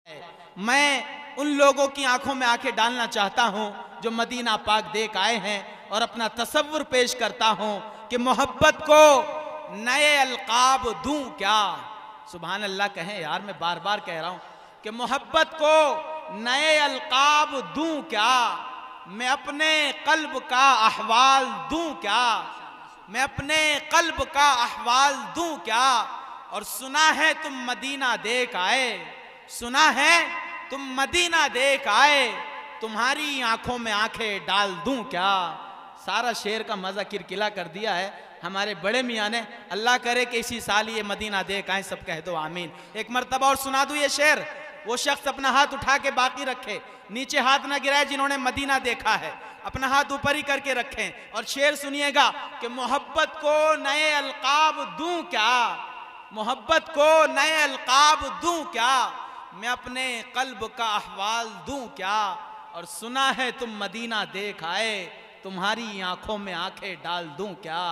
मैं उन लोगों की आंखों में आंखें डालना चाहता हूं जो मदीना पाक देख आए हैं और अपना तसव्वुर पेश करता हूं कि मोहब्बत को नए अलकाब दूं क्या। सुभान अल्लाह कहें यार, मैं बार बार कह रहा हूं कि मोहब्बत को नए अलकाब दूं क्या। मैं अपने कल्ब का अहवाल दूं क्या, मैं अपने कल्ब का अहवाल दूं क्या। और सुना है तुम मदीना देख आए, सुना है तुम मदीना देख आए, तुम्हारी आंखों में आंखें डाल दूं क्या। सारा शेर का मजा किरकिला कर दिया है हमारे बड़े मियाँ ने। अल्लाह करे कि इसी साल ये मदीना देख आए, सब कह दो आमीन। एक मर्तबा और सुना दूं ये शेर। वो शख्स अपना हाथ उठा के बाकी रखे, नीचे हाथ ना गिराए जिन्होंने मदीना देखा है, अपना हाथ ऊपर ही करके रखें और शेर सुनिएगा कि मोहब्बत को नए अलकाब दूं क्या, मोहब्बत को नए अलकाब दूं क्या, मैं अपने कल्ब का अहवाल दूं क्या। और सुना है तुम मदीना देख आए, तुम्हारी आंखों में आंखें डाल दूं क्या।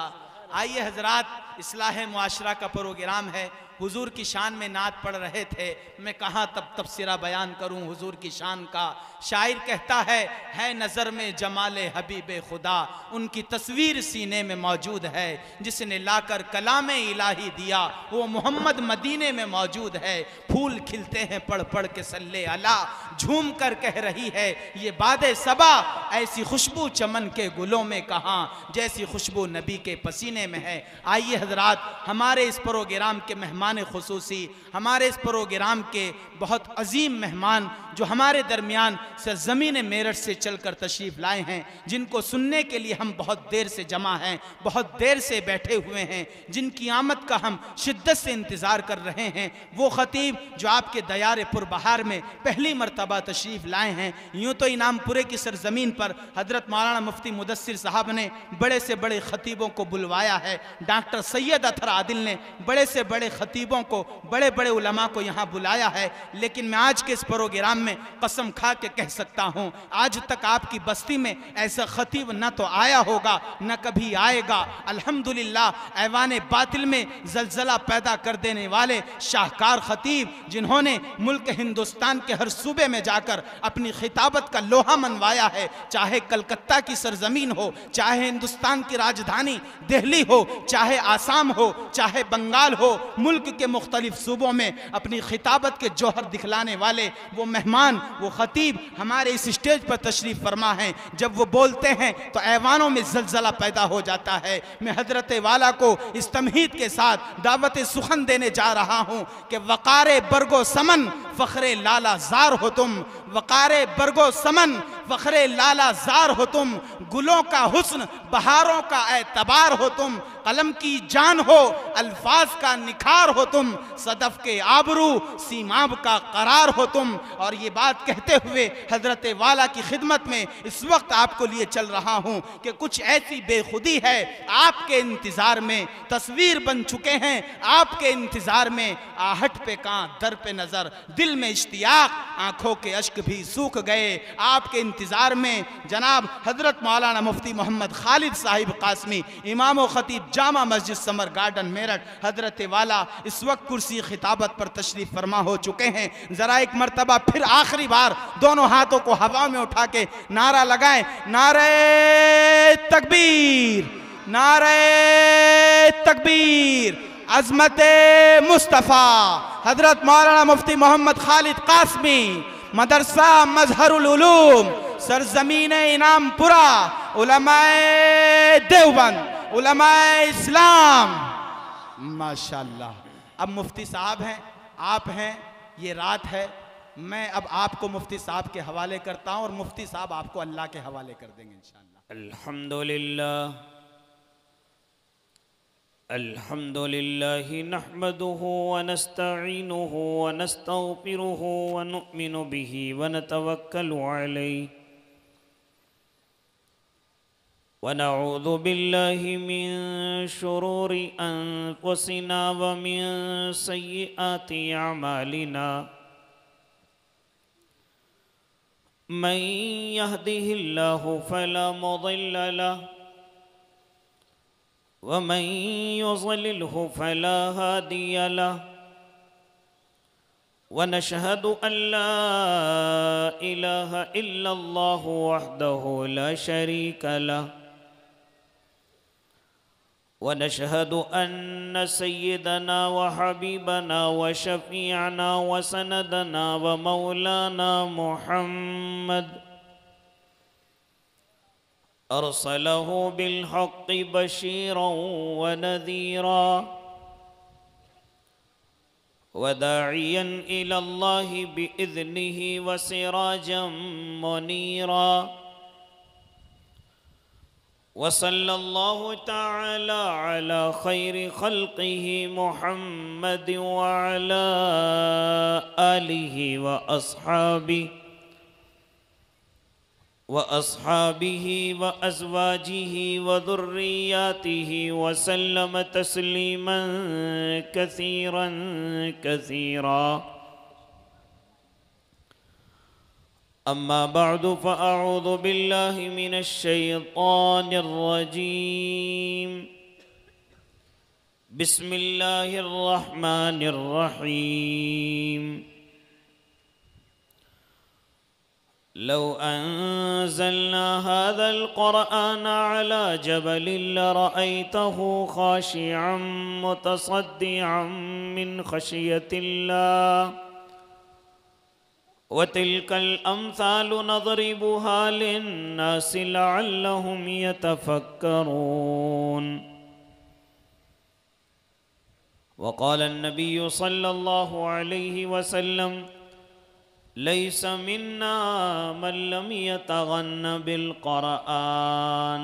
आइए हजरात, इस्लाह मुआशरा का प्रोग्राम है। हुजूर की शान में नात पढ़ रहे थे, मैं कहाँ तब तफसीरा बयान करूं हुजूर की शान का। शायर कहता है नज़र में जमाले हबीबे खुदा, उनकी तस्वीर सीने में मौजूद है। जिसने लाकर कलामे इलाही दिया वो मोहम्मद मदीने में मौजूद है। फूल खिलते हैं पढ़ पढ़ के सल्ले अला, झूम कर कह रही है ये बादे सबा, ऐसी खुशबू चमन के गुलों में कहाँ, जैसी खुशबू नबी के पसीने में है। आइए हजरात, हमारे इस प्रोग्राम के मेहमान खुसूसी, हमारे इस प्रोग्राम के बहुत अजीम मेहमान जो हमारे दरमियान से ज़मीन मेरठ से चलकर तशरीफ़ लाए हैं, जिनको सुनने के लिए हम बहुत देर से जमा हैं, बहुत देर से बैठे हुए हैं, जिनकी आमद का हम शिद्दत से इंतज़ार कर रहे हैं। वो ख़तीब जो आपके दयार पुरबहार में पहली मरतबा तशरीफ़ लाए हैं। यूँ तो इनामपुरे की सरज़मीन पर हज़रत मौलाना मुफ्ती मुदस्सिर साहब ने बड़े से बड़े ख़तीबों को बुलवाया है। डॉक्टर सैयद अतहर आदिल ने बड़े से बड़े ख़तीबों को, बड़े बड़े उलमा को यहाँ बुलाया है। लेकिन मैं आज के इस प्रोग्राम में कसम खा के कह सकता हूँ, आज तक आपकी बस्ती में ऐसा ख़तीब न तो आया होगा न कभी आएगा। अल्हम्दुलिल्लाह, ऐवान बातिल में जलजला पैदा कर देने वाले शाहकार ख़तीब, जिन्होंने मुल्क हिंदुस्तान के हर सूबे में जाकर अपनी खिताबत का लोहा मनवाया है। चाहे कलकत्ता की सरजमीन हो, चाहे हिंदुस्तान की राजधानी दिल्ली हो, चाहे आसाम हो, चाहे बंगाल हो, मुल्क के मुख्तलिफ सूबों में अपनी खिताबत के जौहर दिखलाने वाले वो मेहमान, वो ख़तीब हमारे इस स्टेज पर तशरीफ़ फरमा हैं। जब वो बोलते हैं तो ऐवानों में जलजला पैदा हो जाता है। मैं हजरत वाला को इस तमहीद के साथ दावत सुखन देने जा रहा हूँ कि वक़ारे बरगो समन फ़ख्रे लाला ज़ार हो तुम, वक़ारे बरगो समन फ़ख्रे लाला ज़ार हो तुम, गुलों का हुस्न बहारों का एतबार हो तुम, कलम की जान हो अल्फाज का निखार हो तुम, सदफ के आबरू सीमाब का करार हो तुम। और ये बात कहते हुए हजरत वाला की खिदमत में इस वक्त आपको लिए चल रहा हूँ कि कुछ ऐसी बेखुदी है आपके इंतज़ार में, तस्वीर बन चुके हैं आपके इंतज़ार में। आहट पे कां दर पे नज़र, दिल में इश्तियाक, आँखों के अश्क भी सूख गए आपके इंतज़ार में। जनाब हजरत मौलाना मुफ्ती मोहम्मद खालिद साहिब कासमी, इमाम व ख़तीब जामा मस्जिद समर गार्डन मेरठ, हजरत वाला इस वक्त कुर्सी खिताबत पर तशरीफ़ फरमा हो चुके हैं। ज़रा एक मरतबा फिर आखिरी बार दोनों हाथों को हवा में उठा के नारा लगाएं, नारे तकबीर, नारे तकबीर, अज़मते मुस्तफ़ा। हजरत मौलाना मुफ्ती मोहम्मद खालिद कासमी, मदरसा मजहरुल उलूम, सरजमीन इनामपुरा, उलमाए देवबंद, उलमाए इस्लाम। माशाअल्लाह। अब मुफ्ती साहब हैं, आप हैं, ये रात है, मैं अब आपको मुफ्ती साहब के हवाले करता हूँ और मुफ्ती साहब आपको अल्लाह के हवाले कर देंगे इंशाअल्लाह। अल्हम्दुलिल्लाह, अल्हम्दुलिल्लाहि नहमदुहु व नस्तईनुहु व नस्तगफिरुहु व नुमिनु बिही व नतवक्कलु अलैहि व नऊज़ु बिल्लाहि मिन शुरूरि अनफुसिना व मिन सय्यिआति अमालिना। मन यहदिहिल्लाहु फला मुदिल्ल लहु व मन युज़लिल्हु फला हादिय लहु वनशहदु अल्ला इलाहा इल्लल्लाहु वहदहु ला शरीका लह वनशहदु अन्न सय्यदना व हबीबना व शफीअना व सनदना व मौलाना मुहम्मद अरसलहु बिलहक़्क़ि बशीरन व नज़ीरा वदाइयन इलल्लाहि बिइज़्निहि व सिराजम मुनीरा वसल्लल्लाहु तआला अला खैरि खल्क़िहि मुहम्मद व अला आलिहि व अस्हाबिहि व अज़वाजिहि व ज़ुर्रिय्यातिहि व सल्लम तस्लीमन कसीरन कसीरा। अम्मा बअदु फ़अऊज़ु बिल्लाहि मिनश शैतानिर रजीम। बिस्मिल्लाहिर रहमानिर रहीम। लौ अंज़लना हाज़ल क़ुरआन अला जबलिन लरअयतहु ख़ाशिअन मुतसद्दिअन मिन ख़शियतिल्लाह वतिल्कल अम्सालु नज़रिबुहा लिन्नासि लअल्लहुम यतफ़क्करून। वक़ाल अन्नबिय्यु सल्लल्लाहु अलैहि वसल्लम लैस मिन्ना मन लम यतग़न्न बिलक़ुरआन।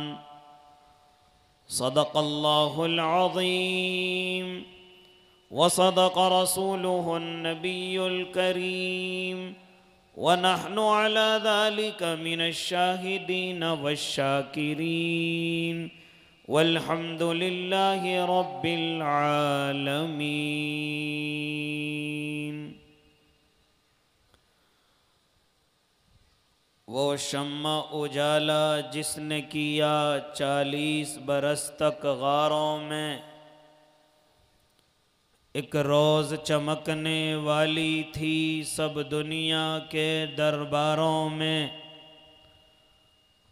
सदक़ल्लाहुल अज़ीम व सदक़ रसूलुहुन नबियुल करीम व नहनु अला ज़ालिका मिनश शाहिदीन वश्शाकिरीन वल्हम्दुलिल्लाहि रब्बिल आलमीन। वो शम्मा उजाला जिसने किया 40 बरस तक गारों में, एक रोज़ चमकने वाली थी सब दुनिया के दरबारों में।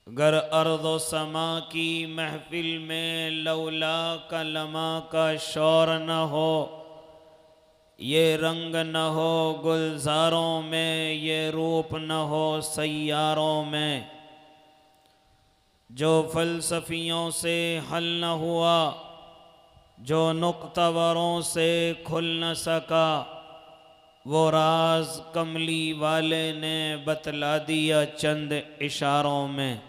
गर अर्ज़ो समा की महफिल में लौला कलमा का शौर न हो, ये रंग न हो गुलजारों में, ये रूप न हो सैयारों में। जो फ़लसफ़ियों से हल न हुआ, जो नुक्तवरों से खुल न सका, वो राज कमली वाले ने बतला दिया चंद इशारों में।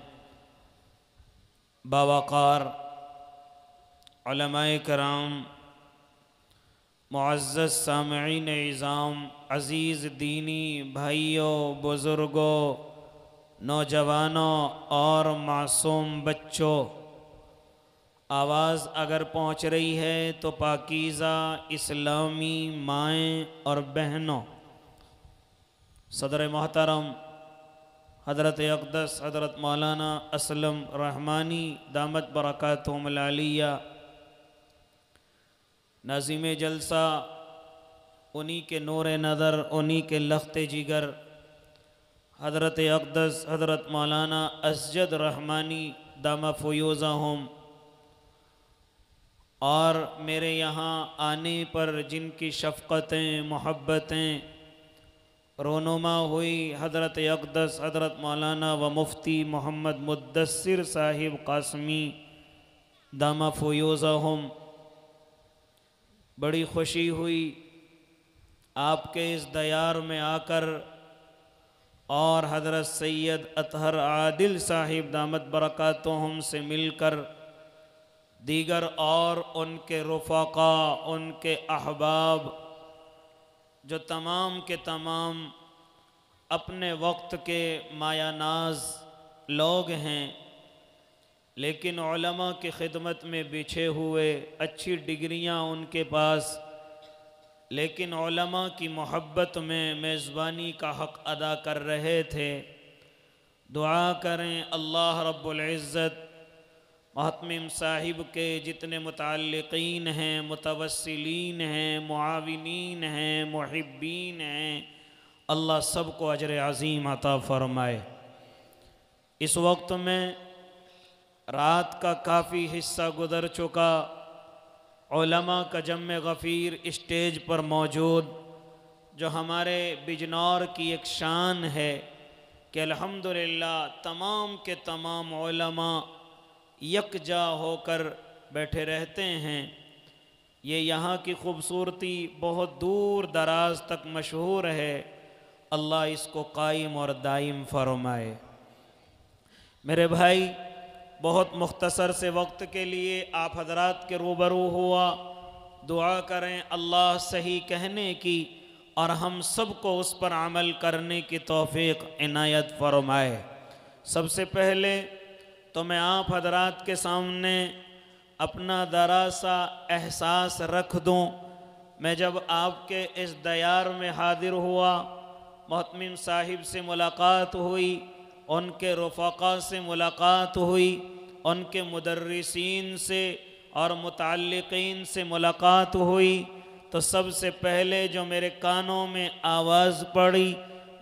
बावक़ार उलमाए कराम, मुअज़्ज़ज़ सामईन इज़ाम, अज़ीज़ दीनी भाइयों, बुज़ुर्गों, नौजवानों और मासूम बच्चों, आवाज़ अगर पहुँच रही है तो पाकीज़ा इस्लामी माएँ और बहनों, सदर मोहतरम हज़रत अक़दस हज़रत मौलाना असलम रहमानी दामत बरकातुहुमुल आलिया, नाज़िम जलसा, उन्हीं के नूर नज़र, उन्हीं के लख्ते जिगर हज़रत अक़दस हज़रत मौलाना असजद रहमानी दामा फ़ुयूज़हुम, और मेरे यहाँ आने पर जिनकी शफ़क़तें मोहब्बतें रोनुमा हुई हज़रत अक़दस हज़रत मौलाना व मुफ्ती मोहम्मद मुद्दस्सिर साहिब क़ासमी दामा फ़ुयूज़हुम, बड़ी खुशी हुई आपके इस दयार में आकर और हज़रत सैयद अतहर आदिल साहिब दामत बरकातुहुम से मिलकर, दीगर और उनके रुफ़क़ा, उनके अहबाब जो तमाम के तमाम अपने वक्त के मायानाज लोग हैं, लेकिन उलमा की खिदमत में बिछे हुए, अच्छी डिग्रियां उनके पास, लेकिन उलमा की मोहब्बत में मेज़बानी का हक़ अदा कर रहे थे। दुआ करें अल्लाह रब्बुल इज़्ज़त महतमिम साहिब के जितने मुतल्लिक़ीन हैं, मुतवस्सिलीन हैं, मुआविनीन हैं, मुहिब्बीन हैं, अल्लाह सबको अजर अज़ीम अता फ़रमाए। इस वक्त में रात का काफ़ी हिस्सा गुज़र चुका, उलमा का जम्मे गफ़ीर स्टेज पर मौजूद, जो हमारे बिजनौर की एक शान है कि अल्हम्दुलिल्लाह तमाम के तमाम उलमा यकजा होकर बैठे रहते हैं। ये यहाँ की खूबसूरती बहुत दूर दराज तक मशहूर है। अल्लाह इसको कायम और दायम फरमाए। मेरे भाई, बहुत मुख्तसर से वक्त के लिए आप हजरात के रूबरू हुआ। दुआ करें अल्लाह सही कहने की और हम सबको उस पर अमल करने की तौफीक इनायत फरमाए। सबसे पहले तो मैं आप हजरात के सामने अपना ज़रा सा एहसास रख दूं। मैं जब आपके इस दयार में हाजिर हुआ, महतमिम साहिब से मुलाकात हुई, उनके रफ़क़ा से मुलाकात हुई, उनके मुदर्रिसीन से और मुतल्लिक़ीन से मुलाकात हुई, तो सबसे पहले जो मेरे कानों में आवाज़ पड़ी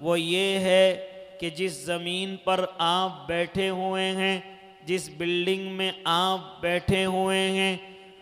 वो ये है कि जिस ज़मीन पर आप बैठे हुए हैं, जिस बिल्डिंग में आप बैठे हुए हैं,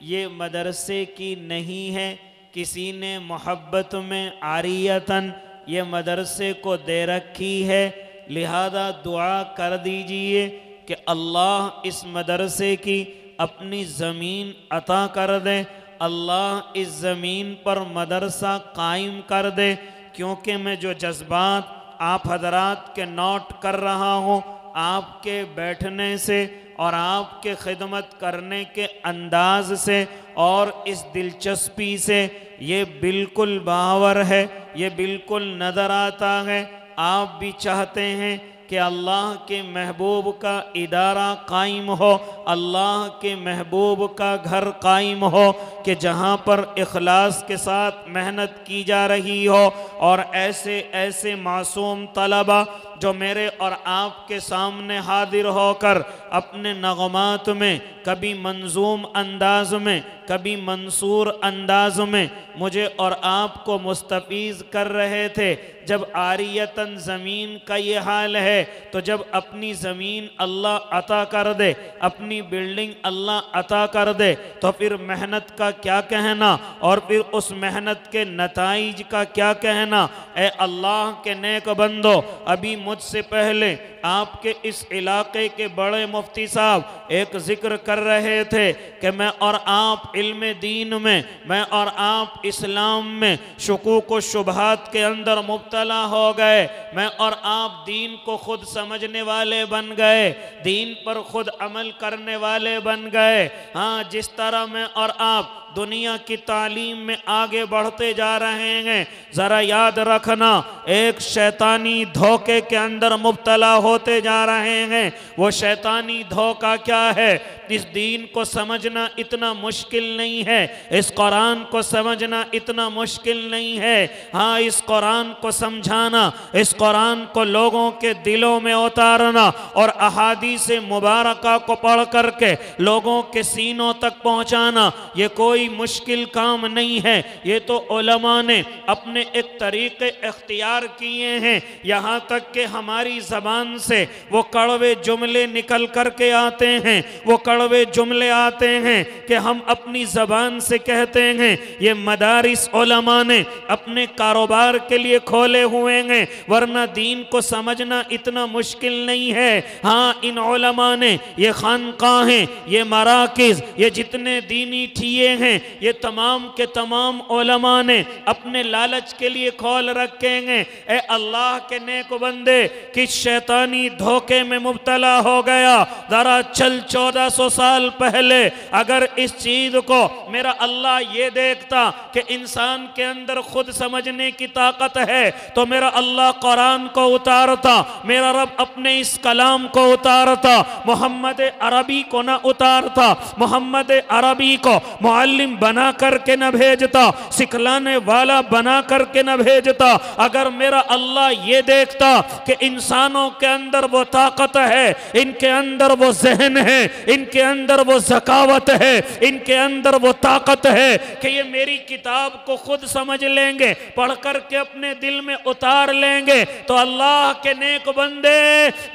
ये मदरसे की नहीं है, किसी ने मोहब्बत में आरियतन ये मदरसे को दे रखी है। लिहाजा दुआ कर दीजिए कि अल्लाह इस मदरसे की अपनी ज़मीन अता कर दे, अल्लाह इस ज़मीन पर मदरसा कायम कर दे। क्योंकि मैं जो जज्बात आप हजरात के नोट कर रहा हूँ, आपके बैठने से और आपके खिदमत करने के अंदाज से और इस दिलचस्पी से, ये बिल्कुल बावर है, ये बिल्कुल नज़र आता है। आप भी चाहते हैं कि अल्लाह के महबूब का इदारा कायम हो, अल्लाह के महबूब का घर कायम हो, कि जहाँ पर इखलास के साथ मेहनत की जा रही हो और ऐसे ऐसे मासूम तलबा जो मेरे और आपके सामने हाजिर होकर अपने नगमात में कभी मंजूम अंदाज में, कभी मंसूर अंदाज में मुझे और आपको मुस्तफ़ीज़ कर रहे थे। जब आरियतन ज़मीन का ये हाल है, तो जब अपनी ज़मीन अल्लाह अता कर दे, अपनी बिल्डिंग अल्लाह अता कर दे, तो फिर मेहनत का क्या कहना और फिर उस मेहनत के नताइज का क्या कहना। ए अल्लाह के नेक बंदो, अभी मुझसे पहले आपके इस इलाके के बड़े मुफ्ती साहब एक ज़िक्र कर रहे थे कि मैं और आप इल्म दीन में, मैं और आप इस्लाम में शुकूक व शुबहात के अंदर मुब्तला हो गए। मैं और आप दीन को खुद समझने वाले बन गए, दीन पर खुद अमल करने वाले बन गए। हाँ, जिस तरह मैं और आप दुनिया की तालीम में आगे बढ़ते जा रहे हैं, ज़रा याद रखना एक शैतानी धोखे के अंदर मुब्तला होते जा रहे हैं। वो शैतानी धोखा क्या है? इस दीन को समझना इतना मुश्किल नहीं है, इस कुरान को समझना इतना मुश्किल नहीं है। हाँ, इस कुरान को समझाना, इस कुरान को लोगों के दिलों में उतारना और अहादीस मुबारका को पढ़ करके लोगों के सीनों तक पहुँचाना, ये कोई मुश्किल काम नहीं है। ये तो उलमा ने अपने एक तरीके इख्तियार किए हैं। यहाँ तक कि हमारी ज़बान से वो कड़वे जुमले निकल करके आते हैं, वो कड़वे जुमले आते हैं कि हम अपनी ज़बान से कहते हैं। ये मदारिस उलमा ने अपने कारोबार के लिए खोले हुए हैं, वरना दीन को समझना इतना मुश्किल नहीं है। हाँ, इन उलमा ने ये खानकाहें, ये मराकिज़, ये जितने दीनी ठिए हैं, ये तमाम के तमाम उलमा ने अपने लालच के लिए खोल रखे हैं। ए अल्लाह के नेक बंदे, किस शैतानी धोखे में मुब्तला हो गया। जरा चल 1400 साल पहले अगर इस चीज को मेरा अल्लाह ये देखता कि इंसान के अंदर खुद समझने की ताकत है, तो मेरा अल्लाह कुरान को उतारता, मेरा रब अपने इस कलाम को उतारता, मोहम्मद अरबी को ना उतारता। मोहम्मद अरबी को मुअल्लिम मुअल्लिम बना करके न भेजता, सिखलाने वाला बना करके न भेजता। अगर मेरा अल्लाह ये देखता कि इंसानों के अंदर वो ताकत है, इनके अंदर वो जहन है, इनके अंदर वो ज़कावत है, इनके अंदर वो ताकत है कि ये मेरी किताब को खुद समझ लेंगे, पढ़ करके अपने दिल में उतार लेंगे, तो अल्लाह के नेक बंदे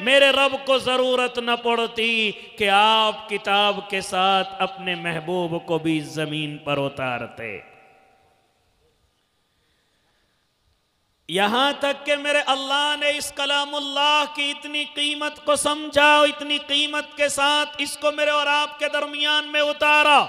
मेरे रब को जरूरत न पड़ती कि आप किताब के साथ अपने महबूब को भी जमीन पर उतारते। यहां तक कि मेरे अल्लाह ने इस कलामुल्लाह की इतनी कीमत को समझा, इतनी कीमत के साथ इसको मेरे और आपके दरमियान में उतारा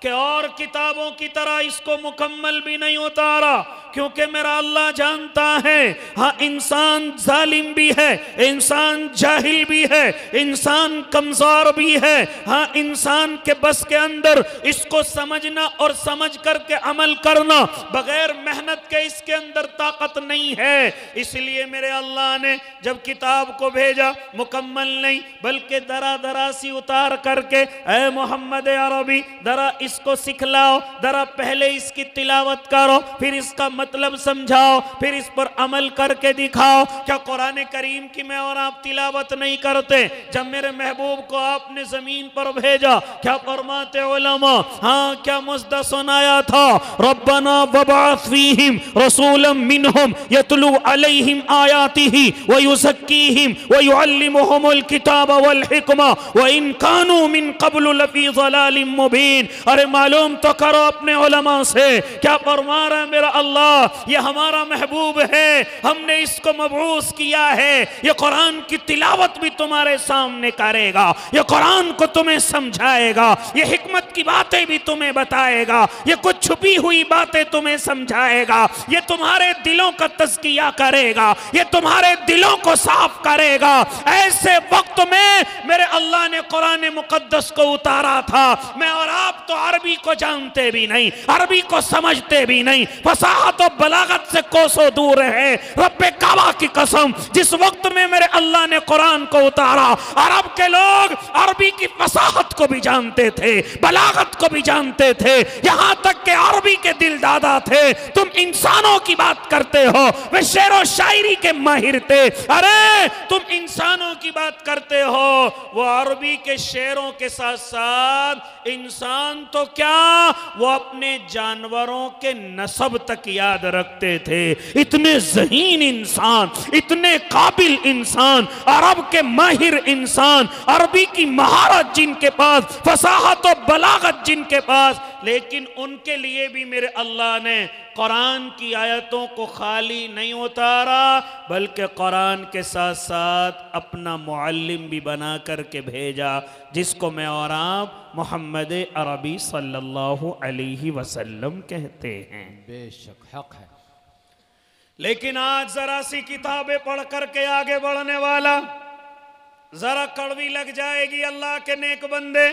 कि और किताबों की तरह इसको मुकम्मल भी नहीं उतारा, क्योंकि मेरा अल्लाह जानता है हाँ इंसान जालिम भी है, इंसान जाहिल भी है, इंसान कमजोर भी है, हाँ इंसान के बस के अंदर इसको समझना और समझ करके अमल करना बगैर मेहनत के इसके अंदर ताकत नहीं है। इसलिए मेरे अल्लाह ने जब किताब को भेजा मुकम्मल नहीं बल्कि दरा दरा सी उतार करके, ऐ मोहम्मद अरबी दरा इसको सिखलाओ, दरा पहले इसकी तिलावत करो, फिर इसका मतलब समझाओ, फिर इस पर अमल करके दिखाओ। क्या कुरान करीम की मैं और आप तिलावत नहीं करते? जब मेरे महबूब को आपने जमीन पर भेजा क्या फरमाते उलमा, हाँ क्या मुज़्दा सुनाया था, रब्बना वबअस फीहिम रसूलन मिनहुम यतलू अलैहिम आयातिही व युज़क्कीहिम व युअल्लिमुहुमुल किताब वल हिकमा व इन कानू मिन क़ब्लु लफ़ी ज़लालिम मुबीन। अरे मालूम तो करो अपने उलमा से, क्या फरमा रहा है मेरा अल्लाह, ये हमारा महबूब है, हमने इसको मबऊस किया है, ये कुरान की तिलावत भी तुम्हारे सामने करेगा, ये कुरान को तुम्हें समझाएगा, ये हिकमत की बातें भी तुम्हें बताएगा, ये कुछ छुपी हुई बातें तुम्हें समझाएगा, ये तुम्हारे दिलों का तज़किया करेगा, ये तुम्हारे दिलों को साफ करेगा। ऐसे वक्त में मेरे अल्लाह ने कुरान मुकद्दस को उतारा था। मैं और आप तो अरबी को जानते भी नहीं, अरबी को समझते भी नहीं, फसाहत और बलागत से कोसों दूर है। रब्बे काबा की कसम, जिस वक्त में मेरे अल्लाह ने कुरान को उतारा, अरब के लोग अरबी की फसाहत को भी जानते थे, बलागत को भी जानते थे, यहां तक के अरबी के दिल दादा थे। तुम इंसानों की बात करते हो, वे शेरो शायरी के माहिर थे। अरे तुम इंसानों की बात करते हो, वो अरबी के शेरों के साथ साथ इंसान तो क्या, वो अपने जानवरों के नस्ब तक याद रखते थे। इतने ज़हीन इंसान, इतने काबिल इंसान, अरब के माहिर इंसान, अरबी की महारत जिनके पास, फसाहत और बलागत जिनके पास, लेकिन उनके लिए भी मेरे अल्लाह ने कुरान की आयतों को खाली नहीं उतारा बल्कि कुरान के साथ साथ अपना मुअल्लिम भी बना करके भेजा, जिसको मैं और आप मोहम्मद अरबी सल्लल्लाहु अलैहि वसल्लम कहते हैं। बेशक हक है। लेकिन आज जरा सी किताबें पढ़ करके आगे बढ़ने वाला जरा कड़वी लग जाएगी अल्लाह के नेक बंदे,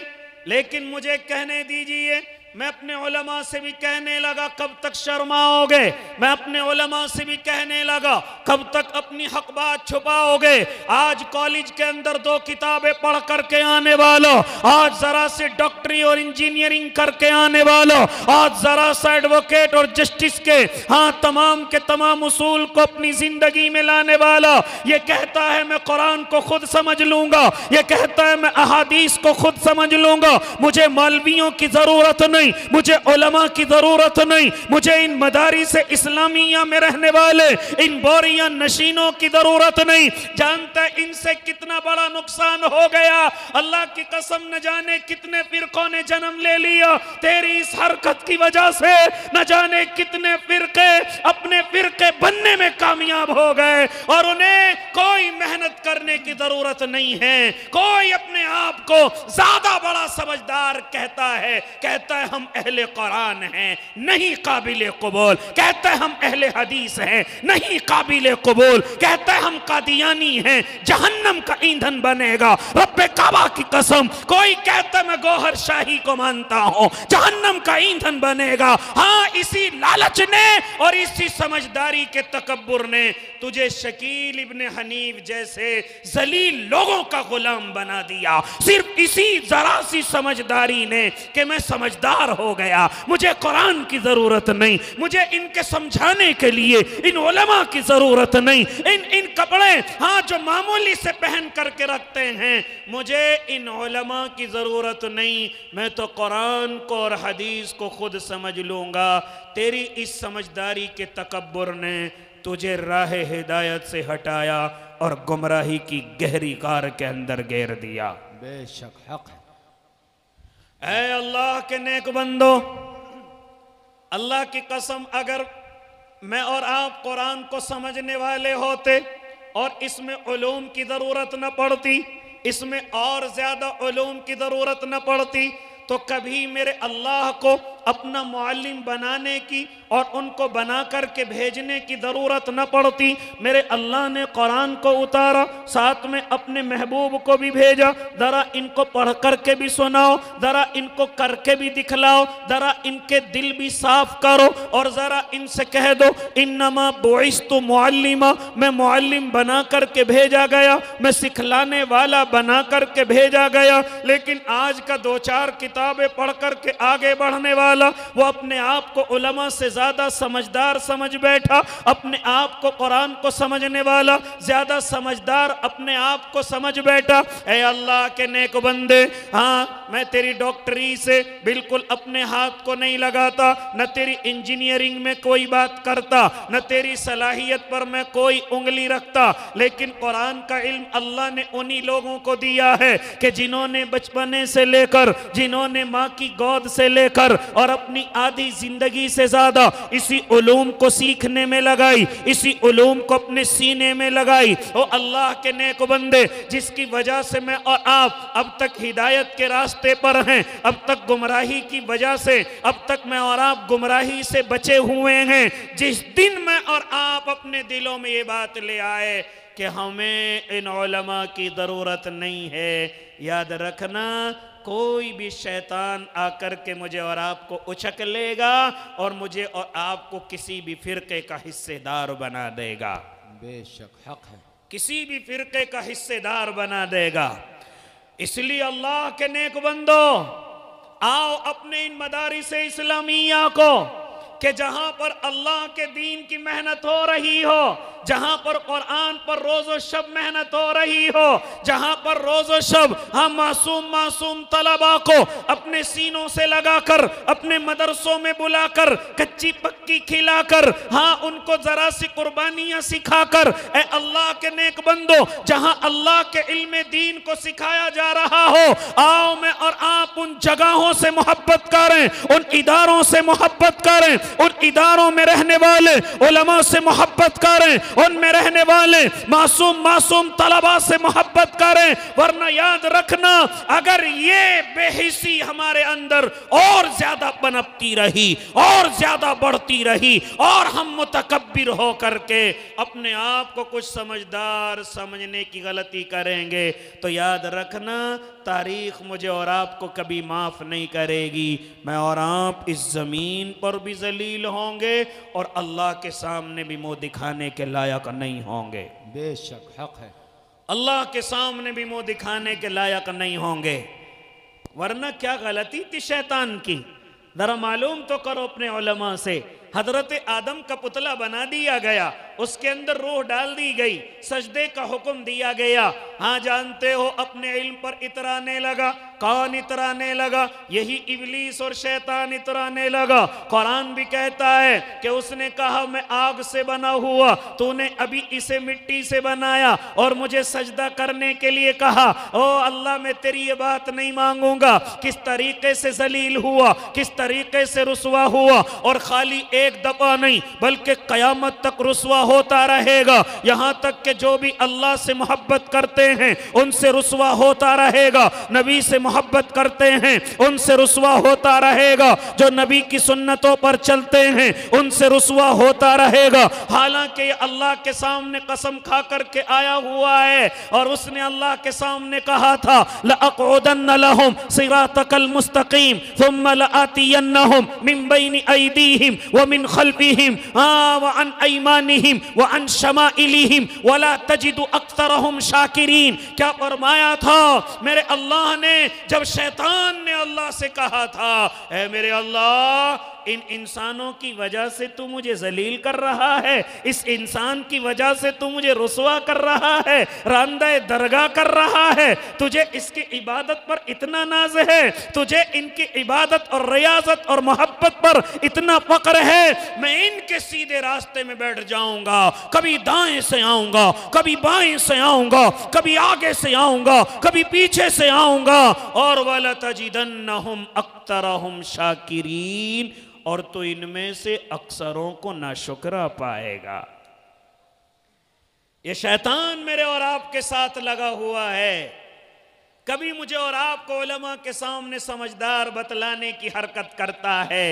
लेकिन मुझे कहने दीजिए, मैं अपने उलमा से भी कहने लगा कब तक शर्माओगे, मैं अपने उलमा से भी कहने लगा कब तक अपनी हक बात छुपाओगे। आज कॉलेज के अंदर 2 किताबें पढ़ करके आने वालों, आज जरा से डॉक्टरी और इंजीनियरिंग करके आने वालों, आज जरा सा एडवोकेट और जस्टिस के हाँ तमाम के तमाम उसूल को अपनी जिंदगी में लाने वाला, ये कहता है मैं कुरान को खुद समझ लूंगा, ये कहता है मैं अहादीस को खुद समझ लूंगा, मुझे मौलवियों की जरूरत नहीं, मुझे उलमा की जरूरत नहीं, मुझे इन मदारिस इस्लामिया में रहने वाले इन बोरिया नशीनों की जरूरत नहीं। जानता इनसे कितना बड़ा नुकसान हो गया, अल्लाह की कसम न जाने कितने फिरकों ने जन्म ले लिया तेरी इस हरकत की वजह से, न जाने कितने फिरके अपने फिरके बनने में कामयाब हो गए और उन्हें कोई मेहनत करने की जरूरत नहीं है। कोई अपने आप को ज्यादा बड़ा समझदार कहता है हम अहले कुरान हैं, नहीं काबिल कबूल, कहता है हम अहले हदीस हैं, नहीं काबिल कबूल, कहता है हम कादियानी हैं, जहन्नम का ईंधन बनेगा। रब्बे काबा की कसम, कोई कहता है मैं गौहर शाही को मानता हूं, जहन्नम का ईंधन बनेगा। हाँ, इसी लालच ने और इसी समझदारी के तकब्बुर ने तुझे शकील इब्ने हनीफ जैसे जलील लोगों का गुलाम बना दिया। सिर्फ इसी जरा सी समझदारी ने कि मैं समझदार हो गया, मुझे कुरान की जरूरत नहीं, मुझे इनके समझाने के लिए इन उलमा की जरूरत नहीं, इन कपड़े हाँ जो मामूली से पहन करके रखते हैं, मुझे इन उलमा की जरूरत नहीं, मैं तो कुरान को और हदीस को खुद समझ लूंगा। तेरी इस समझदारी के तकब्बुर ने तुझे राह हिदायत से हटाया और गुमराही की गहरी कार के अंदर घेर दिया। बेशक हक है। ऐ अल्लाह के नेक बंदो, अल्लाह की कसम अगर मैं और आप कुरान को समझने वाले होते और इसमें उलूम की ज़रूरत न पड़ती, इसमें और ज़्यादा उलूम की ज़रूरत न पड़ती, तो कभी मेरे अल्लाह को अपना मुअल्लिम बनाने की और उनको बना करके भेजने की ज़रूरत न पड़ती। मेरे अल्लाह ने कुरान को उतारा, साथ में अपने महबूब को भी भेजा, ज़रा इनको पढ़ करके भी सुनाओ, ज़रा इनको करके भी दिखलाओ, ज़रा इनके दिल भी साफ करो और ज़रा इनसे कह दो इन्नमा बुइस्तु मुअल्लिमा, मैं मुअल्लिम बना करके भेजा गया, मैं सिखलाने वाला बना करके भेजा गया। लेकिन आज का दो चार किताबें पढ़ करके आगे बढ़ने वाला वो अपने आप को उलमा से ज्यादा समझदार समझ बैठा, अपने आप को कुरान को समझने वाला ज्यादा समझदार अपने आप को समझ बैठा। ऐ अल्लाह के नेक बंदे, हाँ मैं तेरी डॉक्टरी से बिल्कुल अपने हाथ को नहीं लगाता, न तेरी इंजीनियरिंग में कोई बात करता, न तेरी सलाहियत पर मैं कोई उंगली रखता, लेकिन कुरान का इल्म अल्लाह ने उन्हीं लोगों को दिया है कि जिन्होंने बचपने से लेकर, जिन्होंने माँ की गोद से लेकर और अपनी आधी जिंदगी से ज्यादा इसी उलूम को सीखने में लगाई, इसी उलूम को अपने सीने में लगाई। ओ अल्लाह के नेक बंदे, जिसकी वजह से मैं और आप अब तक हिदायत के रास्ते पर हैं, अब तक गुमराही की वजह से अब तक मैं और आप गुमराही से बचे हुए हैं। जिस दिन मैं और आप अपने दिलों में ये बात ले आए कि हमें इन उलमा की ज़रूरत नहीं है, याद रखना कोई भी शैतान आकर के मुझे और आपको उछक लेगा और मुझे और आपको किसी भी फिरके का हिस्सेदार बना देगा। बेशक हक है। किसी भी फिरके का हिस्सेदार बना देगा। इसलिए अल्लाह के नेक बंदो, आओ अपने इन मदारिस इस्लामिया को कि जहां पर अल्लाह के दीन की मेहनत हो रही हो, जहां पर कुरान पर रोज़ो शब मेहनत हो रही हो, जहां पर रोज़ो शब हम मासूम तलबा को अपने सीनों से लगाकर, अपने मदरसों में बुलाकर, कच्ची पक्की खिलाकर, हाँ उनको जरा सी कुर्बानियां सिखाकर, ए अल्लाह के नेक बंदो, जहां अल्लाह के इल्म दीन को सिखाया जा रहा हो, आओ मैं और आप उन जगहों से मोहब्बत करें, उन इदारों से मोहब्बत करें, उन इदारों में रहने वाले उलमा से मोहब्बत करें, उनमें रहने वाले मासूम तलबा से मोहब्बत करें। वरना याद रखना, अगर ये बेहिसी हमारे अंदर और ज्यादा पनपती रही और ज्यादा बढ़ती रही और हम मुतकब्बिर हो करके अपने आप को कुछ समझदार समझने की गलती करेंगे, तो याद रखना तारीख मुझे और आपको कभी माफ नहीं करेगी। मैं और आप इस जमीन पर भी जलील होंगे और अल्लाह के सामने भी मुंह दिखाने के लायक नहीं होंगे। बेशक हक है। अल्लाह के सामने भी मुंह दिखाने के लायक नहीं होंगे। वरना क्या गलती थी शैतान की, जरा मालूम तो करो अपने उलमा से। हजरत आदम का पुतला बना दिया गया, उसके अंदर रूह डाल दी गई, सजदे का हुक्म दिया गया। हाँ जानते हो अपने इल्म पर इतराने लगा। कौन इतराने लगा? यही इब्लीस और शैतान इतराने लगा। कुरान भी कहता है कि उसने कहा मैं आग से बना हुआ, तूने अभी इसे मिट्टी से बनाया और मुझे सजदा करने के लिए कहा। ओ अल्लाह मैं तेरी ये बात नहीं मांगूंगा। किस तरीके से जलील हुआ, किस तरीके से रुसवा हुआ, और खाली एक दफा नहीं बल्कि कयामत तक रुसवा होता रहेगा। यहाँ तक कि जो भी अल्लाह से मोहब्बत करते हैं उनसे रुसवा होता रहेगा, नबी से मोहब्बत करते हैं उनसे रुसवा होता रहेगा, जो नबी की सुन्नतों पर चलते हैं उनसे रुसवा होता रहेगा। हालांकि अल्लाह के सामने कसम खा करके आया हुआ है और उसने अल्लाह के सामने कहा था लअक़उदन्न लहुम सिरातकल मुस्तकीम सुम्मा लआतियन्नहुम मिन बैनि अयदीहिम व मिन खल्फिहिम व अन अयमानिहिम व अन शमाइलिहिम वला तजिदु अक्सरहुम शाकिरीन। क्या फरमाया था मेरे अल्लाह ने जब शैतान ने अल्लाह से कहा था, ऐ मेरे अल्लाह इन इंसानों की वजह से तू मुझे जलील कर रहा है, इस इंसान की वजह से तू मुझे रुसवा कर रहा है, रांदे दरगाह कर रहा है, तुझे इसकी इबादत पर इतना नाज है, तुझे इनकी इबादत और रियाजत और मोहब्बत पर इतना फक्र है, मैं इनके सीधे रास्ते में बैठ जाऊंगा, कभी दाएं से आऊंगा, कभी बाएं से आऊंगा, कभी आगे से आऊंगा, कभी पीछे से आऊंगा, और वला तजिदन्नहुम अक्तरहुम शाकिरीन, और तो इनमें से अक्सरों को नाशुक्रा पाएगा। ये शैतान मेरे और आपके साथ लगा हुआ है, कभी मुझे और आपको उलमा के सामने समझदार बतलाने की हरकत करता है,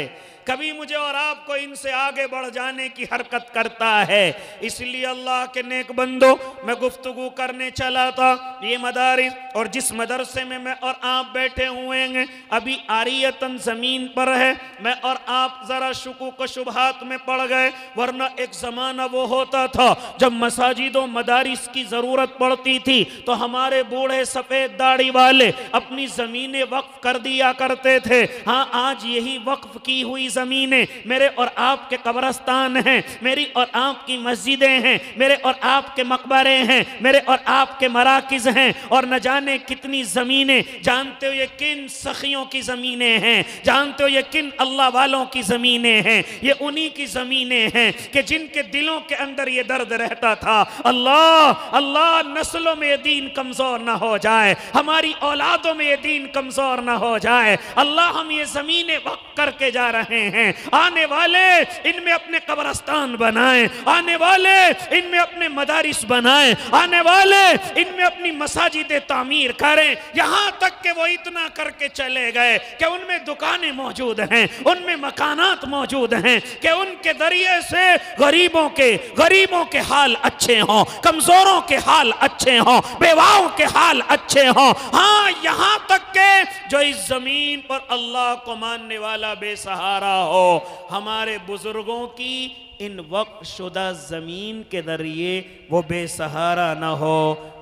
कभी मुझे और आपको इनसे आगे बढ़ जाने की हरकत करता है। इसलिए अल्लाह के नेक बंदो, मैं गुफ्तगू करने चला था ये मदारिस और जिस मदरसे में मैं और आप बैठे हुए हैं अभी आरियतन जमीन पर है, मैं और आप जरा शुकूक शुबहात में पड़ गए, वरना एक जमाना वो होता था जब मसाजिदों मदारिस की जरूरत पड़ती थी तो हमारे बूढ़े सफेद दाढ़ी वाले अपनी जमीनें वक्फ कर दिया करते थे। हाँ, आज यही वक्फ की हुई जमीनें मेरे और आपके कब्रस्तान हैं, मेरी और आपकी मस्जिदें हैं, मेरे और आपके मकबरे हैं, मेरे और आपके मराकिज हैं, और न जाने कितनी जमीनें, जानते हो ये किन सखियों की जमीनें हैं, जानते हो ये किन अल्लाह वालों की जमीनें हैं, ये उन्हीं की जमीनें हैं कि जिनके दिलों के अंदर ये दर्द रहता था, अल्लाह अल्लाह नस्लों में ये दीन कमजोर ना हो जाए, हमारी औलादों में ये दीन कमजोर ना हो जाए। अल्लाह हम ये जमीनें वक्त करके जा रहे हैं, आने वाले इनमें अपने कब्रस्तान बनाएं, आने वाले इनमें अपने मदारिस बनाएं, आने वाले इनमें अपनी मसाजिदें तामीर करें। यहां तक कि वो इतना करके चले गए कि उनमें दुकानें मौजूद हैं, उनमें मकानात मौजूद हैं कि उनके जरिए से गरीबों के हाल अच्छे हों, कमजोरों के हाल अच्छे हों, बेवाओं के हाल अच्छे हों। हाँ, यहां तक के जो इस जमीन पर अल्लाह को मानने वाला बेसहारा हो, हमारे बुजुर्गों की इन वक्फ शुदा जमीन के जरिए वो बेसहारा ना हो,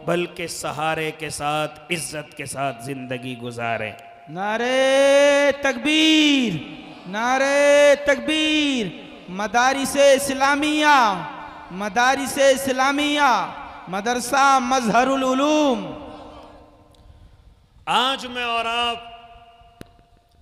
बल्कि सहारे के साथ इज्जत के साथ जिंदगी गुजारे। नारे तकबीर, नारे तकबीर। मदारिसे इस्लामिया, मदारिसे इस्लामिया, मदरसा मजहरुल उलूम। आज मैं और आप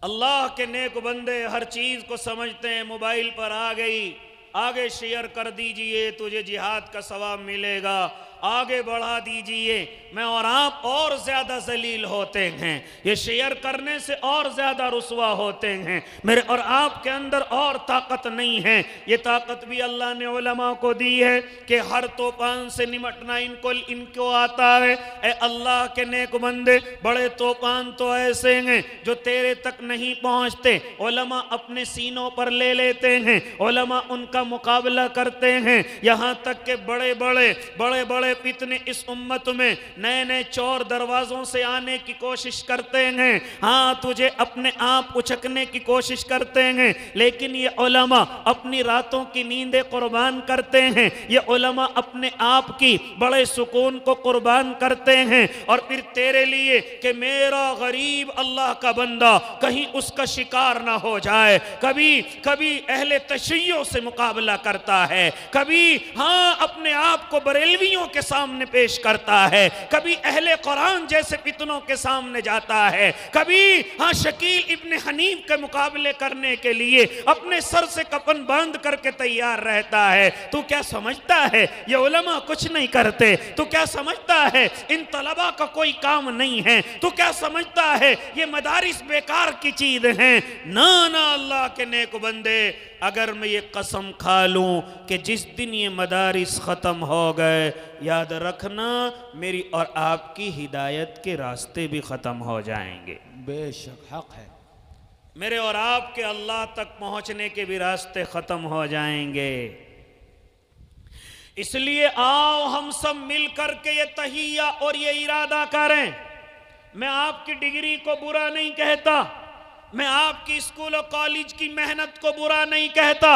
अल्लाह के नेक बंदे हर चीज को समझते हैं, मोबाइल पर आ गई, आगे शेयर कर दीजिए, तुझे जिहाद का सवाब मिलेगा, आगे बढ़ा दीजिए। मैं और आप और ज्यादा जलील होते हैं, ये शेयर करने से और ज्यादा रुसवा होते हैं। मेरे और आपके अंदर और ताकत नहीं है, ये ताकत भी अल्लाह ने उलमा को दी है कि हर तूफान से निमटना इनको आता है। ए अल्लाह के नेक बंदे, बड़े तूफान तो ऐसे हैं जो तेरे तक नहीं पहुंचते, उलमा अपने सीनों पर ले लेते हैं, उलमा उनका मुकाबला करते हैं। यहाँ तक के बड़े बड़े फितने इस उम्मत में नए नए चौर दरवाजों से आने की कोशिश करते हैं। हाँ, तुझे अपने आप उचकने की कोशिश करते हैं, लेकिन ये उलमा अपनी रातों की नींदें कुर्बान करते हैं, ये उलमा अपने आप की बड़े सुकून को कुर्बान करते हैं, और फिर तेरे लिए कि मेरा गरीब अल्लाह का बंदा कहीं उसका शिकार ना हो जाए। कभी अहले तशय्यो से मुकाबला करता है, कभी हाँ अपने आप को बरेलवियों के सामने पेश करता है, कभी अहले कुरान जैसे फितनों के सामने जाता है, कभी हाँ शकील इब्न हनीफ के मुकाबले करने के लिए अपने सर से कफन बांध करके तैयार रहता है। तू क्या समझता है ये उलमा कुछ नहीं करते? तू क्या समझता है इन तलबा का कोई काम नहीं है? तू क्या समझता है ये मदारिस बेकार की चीज हैं? ना ना, अल्लाह के नेक बंदे, अगर मैं ये कसम खा लूँ कि जिस दिन ये मदारिस ख़त्म हो गए, याद रखना मेरी और आपकी हिदायत के रास्ते भी ख़त्म हो जाएंगे। बेशक हक है। मेरे और आपके अल्लाह तक पहुँचने के भी रास्ते ख़त्म हो जाएंगे। इसलिए आओ हम सब मिल करके ये तहिया और ये इरादा करें। मैं आपकी डिग्री को बुरा नहीं कहता, मैं आपकी स्कूल और कॉलेज की मेहनत को बुरा नहीं कहता,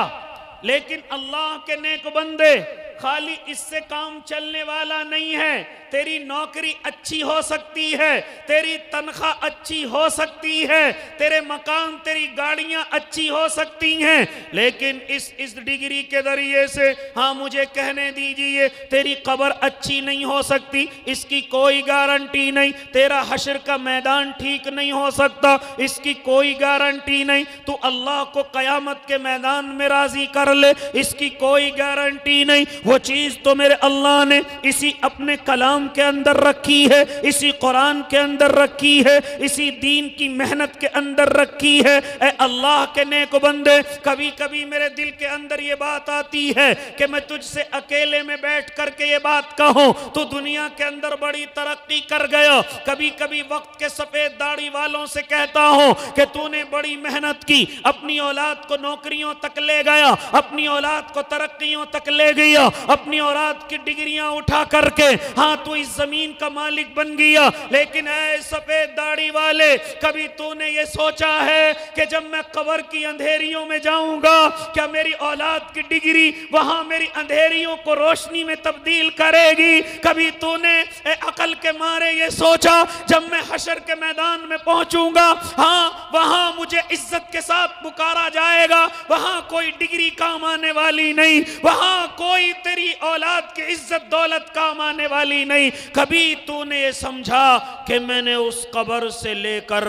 लेकिन अल्लाह के नेक बंदे, खाली इससे काम चलने वाला नहीं है। तेरी नौकरी अच्छी हो सकती है, तेरी तनख्वाह अच्छी हो सकती है, तेरे मकान तेरी गाड़ियां अच्छी हो सकती हैं, लेकिन इस डिग्री के जरिए से, हाँ मुझे कहने दीजिए, तेरी कब्र अच्छी नहीं हो सकती, इसकी कोई गारंटी नहीं। तेरा हश्र का मैदान ठीक नहीं हो सकता, इसकी कोई गारंटी नहीं। तू अल्लाह को कयामत के मैदान में राजी कर ले, इसकी कोई गारंटी नहीं। वो चीज तो मेरे अल्लाह ने इसी अपने कलाम के अंदर रखी है, इसी कुरान के अंदर रखी है, इसी दीन की मेहनत के अंदर रखी है। ए अल्लाह के नेक बंदे, कभी कभी मेरे दिल के अंदर ये बात आती है कि मैं तुझसे अकेले में बैठ करके ये बात कहूं, तू दुनिया के अंदर बड़ी तरक्की कर गया। कभी कभी वक्त के सफेद दाढ़ी वालों से कहता हूं कि तूने बड़ी मेहनत की, अपनी औलाद को नौकरियों तक ले गया, अपनी औलाद को तरक्कियों तक ले गया, अपनी औलाद की डिग्रियां उठा करके, हाँ तू इस जमीन का मालिक बन गया। लेकिन ऐ सफेद दाढ़ी वाले, कभी तूने ये सोचा है कि जब मैं कब्र की अंधेरियों में जाऊंगा, क्या मेरी औलाद की डिग्री वहां मेरी अंधेरियों को रोशनी में तब्दील करेगी? कभी तूने अकल के मारे ये सोचा, जब मैं हशर के मैदान में पहुंचूंगा, हाँ वहां मुझे इज्जत के साथ पुकारा जाएगा, वहां कोई डिग्री काम आने वाली नहीं, वहां कोई तेरी औलाद की इज्जत दौलत काम आने वाली नहीं। कभी तूने ये समझा कि मैंने उस कब्र से लेकर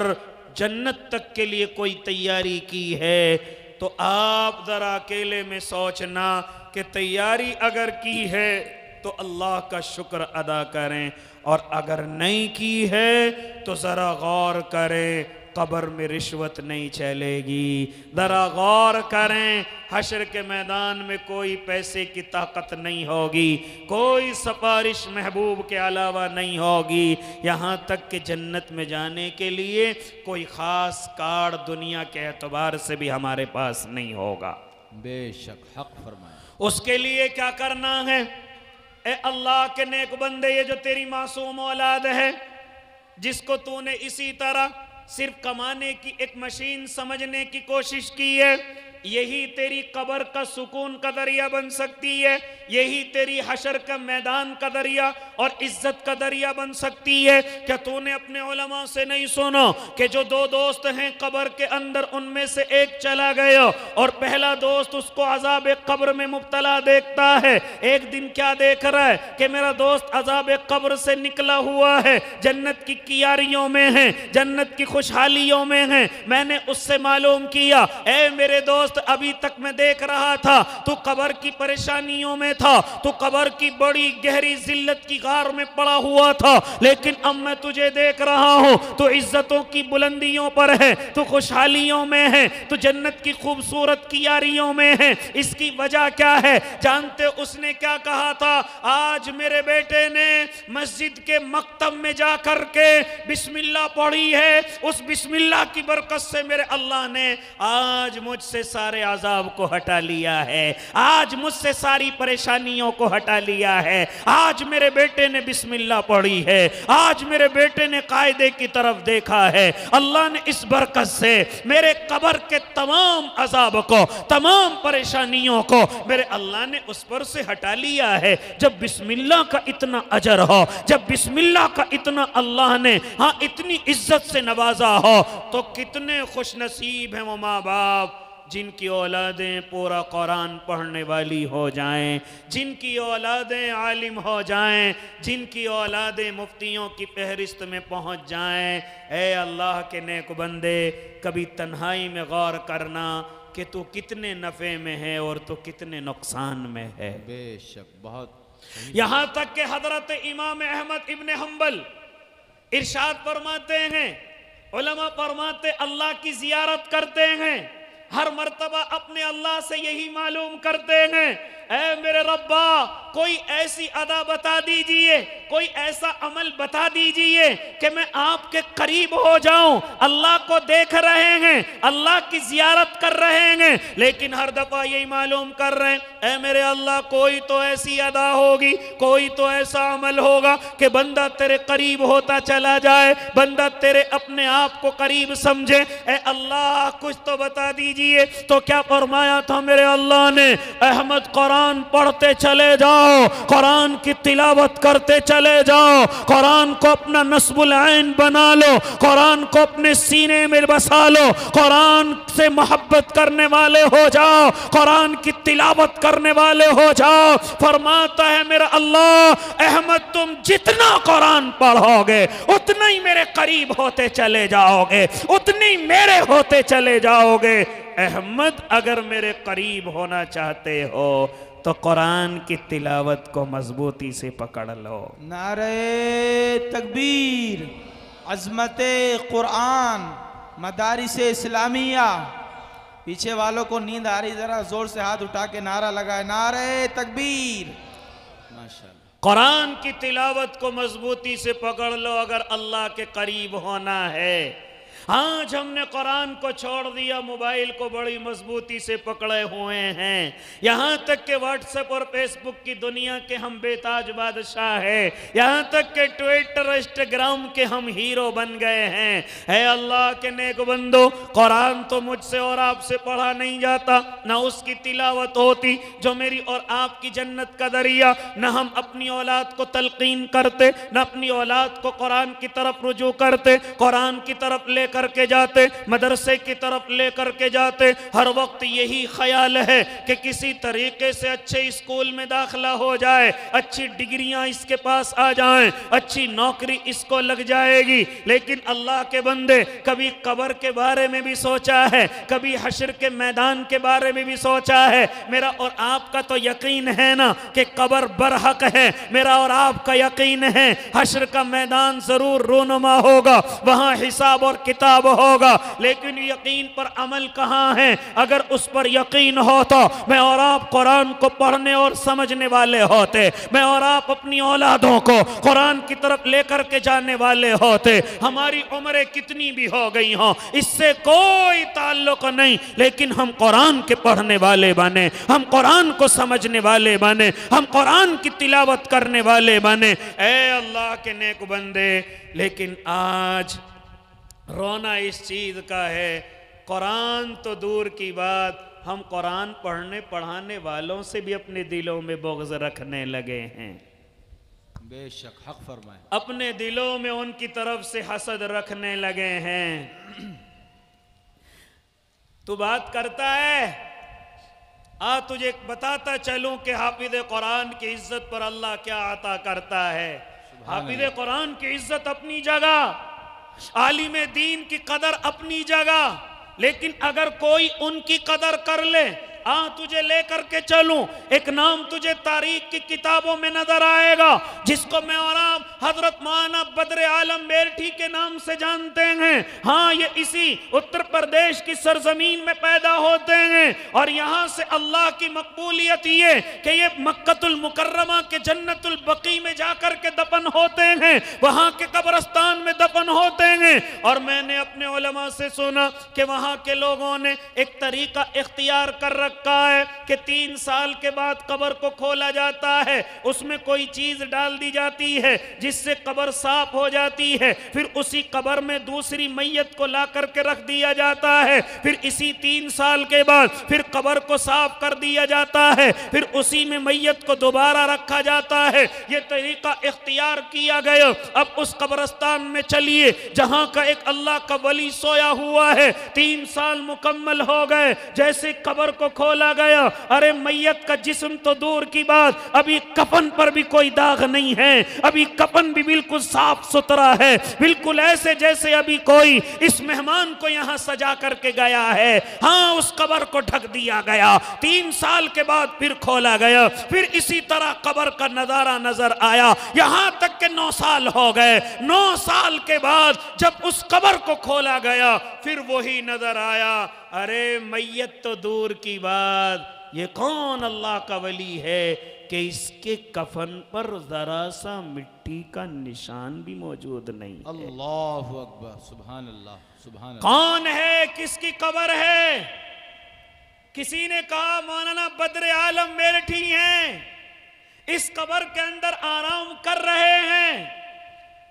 जन्नत तक के लिए कोई तैयारी की है? तो आप जरा अकेले में सोचना कि तैयारी अगर की है तो अल्लाह का शुक्र अदा करें, और अगर नहीं की है तो जरा गौर करें, कब्र में रिश्वत नहीं चलेगी। जरा गौर करें, हश्र के मैदान में कोई पैसे की ताकत नहीं होगी, कोई सिफारिश महबूब के अलावा नहीं होगी। यहाँ तक कि जन्नत में जाने के लिए कोई ख़ास कार्ड दुनिया के एतबार से भी हमारे पास नहीं होगा। बेशक हक फरमाया। उसके लिए क्या करना है? ए अल्लाह के नेक बंदे, ये जो तेरी मासूम औलाद है, जिसको तूने इसी तरह सिर्फ कमाने की एक मशीन समझने की कोशिश की है, यही तेरी कब्र का सुकून का दरिया बन सकती है, यही तेरी हशर का मैदान का दरिया और इज्जत का दरिया बन सकती है। क्या तूने अपने उलमा से नहीं सुना कि जो दो दोस्त हैं कब्र के अंदर, उनमें से एक चला गया और पहला दोस्त उसको अजाब कब्र में मुब्तला देखता है। एक दिन क्या देख रहा है कि मेरा दोस्त अजाब कब्र से निकला हुआ है, जन्नत की कियारियों में है, जन्नत की खुशहालियों में है। मैंने उससे मालूम किया, ए मेरे दोस्त, अभी तक मैं देख रहा था तू कब्र की परेशानियों में था, तू कब्र की बड़ी गहरी जिल्लत की गार में पड़ा हुआ था, लेकिन अब मैं तुझे देख रहा हूं, तू इज्जतों की बुलंदियों पर है, तू खुशहालियों में है, तू जन्नत की खूबसूरत कियारियों में है। इसकी वजह क्या है जानते? उसने क्या कहा था? आज मेरे बेटे ने मस्जिद के मकतब में जा करके बिस्मिल्लाह पढ़ी है, उस बिस्मिल्लाह की बरकत से मेरे अल्लाह ने आज मुझसे सारे अजाब को हटा लिया है, आज मुझसे सारी परेशानियों को हटा लिया है। आज मेरे बेटे ने बिस्मिल्लाह पढ़ी है, आज मेरे बेटे ने कायदे की तरफ देखा है। अल्लाह ने इस बरकत से मेरे कब्र के तमाम अजाब को, तमाम परेशानियों को मेरे अल्लाह ने उस पर से हटा लिया है। जब बिस्मिल्लाह का इतना अजर हो, जब बिस्मिल्लाह का इतना अल्लाह ने हाँ इतनी इज्जत से नवाजा हो, तो कितने खुश नसीब हैं वो माँ बाप जिनकी औलादें पूरा कुरान पढ़ने वाली हो जाएं, जिनकी औलादें आलिम हो जाएं, जिनकी औलादें मुफ्तियों की फहरिस्त में पहुंच जाएं। ऐ अल्लाह के नेक बंदे, कभी तन्हाई में गौर करना कि तू कितने नफ़े में है और तू कितने नुकसान में है। बेशक बहुत। यहाँ तक कि हजरत इमाम अहमद इब्न हम्बल इरशाद फरमाते हैं, उलमा फरमाते अल्लाह की जियारत करते हैं, हर मर्तबा अपने अल्लाह से यही मालूम करते हैं, ऐ मेरे रब्बा कोई ऐसी अदा बता दीजिए, कोई ऐसा अमल बता दीजिए कि मैं आपके करीब हो जाऊं। अल्लाह को देख रहे हैं, अल्लाह की जियारत कर रहे हैं, लेकिन हर दफा यही मालूम कर रहे हैं, ऐ मेरे अल्लाह कोई तो ऐसी अदा होगी, कोई तो ऐसा अमल होगा कि बंदा तेरे करीब होता चला जाए, बंदा तेरे अपने आप को करीब समझे। ऐ अल्लाह कुछ तो बता दीजिए। तो क्या फरमाया था मेरे अल्लाह ने, अहमद कुरान पढ़ते चले जाओ, कुरान की तिलावत करते चले जाओ, कुरान को अपना नस्बुल ऐन बना लो, कुरान को अपने सीने में बसा लो, कुरान से मोहब्बत करने वाले हो जाओ, कुरान की तिलावत करने वाले हो जाओ। फरमाता है मेरा अल्लाह, अहमद तुम जितना कुरान पढ़ोगे उतना ही मेरे करीब होते चले जाओगे, उतने ही मेरे होते चले जाओगे। अहमद अगर मेरे करीब होना चाहते हो तो कुरान की तिलावत को मजबूती से पकड़ लो। नारे तकबीर, अज़मते कुरान, मदारिस इस्लामिया। पीछे वालों को नींद आ रही, जरा जोर से हाथ उठा के नारा लगाए, नारे तकबीर। माशाअल्लाह। कुरान की तिलावत को मजबूती से पकड़ लो अगर अल्लाह के करीब होना है। आज हमने कुरान को छोड़ दिया, मोबाइल को बड़ी मजबूती से पकड़े हुए हैं, यहाँ तक कि व्हाट्सएप और फेसबुक की दुनिया के हम बेताज बादशाह हैं, यहाँ तक कि ट्विटर इंस्टाग्राम के हम हीरो बन गए हैं। है अल्लाह के नेक बंदो, कुरान तो मुझसे और आपसे पढ़ा नहीं जाता, ना उसकी तिलावत होती जो मेरी और आपकी जन्नत का दरिया, ना हम अपनी औलाद को तलकीन करते, ना अपनी औलाद को कुरान की तरफ रुजू करते, कुरान की तरफ ले करके जाते, मदरसे की तरफ ले करके जाते। हर वक्त यही ख्याल है कि किसी तरीके से अच्छे स्कूल में दाखिला हो जाए, अच्छी डिग्रियां इसके पास आ जाएं, अच्छी नौकरी इसको लग जाएगी। लेकिन अल्लाह के बंदे, कभी कब्र के बारे में भी सोचा है, कभी हश्र के मैदान के बारे में भी सोचा है? मेरा और आपका तो यकीन है ना कि कब्र बरहक है, मेरा और आपका यकीन है हश्र का मैदान जरूर रोनुमा होगा, वहां हिसाब और किताब होगा। लेकिन यकीन पर अमल कहाँ है? अगर उस पर यकीन हो तो मैं और आप कुरान को पढ़ने और समझने वाले होते, मैं और आप अपनी औलादों को कुरान की तरफ लेकर के जाने वाले होते। हमारी उम्रें कितनी भी हो गई हों इससे कोई ताल्लुक नहीं, लेकिन हम कुरान के पढ़ने वाले बने, हम कुरान को समझने वाले बने, हम कुरान की तिलावत करने वाले बने। ऐ अल्लाह के नेक बंदे, लेकिन आज रोना इस चीज का है, कुरान तो दूर की बात, हम कुरान पढ़ने पढ़ाने वालों से भी अपने दिलों में बुग़्ज़ रखने लगे हैं। बेशक हक फरमाए। अपने दिलों में उनकी तरफ से हसद रखने लगे हैं। तू बात करता है, आ तुझे बताता चलूं कि हाफिज कुरान की इज्जत पर अल्लाह क्या अता करता है। हाफिज कुरान की इज्जत अपनी जगह, आलिम दीन की कदर अपनी जगह, लेकिन अगर कोई उनकी कदर कर ले, तुझे लेकर के चलूं, एक नाम तुझे तारीख की किताबों में नजर आएगा जिसको मैं और आप हजरत मौलाना बद्र आलम मेरठी के नाम से जानते हैं। हाँ, ये इसी उत्तर प्रदेश की सरजमीन में पैदा होते हैं और यहाँ से अल्लाह की मकबूलियत ये कि ये मक्कतुल मुकर्रमा के जन्नतुल बकी में जाकर के दफन होते हैं, वहाँ के कब्रिस्तान में दफन होते हैं। और मैंने अपने उलमा से सुना कि वहाँ के लोगों ने एक तरीका इख्तियार कर रखा है कि 3 साल के बाद कब्र को खोला जाता है, उसमें कोई चीज डाल दी जाती है जिससे कब्र साफ हो जाती है, फिर उसी कब्र में दूसरी मैयत को ला करके रख दिया जाता है, फिर इसी 3 साल के बाद फिर कब्र को साफ कर दिया जाता है, फिर उसी में मैयत को दोबारा रखा जाता है। यह तरीका इख्तियार किया गया। अब उस कब्रिस्तान में चलिए जहां का एक अल्लाह का वली सोया हुआ है, 3 साल मुकम्मल हो गए, जैसे कब्र को खोला गया, अरे मैयत का जिस्म तो दूर की बात, अभी कफन पर भी कोई दाग नहीं है, अभी कफन भी बिल्कुल साफ सुथरा है, बिल्कुल ऐसे जैसे अभी कोई इस मेहमान को यहां सजा करके गया है। हाँ, उस कब्र को ढक दिया गया, 3 साल के बाद फिर खोला गया, फिर इसी तरह कब्र का नजारा नजर आया, यहां तक के 9 साल हो गए। 9 साल के बाद जब उस कब्र को खोला गया फिर वही नजर आया, अरे मैयत तो दूर की बात, ये कौन अल्लाह का वली है कि इसके कफन पर जरा सा मिट्टी का निशान भी मौजूद नहीं है। अल्लाहु अकबर, सुभान अल्लाह, सुभान अल्लाह। कौन है, किसकी कब्र है? किसी ने कहा मौलाना बद्र आलम मेरठी हैं, इस कब्र के अंदर आराम कर रहे हैं।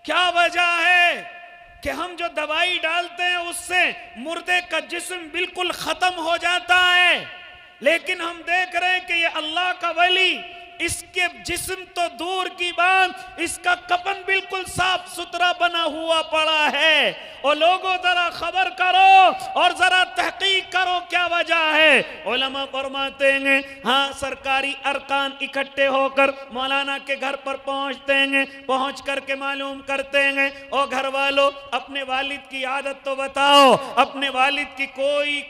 क्या वजह है कि हम जो दवाई डालते हैं उससे मुर्दे का जिस्म बिल्कुल खत्म हो जाता है, लेकिन हम देख रहे हैं कि ये अल्लाह का वली, इसके जिस्म तो दूर की बात, इसका कफन बिल्कुल साफ सुथरा बना हुआ पड़ा है। और लोगों जरा खबर करो और जरा तहकीक करो क्या वजह है। उलमा फरमाते हैं, हाँ सरकारी अरकान इकट्ठे होकर मौलाना के घर पर पहुंचते हैं, पहुंच करके मालूम करते हैं, और घर वालों अपने वालिद की आदत तो बताओ, अपने वालिद की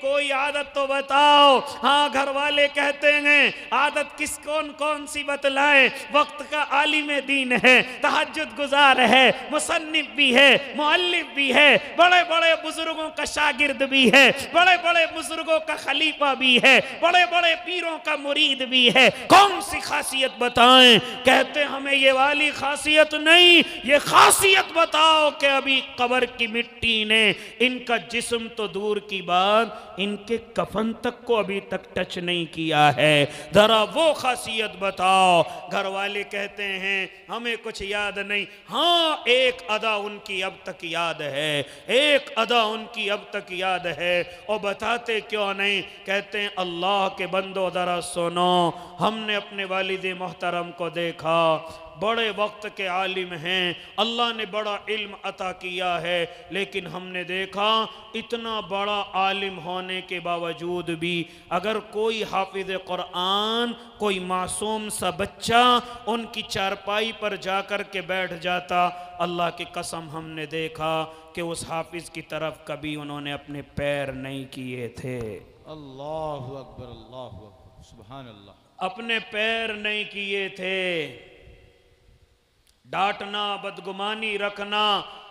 कोई आदत तो बताओ। हाँ घर वाले कहते हैं आदत किस कौन कौन सी बतलाए। वक्त का आलिम दीन है, तहज्जुद गुजार है, मुसन्निफ भी है, मुअल्लिफ भी है, बड़े बड़े बुजुर्गों का शागिर्द भी है, बड़े बड़े बुजुर्गों का खलीफा भी है, बड़े बड़े पीरों का मुरीद भी है। कौन सी खासियत बताएं? कहते हमें ये वाली खासियत नहीं, ये खासियत बताओ कि अभी कब्र की मिट्टी ने इनका जिस्म तो दूर की बात, इनके कफन तक को अभी तक टच नहीं किया है, जरा वो खासियत बताओ। घर वाले कहते हैं हमें कुछ याद नहीं। हाँ एक अदा उनकी अब तक याद है, एक अदा उनकी अब तक याद है। और बताते क्यों नहीं? कहते हैं अल्लाह के बंदो जरा सुनो, हमने अपने वालिद मोहतरम को देखा, बड़े वक्त के आलिम हैं, अल्लाह ने बड़ा इल्म अता किया है, लेकिन हमने देखा इतना बड़ा आलिम होने के बावजूद भी अगर कोई हाफिज कुरान, कोई मासूम सा बच्चा उनकी चारपाई पर जाकर के बैठ जाता, अल्लाह की कसम हमने देखा कि उस हाफिज की तरफ कभी उन्होंने अपने पैर नहीं किए थे। अल्लाहु अकबर, अल्लाहु अकबर, सुभान अल्लाह। अपने पैर नहीं किए थे। डांटना, बदगुमानी रखना,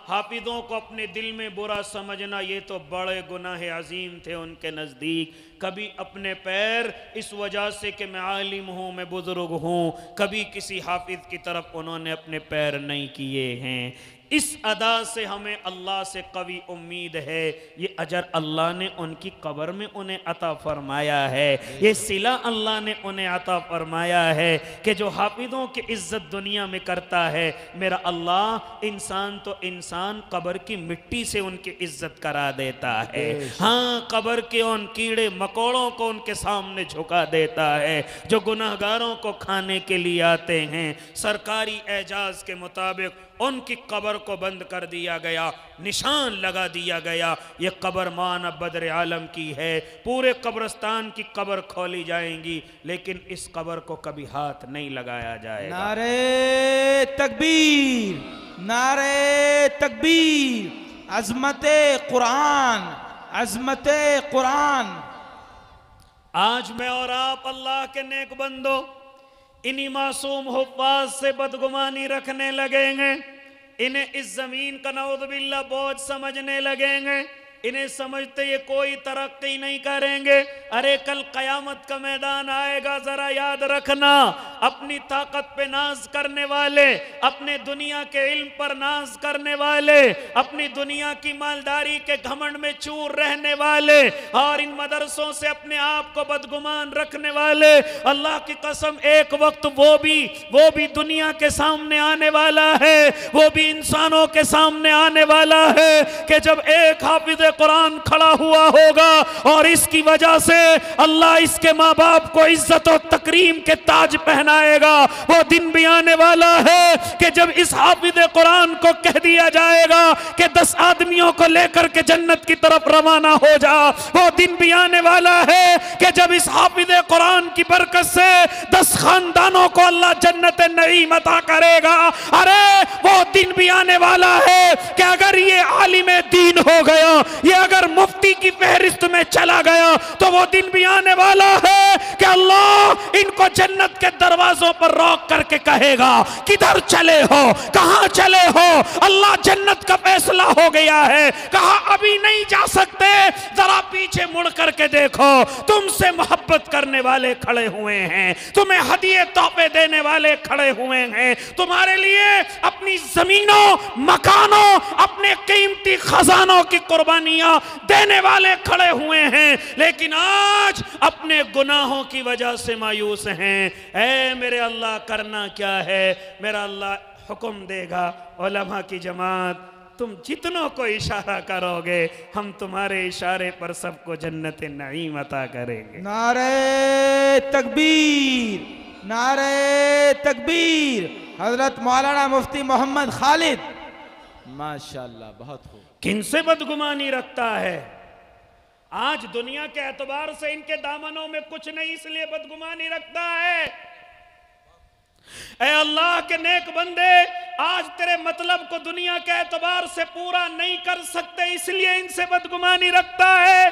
हाफिजों को अपने दिल में बुरा समझना, ये तो बड़े गुनाह अजीम थे उनके नज़दीक। कभी अपने पैर इस वजह से कि मैं आलिम हूँ, मैं बुजुर्ग हूँ, कभी किसी हाफिज की तरफ उन्होंने अपने पैर नहीं किए हैं। इस अदा से हमें अल्लाह से कवी उम्मीद है, ये अजर अल्लाह ने उनकी कब्र में उन्हें अता फरमाया है, ये सिला अल्लाह ने उन्हें अता फरमाया है कि जो हाफिजों की इज्जत दुनिया में करता है, मेरा अल्लाह इंसान तो इंसान कब्र की मिट्टी से उनकी इज्जत करा देता है। हाँ कब्र के उन कीड़े मकोड़ों को उनके सामने झुका देता है जो गुनाहगारों को खाने के लिए आते हैं। सरकारी एजाज के मुताबिक उनकी कब्र को बंद कर दिया गया, निशान लगा दिया गया, ये कब्र मान बद्र आलम की है। पूरे कब्रस्तान की कब्र खोली जाएंगी, लेकिन इस कब्र को कभी हाथ नहीं लगाया जाएगा। नारे तकबीर, नारे तकबीर, अज़मते कुरान, अज़मते कुरान। आज मैं और आप अल्लाह के नेक बंदो इन्हीं मासूम हुफ्फाज से बदगुमानी रखने लगेंगे, इन्हें इस जमीन का नऊज़ुबिल्लाह बोझ समझने लगेंगे, इन्हें समझते ये कोई तरक्की नहीं करेंगे। अरे कल कयामत का मैदान आएगा, जरा याद रखना, अपनी ताकत पे नाज करने वाले, अपने दुनिया के इल्म पर नाज करने वाले, अपनी दुनिया की मालदारी के घमंड में चूर रहने वाले और इन मदरसों से अपने आप को बदगुमान रखने वाले, अल्लाह की कसम एक वक्त वो भी दुनिया के सामने आने वाला है, वो भी इंसानों के सामने आने वाला है कि जब एक हाफिज कुरान खड़ा हुआ होगा और इसकी वजह से अल्लाह इसके माँ बाप को इज्जत और तकरीम के ताज पहनाएगा। वो दिन भी आने वाला है कि जब इस हाफिज कुरान को कह दिया जाएगा कि 10 आदमियों को लेकर के जन्नत की तरफ रवाना हो जा। वो दिन भी आने वाला है कि जब इस हाफिज कुरान की बरकत से 10 खानदानों को अल्लाह जन्नत नईम अता करेगा। अरे वो दिन भी आने वाला है कि अगर ये आलिम दीन हो गया, ये अगर मुफ्ती की फहरिस्त में चला गया, तो वो दिन भी आने वाला है कि अल्लाह इनको जन्नत के दरवाजों पर रोक करके कहेगा किधर चले हो, कहां चले हो? अल्लाह जन्नत का फैसला हो गया है, कहा अभी नहीं जा सकते, जरा पीछे मुड़ करके देखो, तुमसे मोहब्बत करने वाले खड़े हुए हैं, तुम्हें हदिये तोहफे देने वाले खड़े हुए हैं, तुम्हारे लिए अपनी जमीनों मकानों अपने कीमती खजानों की कुर्बानियां देने वाले खड़े हुए हैं, लेकिन आज अपने गुनाहों की वजह से मायूस हैं। ऐ मेरे अल्लाह करना क्या है? मेरा अल्लाह हुक्म देगा, उलमा की जमात तुम जितनों को इशारा करोगे हम तुम्हारे इशारे पर सबको जन्नत नईम अता करेंगे। नारे तकबीर, नारे तकबीर। हजरत मौलाना मुफ्ती मोहम्मद खालिद, माशाअल्लाह, बहुत खूब। किनसे बदगुमानी रखता है? आज दुनिया के एतबार से इनके दामनों में कुछ नहीं, इसलिए बदगुमानी रखता है। ऐ अल्लाह के नेक बंदे, आज तेरे मतलब को दुनिया के एतबार से पूरा नहीं कर सकते, इसलिए इनसे बदगुमानी रखता है।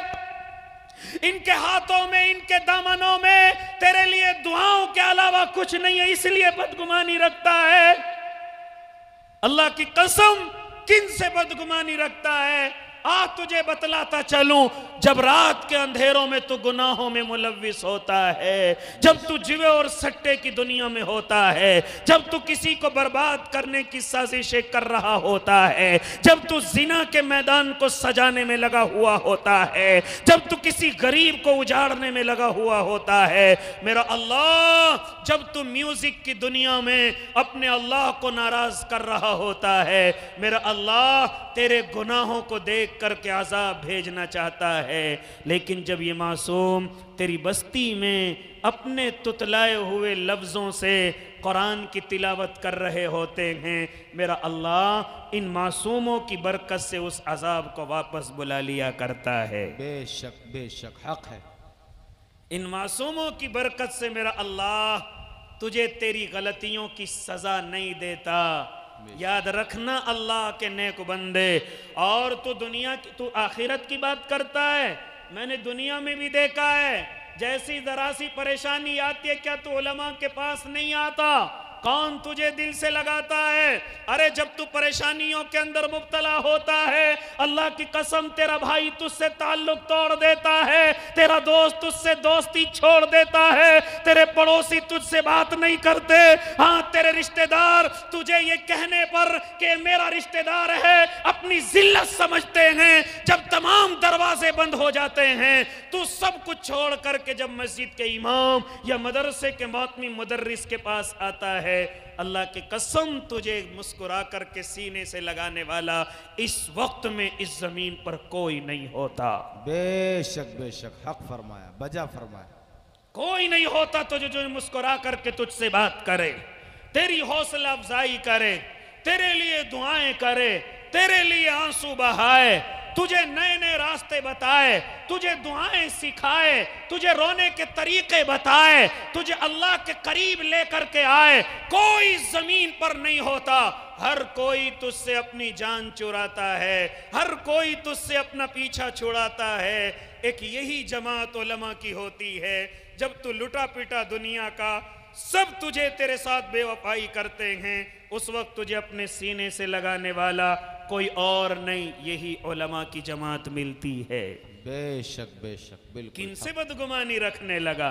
इनके हाथों में, इनके दामनों में तेरे लिए दुआओं के अलावा कुछ नहीं है, इसलिए बदगुमानी रखता है। अल्लाह की कसम, किन से बदगुमानी रखता है? आज तुझे बतलाता चलूं, जब रात के अंधेरों में तू गुनाहों में मुलव्विस होता है, जब तू जुए और सट्टे की दुनिया में होता है, जब तू किसी को बर्बाद करने की साजिशें कर रहा होता है, जब तू जिना के मैदान को सजाने में लगा हुआ होता है, जब तू किसी गरीब को उजाड़ने में लगा हुआ होता है, मेरा अल्लाह जब तू म्यूजिक की दुनिया में अपने अल्लाह को नाराज कर रहा होता है, मेरा अल्लाह तेरे गुनाहों को देख करके अज़ाब भेजना चाहता है, लेकिन जब ये मासूम तेरी बस्ती में अपने तुतलाए हुए लफ्ज़ों से कुरान की तिलावत कर रहे होते हैं, मेरा अल्लाह इन मासूमों की बरकत से उस अज़ाब को वापस बुला लिया करता है। बेशक बेशक, हक है। इन मासूमों की बरकत से मेरा अल्लाह तुझे तेरी गलतियों की सज़ा नहीं देता। याद रखना अल्लाह के नेक बंदे, और तू दुनिया की, तू आखिरत की बात करता है। मैंने दुनिया में भी देखा है, जैसी जरा सी परेशानी आती है, क्या तू उलमा के पास नहीं आता? कौन तुझे दिल से लगाता है? अरे जब तू परेशानियों के अंदर मुब्तला होता है, अल्लाह की कसम तेरा भाई तुझसे ताल्लुक तोड़ देता है, तेरा दोस्त तुझसे दोस्ती छोड़ देता है, तेरे पड़ोसी तुझसे बात नहीं करते, हाँ तेरे रिश्तेदार तुझे ये कहने पर कि मेरा रिश्तेदार है अपनी जिल्लत समझते हैं। जब तमाम दरवाजे बंद हो जाते हैं, तू सब कुछ छोड़ करके जब मस्जिद के इमाम या मदरसे के मातमी मुदर्रिस के पास आता है, अल्लाह की कसम तुझे मुस्कुरा करके सीने से लगाने वाला इस वक्त में इस जमीन पर कोई नहीं होता। बेशक बेशक, हक फरमाया, बजा फरमाया। कोई नहीं होता तुझे जो मुस्कुरा करके तुझसे बात करे, तेरी हौसला अफजाई करे, तेरे लिए दुआएं करे, तेरे लिए आंसू बहाए, तुझे नए नए रास्ते बताए, तुझे दुआएं सिखाए, तुझे रोने के तरीके बताए, तुझे अल्लाह के करीब लेकर के आए। कोई जमीन पर नहीं होता, हर कोई तुझसे अपनी जान चुराता है, हर कोई तुझसे अपना पीछा छुड़ाता है। एक यही जमात उलमा की होती है, जब तू लुटा पिटा दुनिया का, सब तुझे तेरे साथ बेवफाई करते हैं, उस वक्त तुझे अपने सीने से लगाने वाला कोई और नहीं, यही उलमा की जमात मिलती है। बेशक बेशक, बिल्कुल। किनसे बदगुमानी रखने लगा,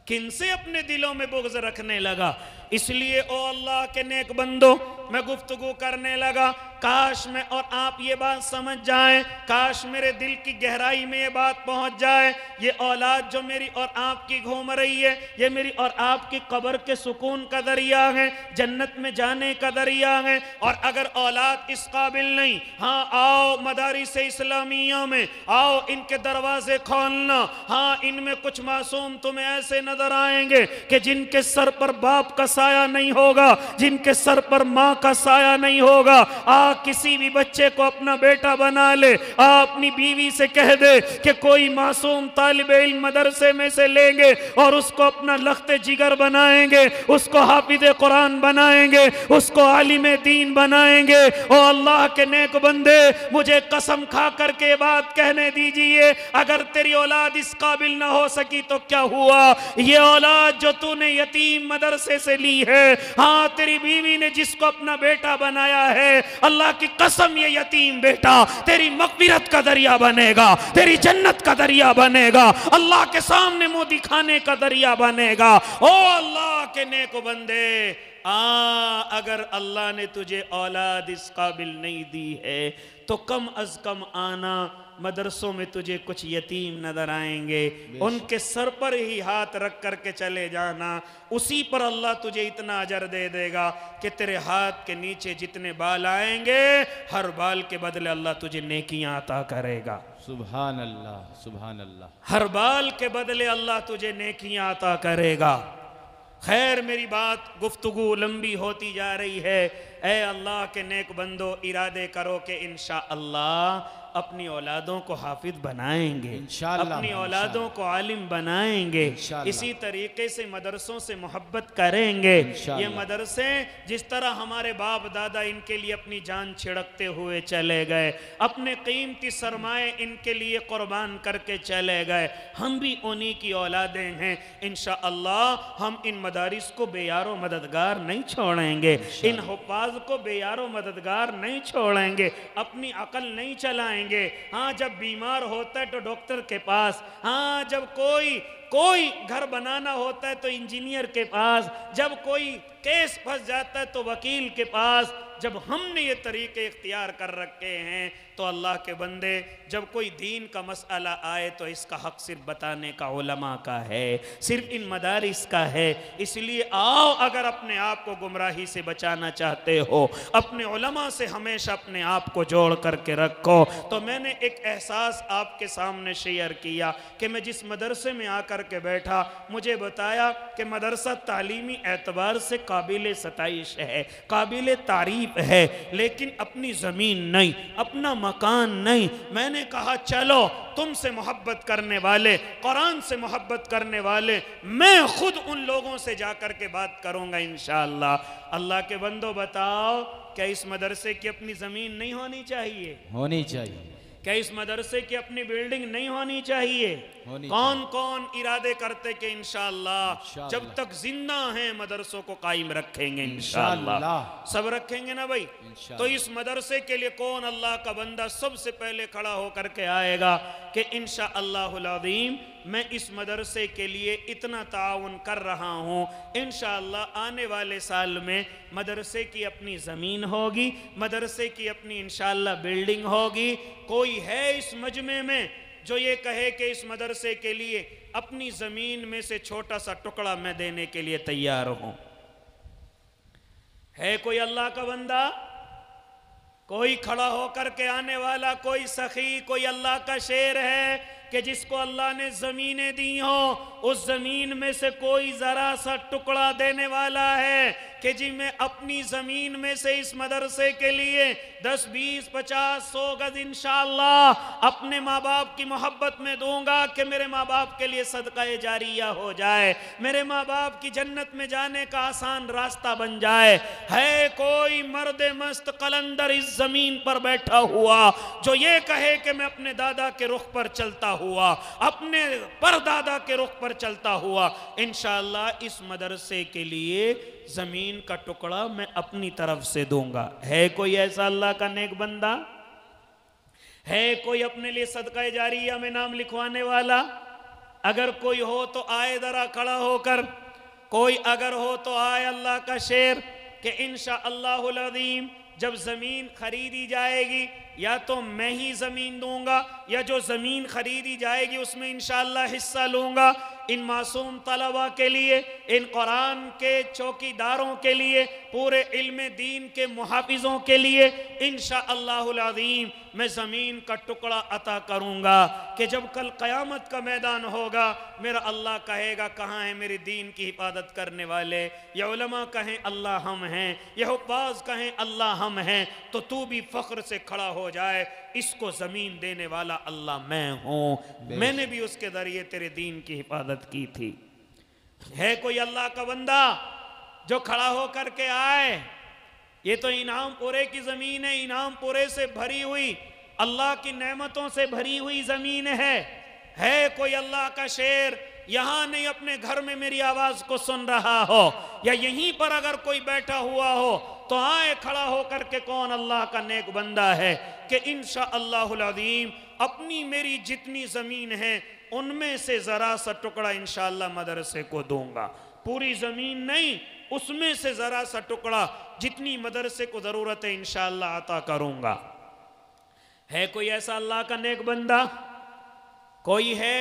किनसे अपने दिलों में बुग़्ज़ रखने लगा? इसलिए ओ अल्लाह के नेक बंदो, मैं गुफ्तगू करने लगा, काश मैं और आप ये बात समझ जाएं, काश मेरे दिल की गहराई में ये बात पहुंच जाए। ये औलाद जो मेरी और आपकी घूम रही है, ये मेरी और आपकी कब्र के सुकून का दरिया है, जन्नत में जाने का दरिया है। और अगर औलाद इस काबिल नहीं, हाँ आओ मदारिस इस्लामिया में आओ, इनके दरवाजे खोलना, हाँ इनमें कुछ मासूम तुम्हें ऐसे नजर आएंगे कि जिनके सर पर बाप का साया नहीं होगा, जिनके सर पर माँ का साया नहीं होगा। किसी भी बच्चे को अपना बेटा बना ले, अपनी बीवी से कह दे कि कोई मासूम तालिब इल्म मदरसे में से लेंगे और उसको अपना लख्ते जिगर बनाएंगे, उसको हाफिज कुरान बनाएंगे, उसको आलिम दीन बनाएंगे। ओ अल्लाह के नेक बंदे, मुझे कसम खा करके बात कहने दीजिए, अगर तेरी औलाद इस काबिल ना हो सकी तो क्या हुआ? ये औलाद जो तूने यतीम मदरसे से ली है, हाँ तेरी बीवी ने जिसको अपना बेटा बनाया है, अल्लाह की कसम ये यतीम बेटा तेरी मग़फ़िरत का दरिया बनेगा, तेरी जन्नत का दरिया बनेगा, अल्लाह के सामने मुंह दिखाने का दरिया बनेगा। ओ अल्लाह के नेक बंदे, अगर अल्लाह ने तुझे औलाद इस काबिल नहीं दी है तो कम अज कम आना मदरसों में तुझे कुछ यतीम नजर आएंगे, उनके सर पर ही हाथ रख करके चले जाना, उसी पर अल्लाह तुझे इतना अजर दे देगा कि तेरे हाथ के नीचे जितने बाल आएंगे हर बाल के बदले अल्लाह तुझे नेकियां अता करेगा। सुभान अल्लाह, सुभान अल्लाह। हर बाल के बदले अल्लाह तुझे नेकियां अता करेगा। खैर, मेरी बात गुफ्तगू लंबी होती जा रही है। ए अल्लाह के नेक बंदो, इरादे करो कि इंशाअल्लाह अपनी औलादों को हाफिज बनाएंगे, अपनी औलादों को आलिम बनाएंगे, इसी तरीके से मदरसों से मोहब्बत करेंगे। ये मदरसे जिस तरह हमारे बाप दादा इनके लिए अपनी जान छिड़कते हुए चले गए, अपने कीमती सरमाए इनके लिए कुर्बान करके चले गए, हम भी उन्हीं की औलादें हैं। इंशाअल्लाह हम इन मदारिस को बेयारो मददगार नहीं छोड़ेंगे, इन हुफ्फाज को बेयारो मददगार नहीं छोड़ेंगे, अपनी अकल नहीं चलाएंगे। हाँ, जब बीमार होता है तो डॉक्टर के पास, हाँ जब कोई घर बनाना होता है तो इंजीनियर के पास, जब कोई केस फंस जाता है तो वकील के पास। जब हमने ये तरीके इख्तियार कर रखे हैं तो अल्लाह के बंदे, जब कोई दीन का मसला आए तो इसका हक सिर्फ बताने का उलमा का है, सिर्फ इन मदारिस का है। इसलिए आओ, अगर अपने आप को गुमराही से बचाना चाहते हो, अपने उलमा से हमेशा अपने आप को जोड़ करके रखो। तो मैंने एक एहसास आपके सामने शेयर किया कि मैं जिस मदरसे में आकर के बैठा, मुझे बताया कि मदरसा तालीमी एतबार से काबिल सताइश है, काबिल तारीफ है, लेकिन अपनी ज़मीन नहीं, अपना मकान नहीं। मैंने कहा चलो, तुमसे मोहब्बत करने वाले, कुरान से मोहब्बत करने वाले, मैं खुद उन लोगों से जाकर के बात करूंगा इंशाअल्लाह। अल्लाह के बंदो, बताओ क्या इस मदरसे की अपनी ज़मीन नहीं होनी चाहिए? होनी चाहिए। क्या इस मदरसे की अपनी बिल्डिंग नहीं होनी चाहिए? कौन कौन इरादे करते कि इंशाअल्लाह जब तक जिंदा हैं मदरसों को कायम रखेंगे? इंशाअल्लाह सब रखेंगे ना भाई? तो इस मदरसे के लिए कौन अल्लाह का बंदा सबसे पहले खड़ा होकर के आएगा कि इंशाअल्लाहुल अज़ीम मैं इस मदरसे के लिए इतना ताउन कर रहा हूँ, इंशाअल्लाह आने वाले साल में मदरसे की अपनी ज़मीन होगी, मदरसे की अपनी इंशाअल्लाह बिल्डिंग होगी। कोई है इस मजमे में जो ये कहे कि इस मदरसे के लिए अपनी ज़मीन में से छोटा सा टुकड़ा मैं देने के लिए तैयार हूँ? है कोई अल्लाह का बंदा, कोई खड़ा होकर के आने वाला, कोई सखी, कोई अल्लाह का शेर है कि जिसको अल्लाह ने ज़मीनें दी हो, उस ज़मीन में से कोई ज़रा सा टुकड़ा देने वाला है कि जी मैं अपनी ज़मीन में से इस मदरसे के लिए 10, 20, 50, 100 गज इंशाअल्लाह अपने माँ बाप की मोहब्बत में दूंगा कि मेरे माँ बाप के लिए सदक़ा जारिया हो जाए, मेरे माँ बाप की जन्नत में जाने का आसान रास्ता बन जाए। है कोई मर्द मस्त कलंदर इस ज़मीन पर बैठा हुआ जो ये कहे कि मैं अपने दादा के रुख पर चलता हुआ, अपने परदादा के रुख पर चलता हुआ इंशाअल्लाह इस मदरसे के लिए ज़मीन का टुकड़ा मैं अपनी तरफ से दूंगा? है कोई ऐसा अल्लाह का नेक बंदा? है कोई अपने लिए सदका जारिया में नाम लिखवाने वाला? अगर कोई हो तो आए जरा खड़ा होकर, कोई अगर हो तो आए अल्लाह का शेर कि इंशाअल्लाहुल अज़ीम जब ज़मीन खरीदी जाएगी या तो मैं ही ज़मीन दूंगा या जो ज़मीन खरीदी जाएगी उसमें इंशाअल्लाह हिस्सा लूँगा। इन मासूम तलबा के लिए, इन कुरान के चौकीदारों के लिए, पूरे इल्म दीन के मुहाफिजों के लिए इंशाअल्लाहुल अज़ीम मैं ज़मीन का टुकड़ा अता करूँगा कि जब कल क़यामत का मैदान होगा मेरा अल्लाह कहेगा कहाँ है मेरे दीन की हिफाजत करने वाले। या उलमा कहें अल्लाह हम हैं, या हुफ़ाज़ कहें अल्लाह हम हैं, तो तू भी फ़ख्र से खड़ा हो जाए, इसको ज़मीन देने वाला अल्लाह मैं हूँ, मैंने भी उसके ज़रिए तेरे दीन की हिफाजत की थी। है कोई अल्लाह का बंदा जो खड़ा हो करके आए? ये तो इनामपुरे की ज़मीन है, इनामपुरे से भरी हुई, अल्लाह की नेमतों से भरी हुई ज़मीन है कोई अल्लाह का शेर यहाँ नहीं अपने घर में मेरी आवाज़ को सुन रहा हो, या यहीं पर अगर कोई बैठा हुआ हो तो आए खड़ा हो करके कौन अल्लाह का नेक बंदा है कि इंशाअल्लाहुल अज़ीम अपनी मेरी जितनी ज़मीन है उनमें से ज़रा सा टुकड़ा इंशाअल्लाह मदरसे को दूंगा। पूरी ज़मीन नहीं, उसमें से ज़रा सा टुकड़ा जितनी मदरसे को ज़रूरत है इंशाअल्लाह अता करूंगा। है कोई ऐसा अल्लाह का नेक बंदा? कोई है?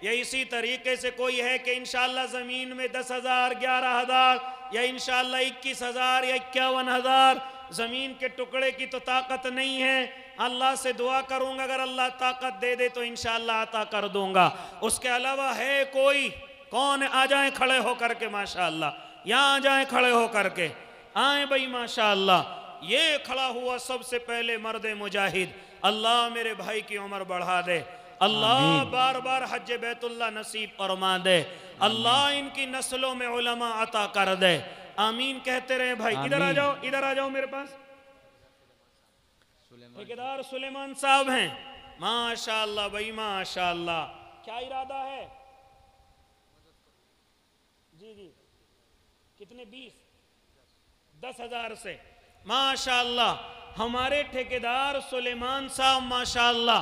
या इसी तरीके से कोई है कि इंशाअल्लाह ज़मीन में 10,000, 11,000 या इंशाअल्लाह 21,000 या 51,000 ज़मीन के टुकड़े की तो ताकत नहीं है। अल्लाह से दुआ करूंगा अगर अल्लाह ताकत दे दे तो इंशाअल्लाह अता कर दूंगा। उसके अलावा है कोई? कौन? आ जाए खड़े हो करके माशाअल्लाह, यहाँ आ जाए खड़े हो करके, आए भाई माशाअल्लाह। ये खड़ा हुआ सबसे पहले मर्द मुजाहिद, अल्लाह मेरे भाई की उम्र बढ़ा दे, अल्लाह बार बार हज बैतुल्लाह नसीब फरमा दे, अल्लाह इनकी नस्लों में उलमा अता कर दे, आमीन कहते रहे भाई। इधर आ जाओ, इधर आ जाओ मेरे पास। ठेकेदार सुलेमान साहब हैं, माशाअल्लाह भाई माशाअल्लाह। क्या इरादा है? जी जी, कितने? 10,000 से माशाअल्लाह। हमारे ठेकेदार सुलेमान साहब माशाअल्लाह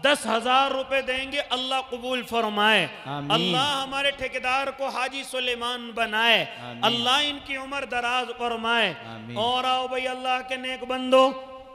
10,000 रुपए देंगे, अल्लाह कबूल फरमाए। अल्लाह हमारे ठेकेदार को हाजी सुलेमान बनाए, अल्लाह इनकी उम्र दराज फरमाए। और आओ भाई अल्लाह के नेक बंदो,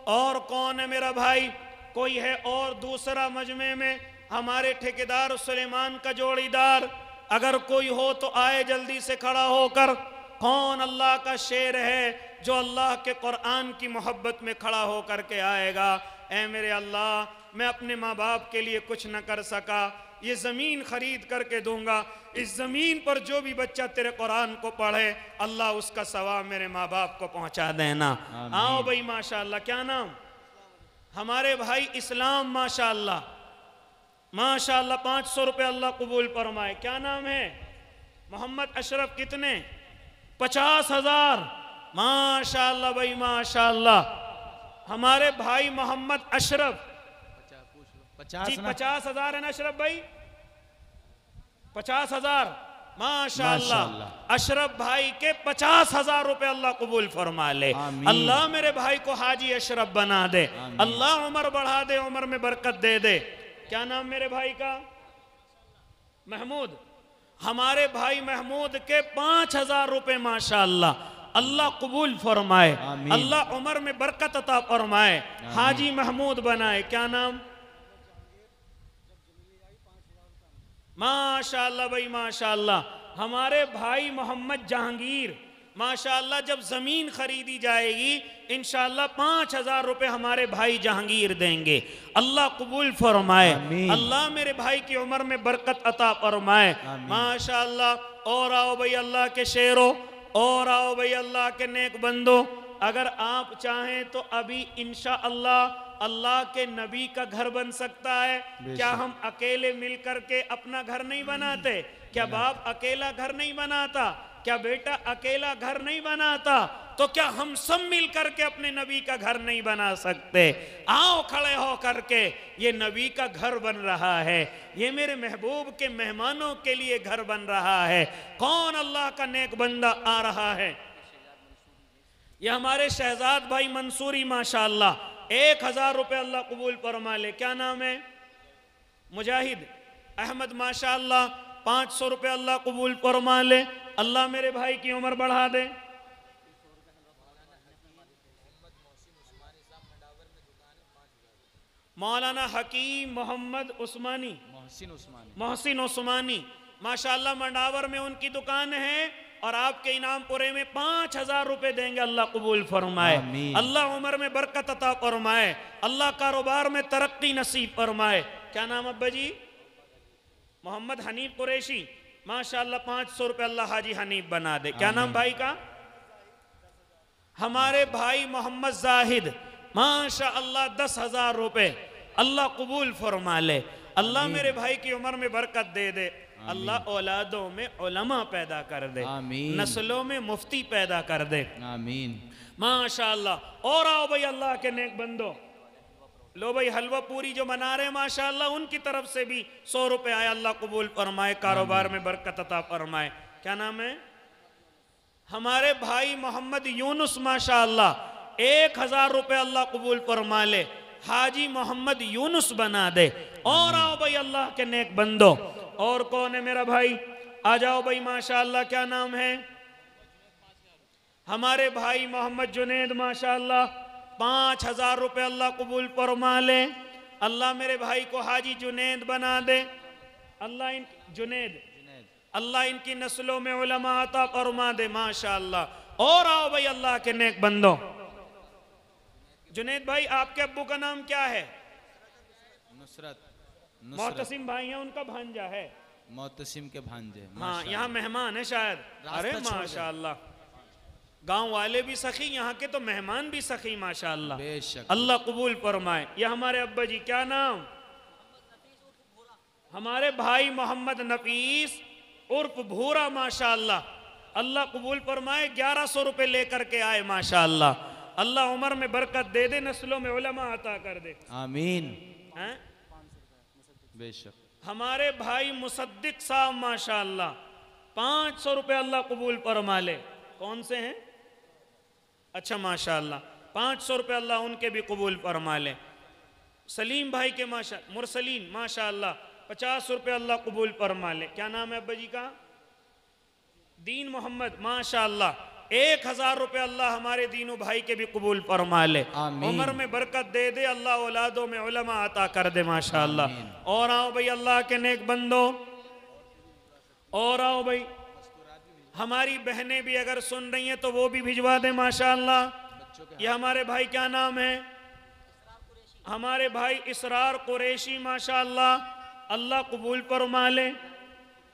और कौन है मेरा भाई? कोई है और दूसरा मजमे में हमारे ठेकेदार सुलेमान का जोड़ीदार? अगर कोई हो तो आए जल्दी से खड़ा होकर। कौन अल्लाह का शेर है जो अल्लाह के कुरान की मोहब्बत में खड़ा होकर के आएगा? ऐ मेरे अल्लाह, मैं अपने माँ बाप के लिए कुछ न कर सका, ये ज़मीन खरीद करके दूंगा। इस ज़मीन पर जो भी बच्चा तेरे कुरान को पढ़े अल्लाह उसका सवाब मेरे माँ बाप को पहुँचा देना। आओ भाई माशाअल्लाह। क्या नाम? हमारे भाई इस्लाम माशाअल्लाह, माशाअल्लाह 500 रुपये अल्लाह कबूल फरमाए। क्या नाम है? मोहम्मद अशरफ। कितने? 50,000 माशाअल्लाह भाई माशाअल्लाह। हमारे भाई मोहम्मद अशरफ 50,000 है ना अशरफ भाई? 50,000 माशाअल्लाह। अशरफ भाई के 50,000 रुपए अल्लाह कबूल फरमा ले। अल्लाह मेरे भाई को हाजी अशरफ बना दे, अल्लाह उम्र बढ़ा दे, उम्र में बरकत दे दे। क्या नाम मेरे भाई का? महमूद। हमारे भाई महमूद के 5,000 रुपए माशाअल्लाह, अल्लाह कबूल फरमाए, अल्लाह उम्र में बरकत अता फरमाए, हाजी महमूद बनाए। क्या नाम? माशाअल्लाह भाई माशाअल्लाह। हमारे भाई मोहम्मद जहांगीर माशाअल्लाह, जब ज़मीन खरीदी जाएगी इंशाअल्लाह 5,000 रुपए हमारे भाई जहांगीर देंगे, अल्लाह कबूल फरमाए, अल्लाह मेरे भाई की उम्र में बरकत अता फरमाए माशाअल्लाह। और आओ भाई अल्लाह के शेरों, और आओ भाई अल्लाह के नेक बंदो, अगर आप चाहें तो अभी इंशाअल्लाह अल्लाह के नबी का घर बन सकता है। क्या हम अकेले मिलकर के अपना घर नहीं बनाते? क्या बाप अकेला घर नहीं बनाता? क्या बेटा अकेला घर नहीं बनाता? तो क्या हम सब मिलकर के अपने नबी का घर नहीं बना सकते? आओ खड़े हो करके, ये नबी का घर बन रहा है, ये मेरे महबूब के मेहमानों के लिए घर बन रहा है। कौन अल्लाह का नेक बंदा आ रहा है? ये हमारे शहजाद भाई मंसूरी माशाअल्लाह 1,000 रुपए अल्लाह कबूल फरमा ले। क्या नाम है? मुजाहिद अहमद माशाअल्लाह 500 रुपए अल्लाह कबूल फरमा ले, अल्लाह मेरे भाई की उम्र बढ़ा दे। मौलाना हकीम मोहम्मद उस्मानी, मोहसिन उस्मानी माशाअल्लाह मंडावर में उनकी दुकान है और आपके इनाम पूरे में 5,000 रुपए देंगे। अल्लाह कबूल फरमाए, अल्लाह उम्र में बरकत अता फरमाए, अल्लाह कारोबार में तरक्की नसीब फरमाए। क्या नाम अब्बा जी? मोहम्मद हनीफ कुरैशी माशाअल्लाह 500 रुपए अल्लाह हाजी हनीफ बना दे। क्या नाम भाई का? हमारे भाई मोहम्मद जाहिद माशाअल्लाह 10,000 रुपए अल्लाह कबूल फरमा ले। अल्लाह मेरे भाई की उम्र में बरकत दे दे, अल्लाह औलादों में उलमा पैदा कर दे, नस्लों में मुफ्ती पैदा कर दे, आमीन माशाअल्लाह। और आओ भाई अल्लाह के नेक बंदो, लो भाई हलवा पूरी जो बना रहे माशाअल्लाह उनकी तरफ से भी 100 रुपए आए, अल्लाह कबूल फरमाए, कारोबार में बरकत अता फरमाए। क्या नाम है? हमारे भाई मोहम्मद यूनुस माशाअल्लाह 1,000 रुपए अल्लाह कबूल फरमा ले, हाजी मोहम्मद यूनुस बना दे। और आओ भाई अल्लाह के नेक बंदो, और कौन है मेरा भाई? आ जाओ भाई माशाअल्लाह। क्या नाम है? हमारे भाई मोहम्मद जुनेद माशाअल्लाह 5,000 रुपए अल्लाह कबूल फरमा ले, अल्लाह मेरे भाई को हाजी जुनेद बना दे, अल्लाह इन जुनेद अल्लाह इनकी नस्लों में उलमा अता फरमा दे माशाअल्लाह। और आओ भाई अल्लाह के नेक बंदो। जुनेद भाई आपके अब्बू का नाम क्या है? नुसरत। मोहतसिम भाई हैं, उनका भांजा है, मोहतसिम के भांजे। हाँ यहाँ मेहमान है शायद। अरे माशाअल्लाह, गांव वाले भी सखी, यहाँ के तो मेहमान भी सखी माशाअल्लाह, अल्लाह कबूल फरमाए। ये हमारे अब्बा जी क्या नाम? हमारे भाई मोहम्मद नफीस उर्फ भूरा माशाअल्लाह, अल्लाह कबूल फरमाए। 1,100 रुपए लेकर के आए माशाअल्लाह, अल्लाह उम्र में बरकत दे दे, नस्लों में उलमा अता कर दे, आमीन। हैं? बेशक। हमारे भाई मुसद्दिक साहब माशाअल्लाह 500 रुपए अल्लाह कबूल फरमा ले। कौन से हैं? अच्छा माशाअल्लाह 500 रुपए अल्लाह उनके भी कबूल फरमा ले। सलीम भाई के मुरसलीन माशाअल्लाह 50 रुपए अल्लाह कबूल फरमा ले। क्या नाम है अब्बा जी का? दीन मोहम्मद माशाअल्लाह 1,000 रुपए अल्लाह हमारे दीनू भाई के भी कबूल फरमा ले, उम्र में बरकत दे दे, अल्लाह औलादों में उलमा अता कर दे माशाअल्लाह। और आओ भाई अल्लाह के नेक बंदो, और आओ भाई हमारी बहनें भी अगर सुन रही हैं तो वो भी भिजवा दे माशाअल्लाह। ये हमारे भाई क्या नाम है? हमारे भाई इसरार कुरैशी माशाअल्लाह, अल्लाह कबूल फरमा ले।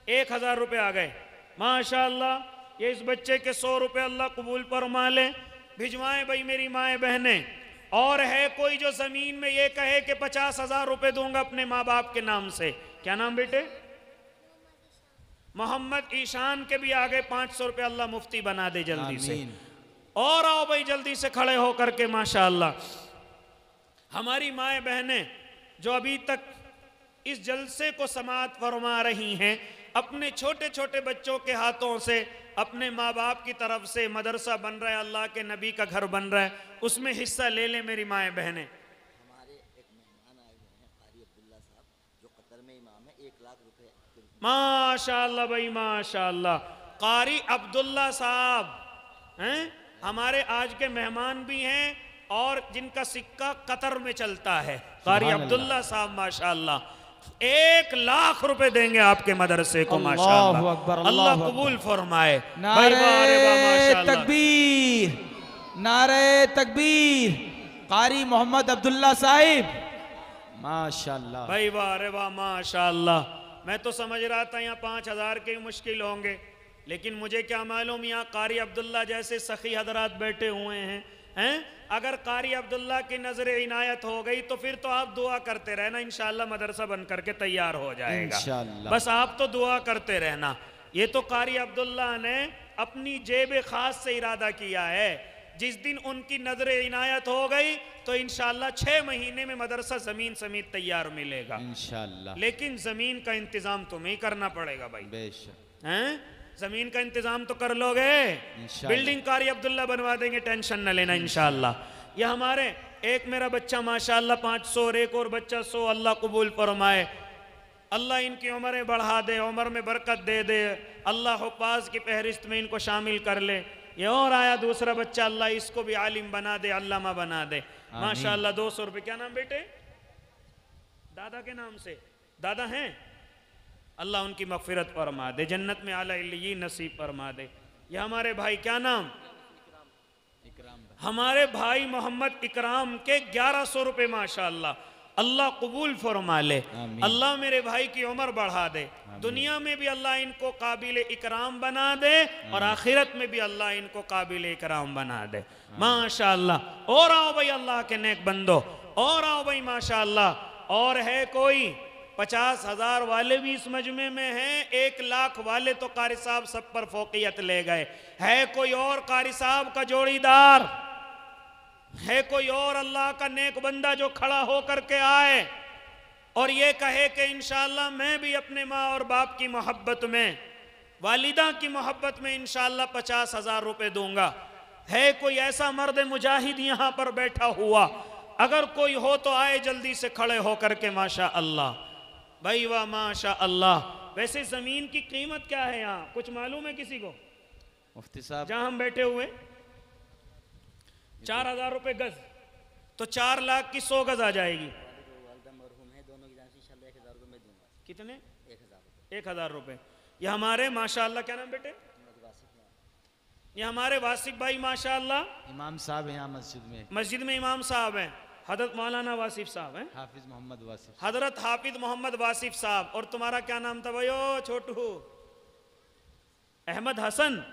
1,000 रुपए आ गए माशाअल्लाह। ये इस बच्चे के 100 रुपए अल्लाह कबूल फरमा ले, भिजवाएं भाई मेरी माएँ बहनें। और है कोई जो जमीन में ये कहे कि 50,000 रुपए दूंगा अपने माँ बाप के नाम से? क्या नाम बेटे? मोहम्मद ईशान के भी आ गए 500 रुपए, अल्लाह मुफ्ती बना दे जल्दी से। और आओ भाई जल्दी से खड़े होकर के माशाअल्लाह। हमारी माएँ बहनें जो अभी तक इस जलसे को समाअत फरमा रही हैं, अपने छोटे छोटे बच्चों के हाथों से अपने माँ बाप की तरफ से मदरसा बन रहा है, अल्लाह के नबी का घर बन रहा है, उसमें हिस्सा ले ले मेरी माएँ बहनें। हमारे एक मेहमान आए हुए हैं कारी अब्दुल्ला साहब, जो कतर में इमाम है, 1 लाख रुपए माशाअल्लाह भाई माशाअल्लाह। कारी अब्दुल्ला साहब हैं, हमारे आज के मेहमान भी हैं और जिनका सिक्का कतर में चलता है। कारी अब्दुल्ला साहब माशाअल्लाह 1 लाख रुपए देंगे आपके मदरसे को माशाअल्लाह, अल्लाह कबूल फरमाए। नारे तकबीर, नारे तकबीर। कारी मोहम्मद अब्दुल्ला साहिब माशाअल्लाह। भाई वाह रे वाह माशाअल्लाह। मैं तो समझ रहा था यहाँ 5,000 के मुश्किल होंगे, लेकिन मुझे क्या मालूम यहाँ कारी अब्दुल्ला जैसे सखी हजरात बैठे हुए हैं। अगर कारी अब्दुल्ला की नजर इनायत हो गई तो फिर तो आप दुआ करते रहना, इंशाअल्लाह मदरसा बन करके तैयार हो जाएगा। बस आप तो दुआ करते रहना। ये तो कारी अब्दुल्ला ने अपनी जेब खास से इरादा किया है, जिस दिन उनकी नजर इनायत हो गई तो इंशाअल्लाह 6 महीने में मदरसा जमीन समेत तैयार मिलेगा इंशाअल्लाह। लेकिन जमीन का इंतजाम तुम्हें ही करना पड़ेगा भाई। बेशक हैं, जमीन का इंतजाम तो कर लोगे, बिल्डिंग कारी अब्दुल्ला बनवा देंगे, टेंशन न लेना इंशाअल्लाह। यह हमारे एक मेरा बच्चा माशाअल्लाह 500 और एक और बच्चा 100, अल्लाह कबूल फरमाए। अल्लाह इनकी उम्रें बढ़ा दे, उम्र में बरकत दे दे, अल्लाह हुफ्फाज की फहरिस्त में इनको शामिल कर ले। ये और आया दूसरा बच्चा, अल्लाह इसको भी आलिम बना दे, अल्लामा बना दे माशाअल्लाह। 200 रुपये। क्या नाम बेटे? दादा के नाम से दादा हैं, अल्लाह उनकी मगफिरत फरमा दे, जन्नत में आला इल्लियीन नसीब फरमा दे। ये हमारे भाई, क्या नाम? हमारे भाई मोहम्मद इकराम के 1100 रुपए माशाअल्लाह, अल्लाह कबूल फरमा ले। अल्लाह मेरे भाई की उम्र बढ़ा दे, दुनिया में भी अल्लाह इनको काबिल इकराम बना दे और आखिरत में भी अल्लाह इनको काबिल इकराम बना दे माशाअल्लाह। और आओ भाई अल्लाह के नेक बंदो, और आओ भाई माशाअल्लाह। और है कोई 50,000 वाले भी इस मजमे में हैं, 1 लाख वाले तो कारी साहब सब पर फोकियत ले गए। है कोई और कारी साहब का जोड़ीदार? है कोई और अल्लाह का नेक बंदा जो खड़ा होकर के आए और ये कहे कि इंशाअल्लाह मैं भी अपने माँ और बाप की मोहब्बत में, वालिदा की मोहब्बत में इंशाअल्लाह 50,000 रुपए दूंगा? है कोई ऐसा मर्द मुजाहिद यहाँ पर बैठा हुआ? अगर कोई हो तो आए जल्दी से खड़े होकर के माशा अल्लाह भाई, वाह माशा अल्लाह। वैसे जमीन की कीमत क्या है यहाँ, कुछ मालूम है किसी को? मुफ्ती साहब, जहां हम बैठे हुए 4,000 रुपए गज, तो 4 लाख की 100 गज आ जाएगी। कितने? 1,000 रुपए। ये हमारे माशाअल्लाह, क्या नाम बेटे? ये हमारे वासिफ भाई माशाअल्लाह इमाम साहब हैं यहाँ मस्जिद में इमाम साहब हैं, हजरत मौलाना वासिफ साहब हैं, हाफिज मोहम्मद वासिफ, हजरत हाफिज मोहम्मद वासिफ साहब। और तुम्हारा क्या नाम था भाई? ओ छोटू, अहमद हसन।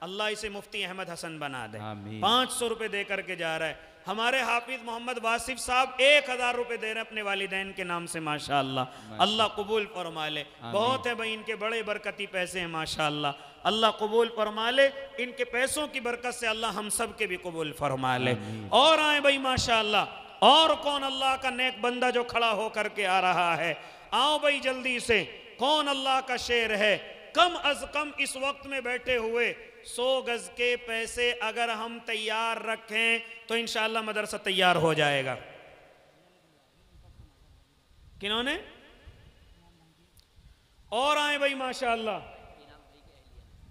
अल्लाह इसे मुफ्ती अहमद हसन बना दे। 500 रुपए दे करके जा रहा है। हमारे हाफिज मोहम्मद वासिफ साहब 1,000 रुपए दे रहे हैं अपने वालिदैन के नाम से माशाअल्लाह। अल्लाह कबूल फरमा ले। बहुत है भाई, इनके बड़े बरकती पैसे हैं माशाअल्लाह, अल्लाह कबूल फरमा ले। इनके पैसों की बरकत से अल्लाह हम सब के भी कबूल फरमा ले। और आए भाई माशाअल्लाह, और कौन अल्लाह का नेक बंदा जो खड़ा होकर के आ रहा है? आओ भाई जल्दी से। कौन अल्लाह का शेर है? कम अज कम इस वक्त में बैठे हुए 100 गज के पैसे अगर हम तैयार रखें तो इंशाअल्लाह मदरसा तैयार हो जाएगा। किन्होंने? और आए भाई माशाअल्लाह,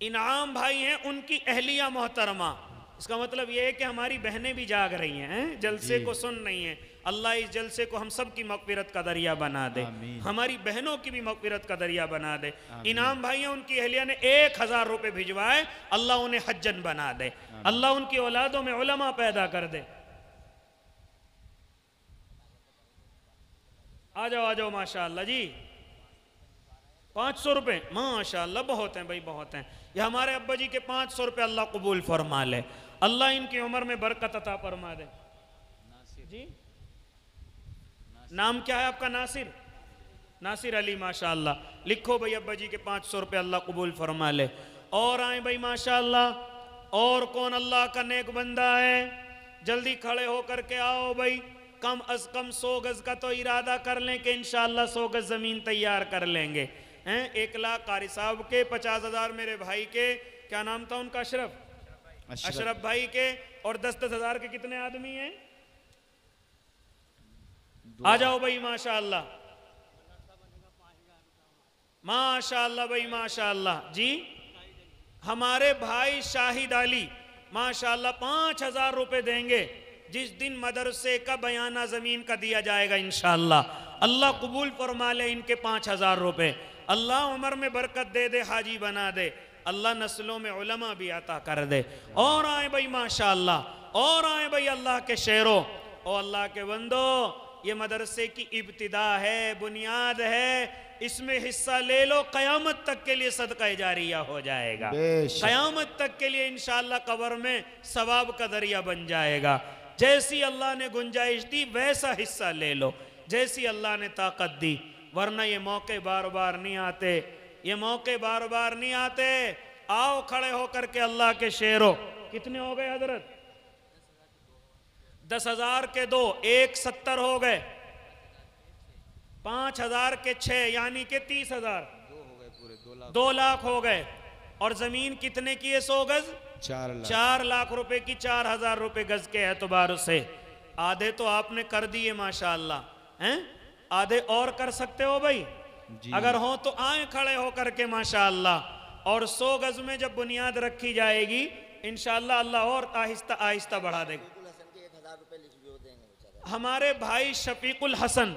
इनाम भाई हैं, उनकी अहलिया मोहतरमा। इसका मतलब यह है कि हमारी बहनें भी जाग रही हैं, जलसे को सुन रही हैं। अल्लाह इस जलसे को हम सब की मगफिरत का दरिया बना दे, हमारी बहनों की भी मगफिरत का दरिया बना दे। इनाम भाई हैं, उनकी अहलिया ने 1,000 रुपए भिजवाए, अल्लाह उन्हें हज्जन बना दे, अल्लाह उनकी औलादों में उलमा पैदा कर दे। आ जाओ माशाअल्लाह जी। 500 रुपए माशाअल्लाह, बहुत हैं भाई, बहुत हैं। ये हमारे अब्बा जी के 500 रुपए अल्लाह कबूल फरमा ले, अल्लाह इनकी उम्र में बरकत अता फरमा दे। जी नाम क्या है आपका? नासिर अली माशाअल्लाह। लिखो भाई अब्बा जी के 500 रुपए अल्लाह कबूल फरमा ले। और आए भाई माशाअल्लाह, और कौन अल्लाह का नेक बंदा है? जल्दी खड़े होकर के आओ भाई। कम अज कम 100 गज का तो इरादा कर लें कि इंशाअल्लाह 100 गज जमीन तैयार कर लेंगे हैं। 1 लाख कारी साहब के, 50,000 मेरे भाई के, क्या नाम था उनका? अशरफ भाई के। और 10-10 हजार के कितने आदमी हैं? आ जाओ भाई माशाअल्लाह, माशाअल्लाह भाई माशाअल्लाह जी। हमारे भाई शाहिद अली माशाअल्लाह 5,000 रुपए देंगे जिस दिन मदरसे का बयाना जमीन का दिया जाएगा इंशाअल्लाह। अल्लाह कबूल फरमा ले इनके 5,000 रुपए। अल्लाह उम्र में बरकत दे दे, हाजी बना दे, अल्लाह नस्लों में उलमा भी अता कर दे। और आए भाई माशाअल्लाह, और आए भाई अल्लाह के शेरों, ओ अल्लाह के बंदो, ये मदरसे की इब्तिदा है, बुनियाद है, इसमें हिस्सा ले लो, क़यामत तक के लिए सदका जारिया हो जाएगा। क़यामत तक के लिए इंशाअल्लाह कब्र में सवाब का दरिया बन जाएगा। जैसी अल्लाह ने गुंजाइश दी वैसा हिस्सा ले लो, जैसी अल्लाह ने ताकत दी, वरना ये मौके बार बार नहीं आते, ये मौके बार बार नहीं आते। आओ खड़े होकर के अल्लाह के शेरों। कितने हो गए हजरत? 10,000 के 2, 170 हो गए। 5,000 के 6 यानी के 30,000, 2 लाख हो गए। और जमीन कितने की है? 100 गज 4 लाख रुपए की, 4,000 रुपए गज के एतबार से। आधे तो आपने कर दिए माशाअल्लाह हैं, आधे और कर सकते हो भाई अगर हो तो आए खड़े होकर के माशाअल्लाह। और 100 गज में जब बुनियाद रखी जाएगी इंशाअल्लाह अल्लाह और आहिस्ता आहिस्ता बढ़ा देगा। हमारे भाई शफीकुल हसन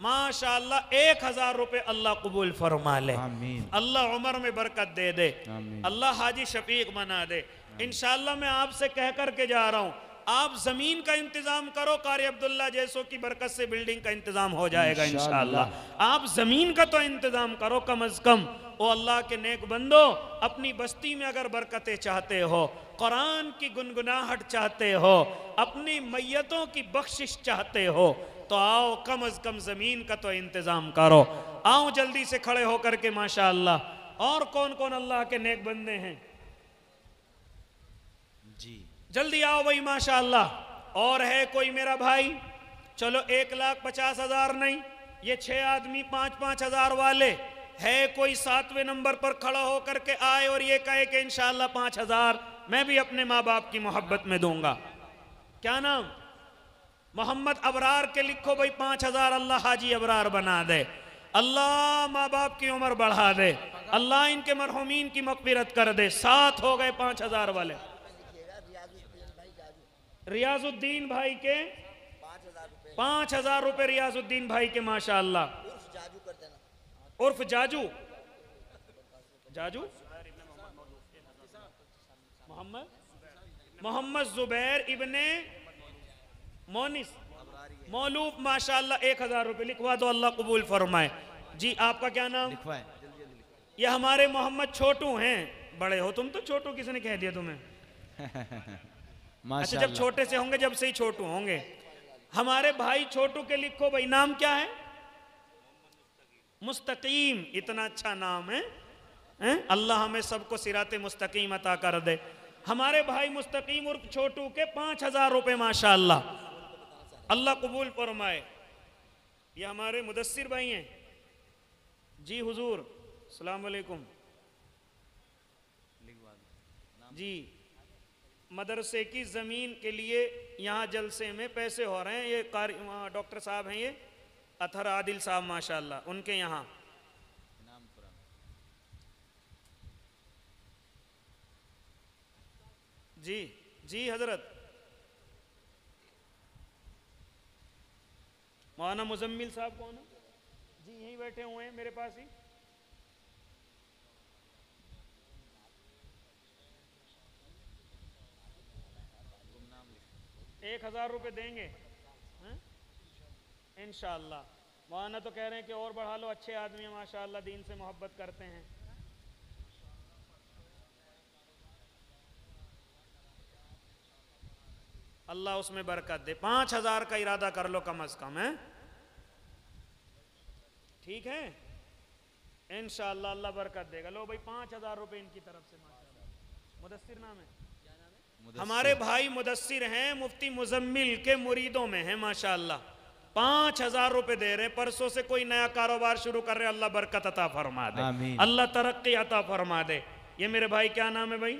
माशाअल्लाह 1000 रुपए अल्लाह कबूल फरमा ले। आमीन। अल्लाह उम्र में बरकत दे दे। आमीन। अल्लाह हाजी शफीक बना दे। इंशाअल्लाह मैं आपसे कह कर के जा रहा हूं, आप जमीन का इंतजाम करो, कारी अब्दुल्ला जैसों की बरकत से बिल्डिंग का इंतजाम हो जाएगा इंशाअल्लाह। आप जमीन का तो इंतजाम करो कम अज कम। ओ अल्लाह के नेक बंदो, अपनी बस्ती में अगर बरकतें चाहते हो, कुरान की गुनगुनाहट चाहते हो, अपनी मैयतों की बख्शिश चाहते हो, तो आओ कम अज कम जमीन का तो इंतजाम करो। आओ जल्दी से खड़े होकर के माशाअल्लाह। और कौन कौन अल्लाह के नेक बंदे हैं? जी जल्दी आओ भाई माशाअल्लाह। और है कोई मेरा भाई? चलो 1,50,000 नहीं, ये 6 आदमी 5-5 हजार वाले है। कोई 7वें नंबर पर खड़ा होकर के आए और ये कहे कि इंशाअल्लाह 5,000 मैं भी अपने माँ बाप की मोहब्बत में दूंगा। क्या नाम? मोहम्मद अबरार के लिखो भाई 5,000 अल्लाह हाजी अबरार बना दे। अल्लाह माँ बाप की उम्र बढ़ा दे। अल्लाह इनके मरहुमीन की मग़फ़िरत कर दे। 7 हो गए 5,000 वाले। रियाजुद्दीन भाई के 5,000 रुपए रियाजुद्दीन भाई के माशाअल्लाह। उर्फ जाजू, जाजू मोहम्मद जुबैर इब्ने मोनिस मौलूफ माशाअल्लाह 1,000 रुपए लिखवा दो, अल्लाह कबूल फरमाए। जी आपका क्या नाम? लिखवाएं। ये हमारे मोहम्मद छोटू हैं। बड़े हो तुम तो, छोटू किसने कह दिया तुम्हें? अच्छा, जब छोटे से होंगे, जब से ही छोटू होंगे। हमारे भाई छोटू के लिखो भाई, नाम क्या है? मुस्तकीम। इतना अच्छा नाम है, अल्लाह हमें सबको सिराते मुस्तकीम अता कर दे। हमारे भाई मुस्तकीम उर्फ छोटू के 5,000 रुपए माशाअल्लाह, अल्लाह कबूल फरमाए। ये हमारे मुदस्सिर भाई हैं। जी हुजूर अस्सलाम वालेकुम। जी मदरसे की ज़मीन के लिए यहाँ जलसे में पैसे हो रहे हैं। ये डॉक्टर साहब हैं, ये अतहर आदिल साहब माशाअल्लाह, उनके यहाँ। जी जी हजरत। मौलाना मुजम्मिल साहब कौन है? जी यहीं बैठे हुए हैं मेरे पास ही। एक 1,000 रुपये देंगे इंशाअल्लाह। मौलाना तो कह रहे हैं कि और बढ़ा लो, अच्छे आदमी हैं माशाअल्लाह, दीन से मोहब्बत करते हैं। अल्लाह उसमें बरकत दे। 5,000 का इरादा कर लो कम अज कम, है ठीक है? इंशाअल्लाह अल्लाह बरकत देगा। लो भाई 5,000 रुपये इनकी तरफ से माशाअल्लाह। मुदस्सिर नाम है? हमारे भाई मुदस्सिर हैं, मुफ्ती मुजम्मिल के मुरीदों में हैं माशाअल्लाह। 5,000 रुपए दे रहे हैं। परसों से कोई नया कारोबार शुरू कर रहे हैं, अल्लाह बरकत अता फरमा दे, अल्लाह तरक्की अता फरमा दे। ये मेरे भाई क्या नाम है भाई?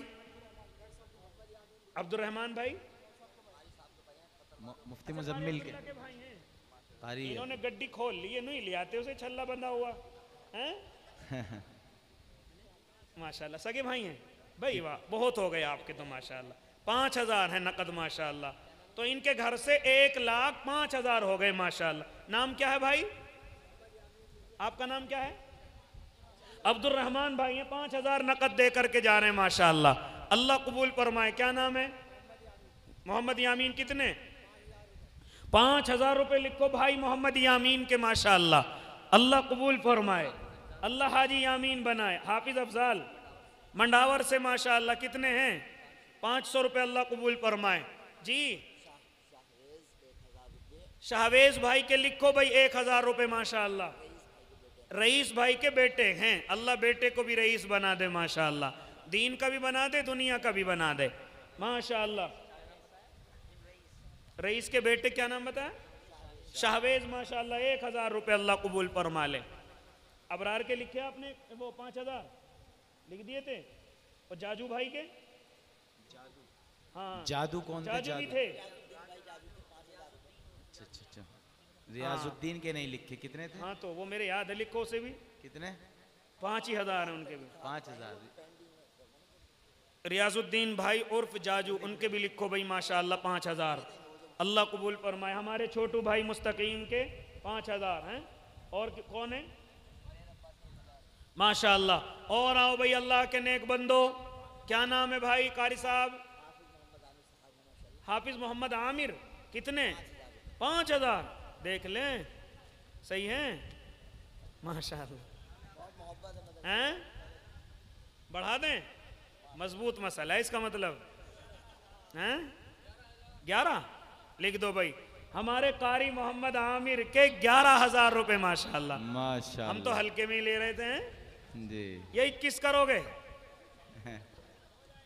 अब्दुल रहमान भाई, मुफ्ती मुजम्मिल के भाई हैं। इन्होंने गड्डी खोल ली है, नहीं ले आते उसे, छल्ला बंधा हुआ है माशाअल्लाह। सगे भाई हैं भाई? वाह, बहुत हो गए आपके तो माशाअल्लाह। 5,000 है नकद माशाअल्लाह। तो इनके घर से 1,05,000 हो गए माशाअल्लाह। नाम क्या है भाई? आपका नाम क्या है? अब्दुल रहमान भाई हैं। 5,000 नकद दे करके जा रहे हैं माशाअल्लाह, अल्लाह कबूल फरमाए। क्या नाम है? मोहम्मद यामीन। कितने? 5,000 रुपए लिखो भाई मोहम्मद यामीन के माशाअल्लाह, अल्लाह कबूल फरमाए, अल्लाह हाजी यामीन बनाए। हाफिज अफजाल मंडावर से माशाअल्लाह कितने हैं? 500 रुपए, अल्लाह कबूल फरमाए। जी शाहवेज भाई के लिखो भाई 1,000 रुपए माशाअल्लाह। रईस भाई के बेटे हैं, अल्लाह बेटे को भी रईस बना दे माशाअल्लाह, दीन का भी बना दे, दुनिया का भी बना दे माशाअल्लाह। रईस के बेटे क्या नाम बताया? शाहवेज माशाअल्लाह। 1,000 रुपए अल्लाह कबूल फरमा ले। अबरार के लिखे आपने वो 5,000 लिख दिए थे। और जाजू भाई के? हाँ जादू कौन थे? जाजू भी थे। अच्छा। रियाजुद्दीन के नहीं लिखे, कितने थे? हाँ तो वो मेरे याद है, लिखो से भी। कितने? 5,000 है उनके भी। 5,000। रियाजुद्दीन भाई उर्फ जाजू, उनके भी लिखो भाई माशाअल्लाह 5,000। अल्लाह कबूल फरमाए। हमारे छोटू भाई मुस्तकीम के 5000 हैं। और कौन है? माशाअल्लाह। और आओ भाई अल्लाह के नेक बंदो, क्या नाम है भाई कारी साहब? हाफिज मोहम्मद आमिर। कितने? 5000। देख लें, सही है माशाअल्लाह। हैं? बढ़ा दें? मजबूत मसला है इसका मतलब। हैं? 11 लिख दो भाई। हमारे कारी मोहम्मद आमिर के 11,000 रुपए माशाअल्लाह। माशाअल्लाह। हम तो हल्के में ही ले रहे थे जी। ये 21 करोगे?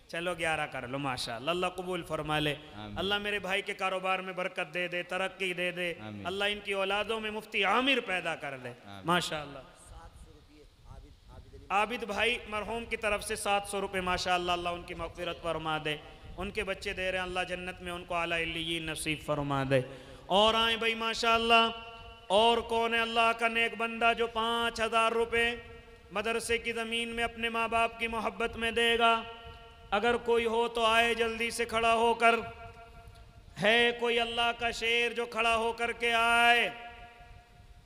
चलो 11 कर लो माशाअल्लाह। अल्लाह कबूल फरमा ले। अल्लाह मेरे भाई के कारोबार में बरकत दे दे, तरक्की दे दे। अल्लाह इनकी औलादों में मुफ्ती आमिर पैदा कर दे माशाअल्लाह। आबिद भाई मरहूम की तरफ से 700 रुपये माशाअल्लाह। अल्लाह उनकी मग़फ़िरत फरमा दे। उनके बच्चे दे रहे हैं, अल्लाह जन्नत में उनको आला इल्लियीन नसीब फरमा दे। और आए भाई माशाअल्लाह, और कौन है अल्लाह का नेक बंदा जो 5000 रुपये मदरसे की ज़मीन में अपने माँ बाप की मोहब्बत में देगा? अगर कोई हो तो आए जल्दी से खड़ा होकर। है कोई अल्लाह का शेर जो खड़ा होकर के आए?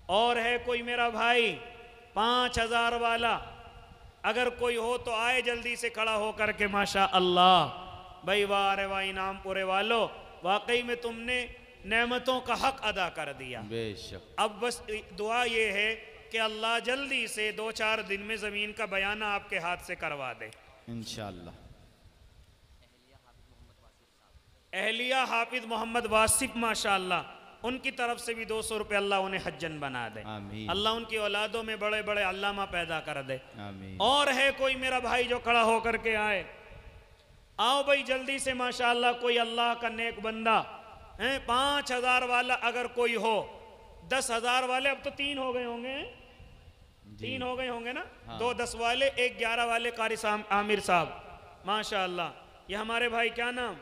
और है कोई मेरा भाई 5000 वाला? अगर कोई हो तो आए जल्दी से खड़ा होकर के माशा अल्लाह। भाई वाह रे वाह इनाम पूरे वालों, वाकई में तुमने नेमतों का हक अदा कर दिया बेशक। अब बस दुआ ये है कि अल्लाह जल्दी से 2-4 दिन में ज़मीन का बयाना आपके हाथ से करवा दे इंशाअल्लाह। अहलिया हाफिज मोहम्मद वासिफ माशाअल्लाह, उनकी तरफ से भी 200 रुपये अल्लाह उन्हें हज्जन बना दे। अल्लाह उनकी औलादों में बड़े बड़े अल्लामा पैदा कर दे। और है कोई मेरा भाई जो खड़ा होकर के आए? आओ भाई जल्दी से माशाअल्लाह। कोई अल्लाह का नेक बंदा है 5000 वाला अगर कोई हो। 10,000 वाले अब तो 3 हो गए होंगे, 3 हो गए होंगे ना। हाँ। 2 10 वाले, 1 11 वाले कारी आमिर साहब माशाअल्लाह। ये हमारे भाई क्या नाम?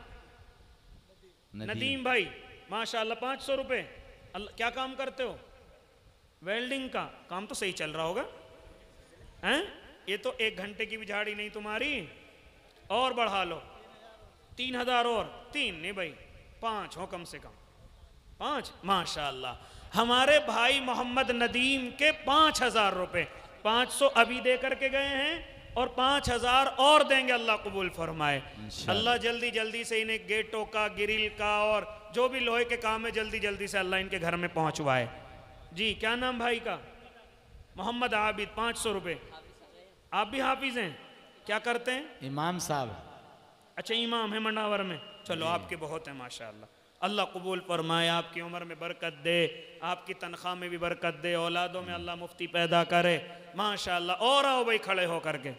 नदीम भाई माशाअल्लाह। 500 रुपये। क्या काम करते हो? वेल्डिंग का काम तो सही चल रहा होगा हैं? ये तो 1 घंटे की भी झाड़ी नहीं तुम्हारी। और बढ़ा लो 3000 और 3 नहीं भाई 5 हो कम से कम 5 माशाअल्लाह। हमारे भाई मोहम्मद नदीम के 5000 रुपये 500 अभी दे करके गए हैं और 5000 और देंगे। अल्लाह कबूल फरमाए। अल्लाह जल्दी जल्दी से इन्हें गेटों का, ग्रिल का और जो भी लोहे के काम है जल्दी जल्दी से अल्लाह इनके घर में पहुंचवाए। जी क्या नाम भाई का? मोहम्मद आबिद। 500 रुपये। आप भी हाफिज हैं? क्या करते हैं? इमाम साहब। अच्छा इमाम है मंडावर में। चलो आपके बहुत है माशाअल्लाह। अल्लाह कबूल फरमाए, आपकी उम्र में बरकत दे, आपकी तनख्वाह में भी बरकत दे, औलादों में अल्लाह मुफ्ती पैदा करे माशाअल्लाह। और आओ भाई खड़े होकर के।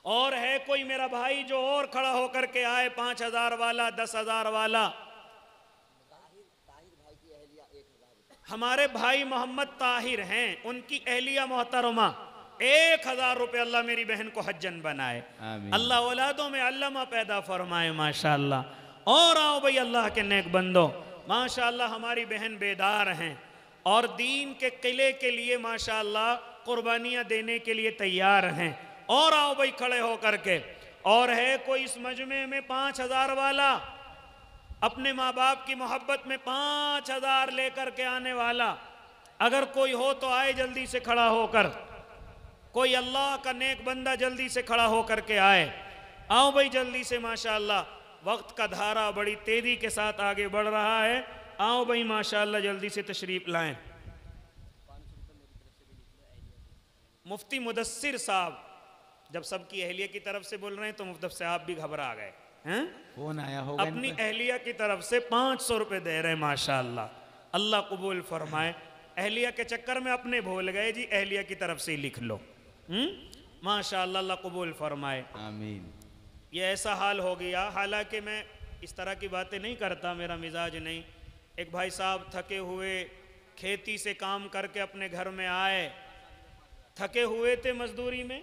और है कोई मेरा भाई जो और खड़ा होकर के आए? 5000 वाला, 10,000 वाला। हमारे भाई मोहम्मद ताहिर हैं, उनकी अहलिया मोहतरमा 1000 रुपये अल्लाह मेरी बहन को हज्जन बनाए। अल्लाह औलादों में अल्लामा पैदा फरमाए माशाअल्लाह। और आओ भाई अल्लाह के नेक बंदो माशाअल्लाह। हमारी बहन बेदार हैं और दीन के किले के लिए माशाअल्लाह कुर्बानियाँ देने के लिए तैयार हैं। और आओ भाई खड़े होकर के। और है कोई इस मजमे में 5000 वाला? अपने माँ बाप की मोहब्बत में 5000 लेकर के आने वाला? अगर कोई हो तो आए जल्दी से खड़ा होकर। कोई अल्लाह का नेक बंदा जल्दी से खड़ा होकर के आए। आओ भाई जल्दी से माशाअल्लाह। वक्त का धारा बड़ी तेजी के साथ आगे बढ़ रहा है। आओ भाई माशाअल्लाह जल्दी से तशरीफ लाएं। मुफ्ती मुदस्सिर साहब जब सबकी अहलिया की तरफ से बोल रहे हैं तो मुफ्ती साहब भी घबरा गए हैं। कौन आया होगा? अपनी अहलिया की तरफ से 500 रुपये दे रहे हैं माशाअल्लाह। अल्लाह कबूल फरमाए। अहलिया के चक्कर में अपने भूल गए जी, अहलिया की तरफ से लिख लो माशाअल्लाह। अल्लाह कबूल फरमाए आमीन। ये ऐसा हाल हो गया, हालांकि मैं इस तरह की बातें नहीं करता, मेरा मिजाज नहीं। एक भाई साहब थके हुए खेती से काम करके अपने घर में आए, थके हुए थे मजदूरी में।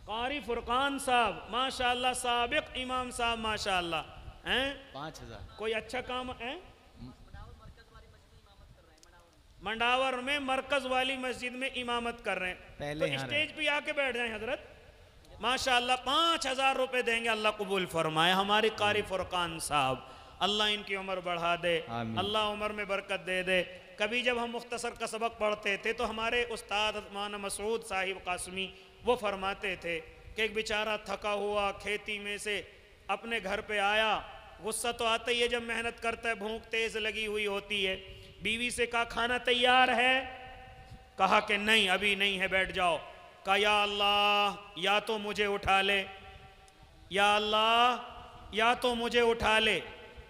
कारी फुरकान साहब माशाअल्लाह, साबिक इमाम साहब माशाअल्लाह हैं। 5000। कोई अच्छा काम है? मंडावर में मरकज वाली मस्जिद में इमामत कर रहे हैं। पहले तो स्टेज पे आके बैठ जाएं हजरत। माशाअल्लाह 5,000 रुपए देंगे, अल्लाह कबूल फरमाए। हमारी कारी फुरकान साहब, अल्लाह इनकी उम्र बढ़ा दे, अल्लाह उम्र में बरकत दे दे। कभी जब हम मुख्तसर का सबक पढ़ते थे तो हमारे उस्ताद मौलाना मसूद साहिब कासमी वो फरमाते थे कि एक बेचारा थका हुआ खेती में से अपने घर पे आया, गुस्सा तो आता ही है जब मेहनत करता है, भूख तेज लगी हुई होती है। बीवी से कहा खाना तैयार है, कहा कि नहीं अभी नहीं है, बैठ जाओ। कहा या अल्लाह या तो मुझे उठा ले, या अल्लाह या तो मुझे उठा ले।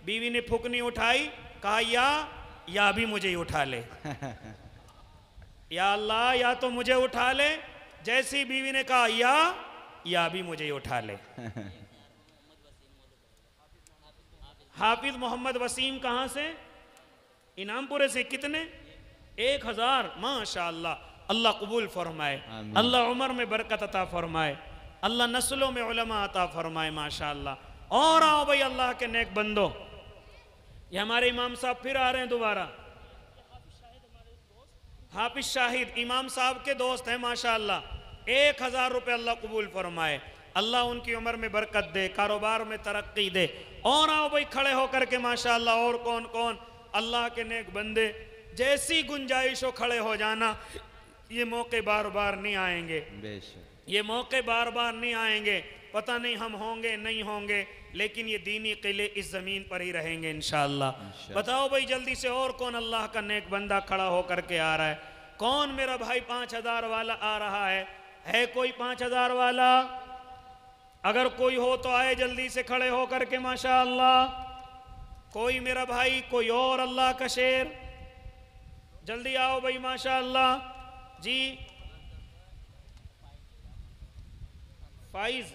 बीवी ने फुकनी उठाई, कहा या भी मुझे ही उठा ले। या अल्लाह या तो मुझे उठा ले। जैसी बीवी ने कहा या भी मुझे ही उठा ले। हाफिज मोहम्मद वसीम कहाँ से? इनामपुरे से। कितने? 1,000। माशाअल्लाह, अल्लाह कबूल फरमाए, अल्लाह उम्र में बरकत अता फरमाए, अल्लाह नस्लों में उलमा अता फरमाए। माशाअल्लाह। और आओ भाई अल्लाह के नेक बंदो, ये हमारे इमाम साहब फिर आ रहे हैं दोबारा। हाफिज शाहिद इमाम साहब के दोस्त हैं माशाअल्लाह। 1,000 रुपये अल्लाह कबूल फरमाए, अल्लाह उनकी उम्र में बरकत दे, कारोबार में तरक्की दे। और आओ भाई खड़े होकर के माशाअल्लाह। और कौन कौन अल्लाह के नेक बंदे? जैसी गुंजाइश हो खड़े हो जाना, ये मौके बार बार नहीं आएंगे, ये मौके बार बार नहीं आएंगे। पता नहीं हम होंगे नहीं होंगे, लेकिन ये दीनी किले इस ज़मीन पर ही रहेंगे इंशाअल्लाह। बताओ भाई जल्दी से और कौन अल्लाह का नेक बंदा खड़ा होकर के आ रहा है? कौन मेरा भाई 5,000 वाला आ रहा है कोई 5,000 वाला? अगर कोई हो तो आए जल्दी से खड़े होकर के माशाअल्लाह। कोई मेरा भाई, कोई और अल्लाह का शेर, जल्दी आओ भाई माशाअल्लाह जी। फाइज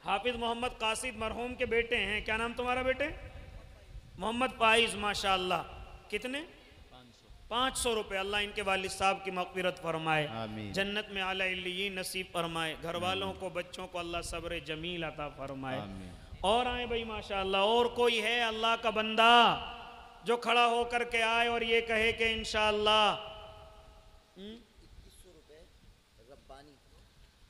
हाफिज मोहम्मद कासिद मरहूम के बेटे हैं। क्या नाम तुम्हारा बेटे? मोहम्मद फाइज माशाअल्लाह। कितने? 500 रुपये। अल्लाह इनके वालिद साहब की मग़फ़िरत फरमाए, जन्नत में आला इल्लियीन नसीब फरमाए, घर वालों को बच्चों को अल्लाह सब्र जमील अता फरमाए। और आए भाई माशाअल्लाह। और कोई है अल्लाह का बंदा जो खड़ा होकर के आए और ये कहे कि इंशाअल्लाह? 2100 रुपये रब्बानी।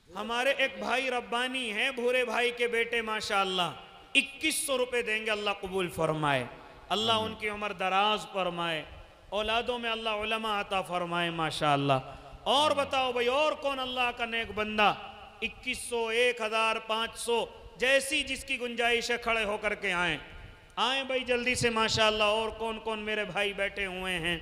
हमारे एक भाई रब्बानी हैं, भूरे भाई के बेटे माशाअल्लाह। 2100 रुपये देंगे, अल्लाह कबूल फरमाए, अल्लाह उनकी उम्र दराज फरमाए, औलादों में अल्लाह उलमा अता फरमाए माशाअल्लाह। और बताओ भाई और कौन अल्लाह का नेक बंदा? 2100, 1,000, 500, जैसी जिसकी गुंजाइश है खड़े होकर के आए भाई जल्दी से माशाअल्लाह। और कौन कौन मेरे भाई बैठे हुए हैं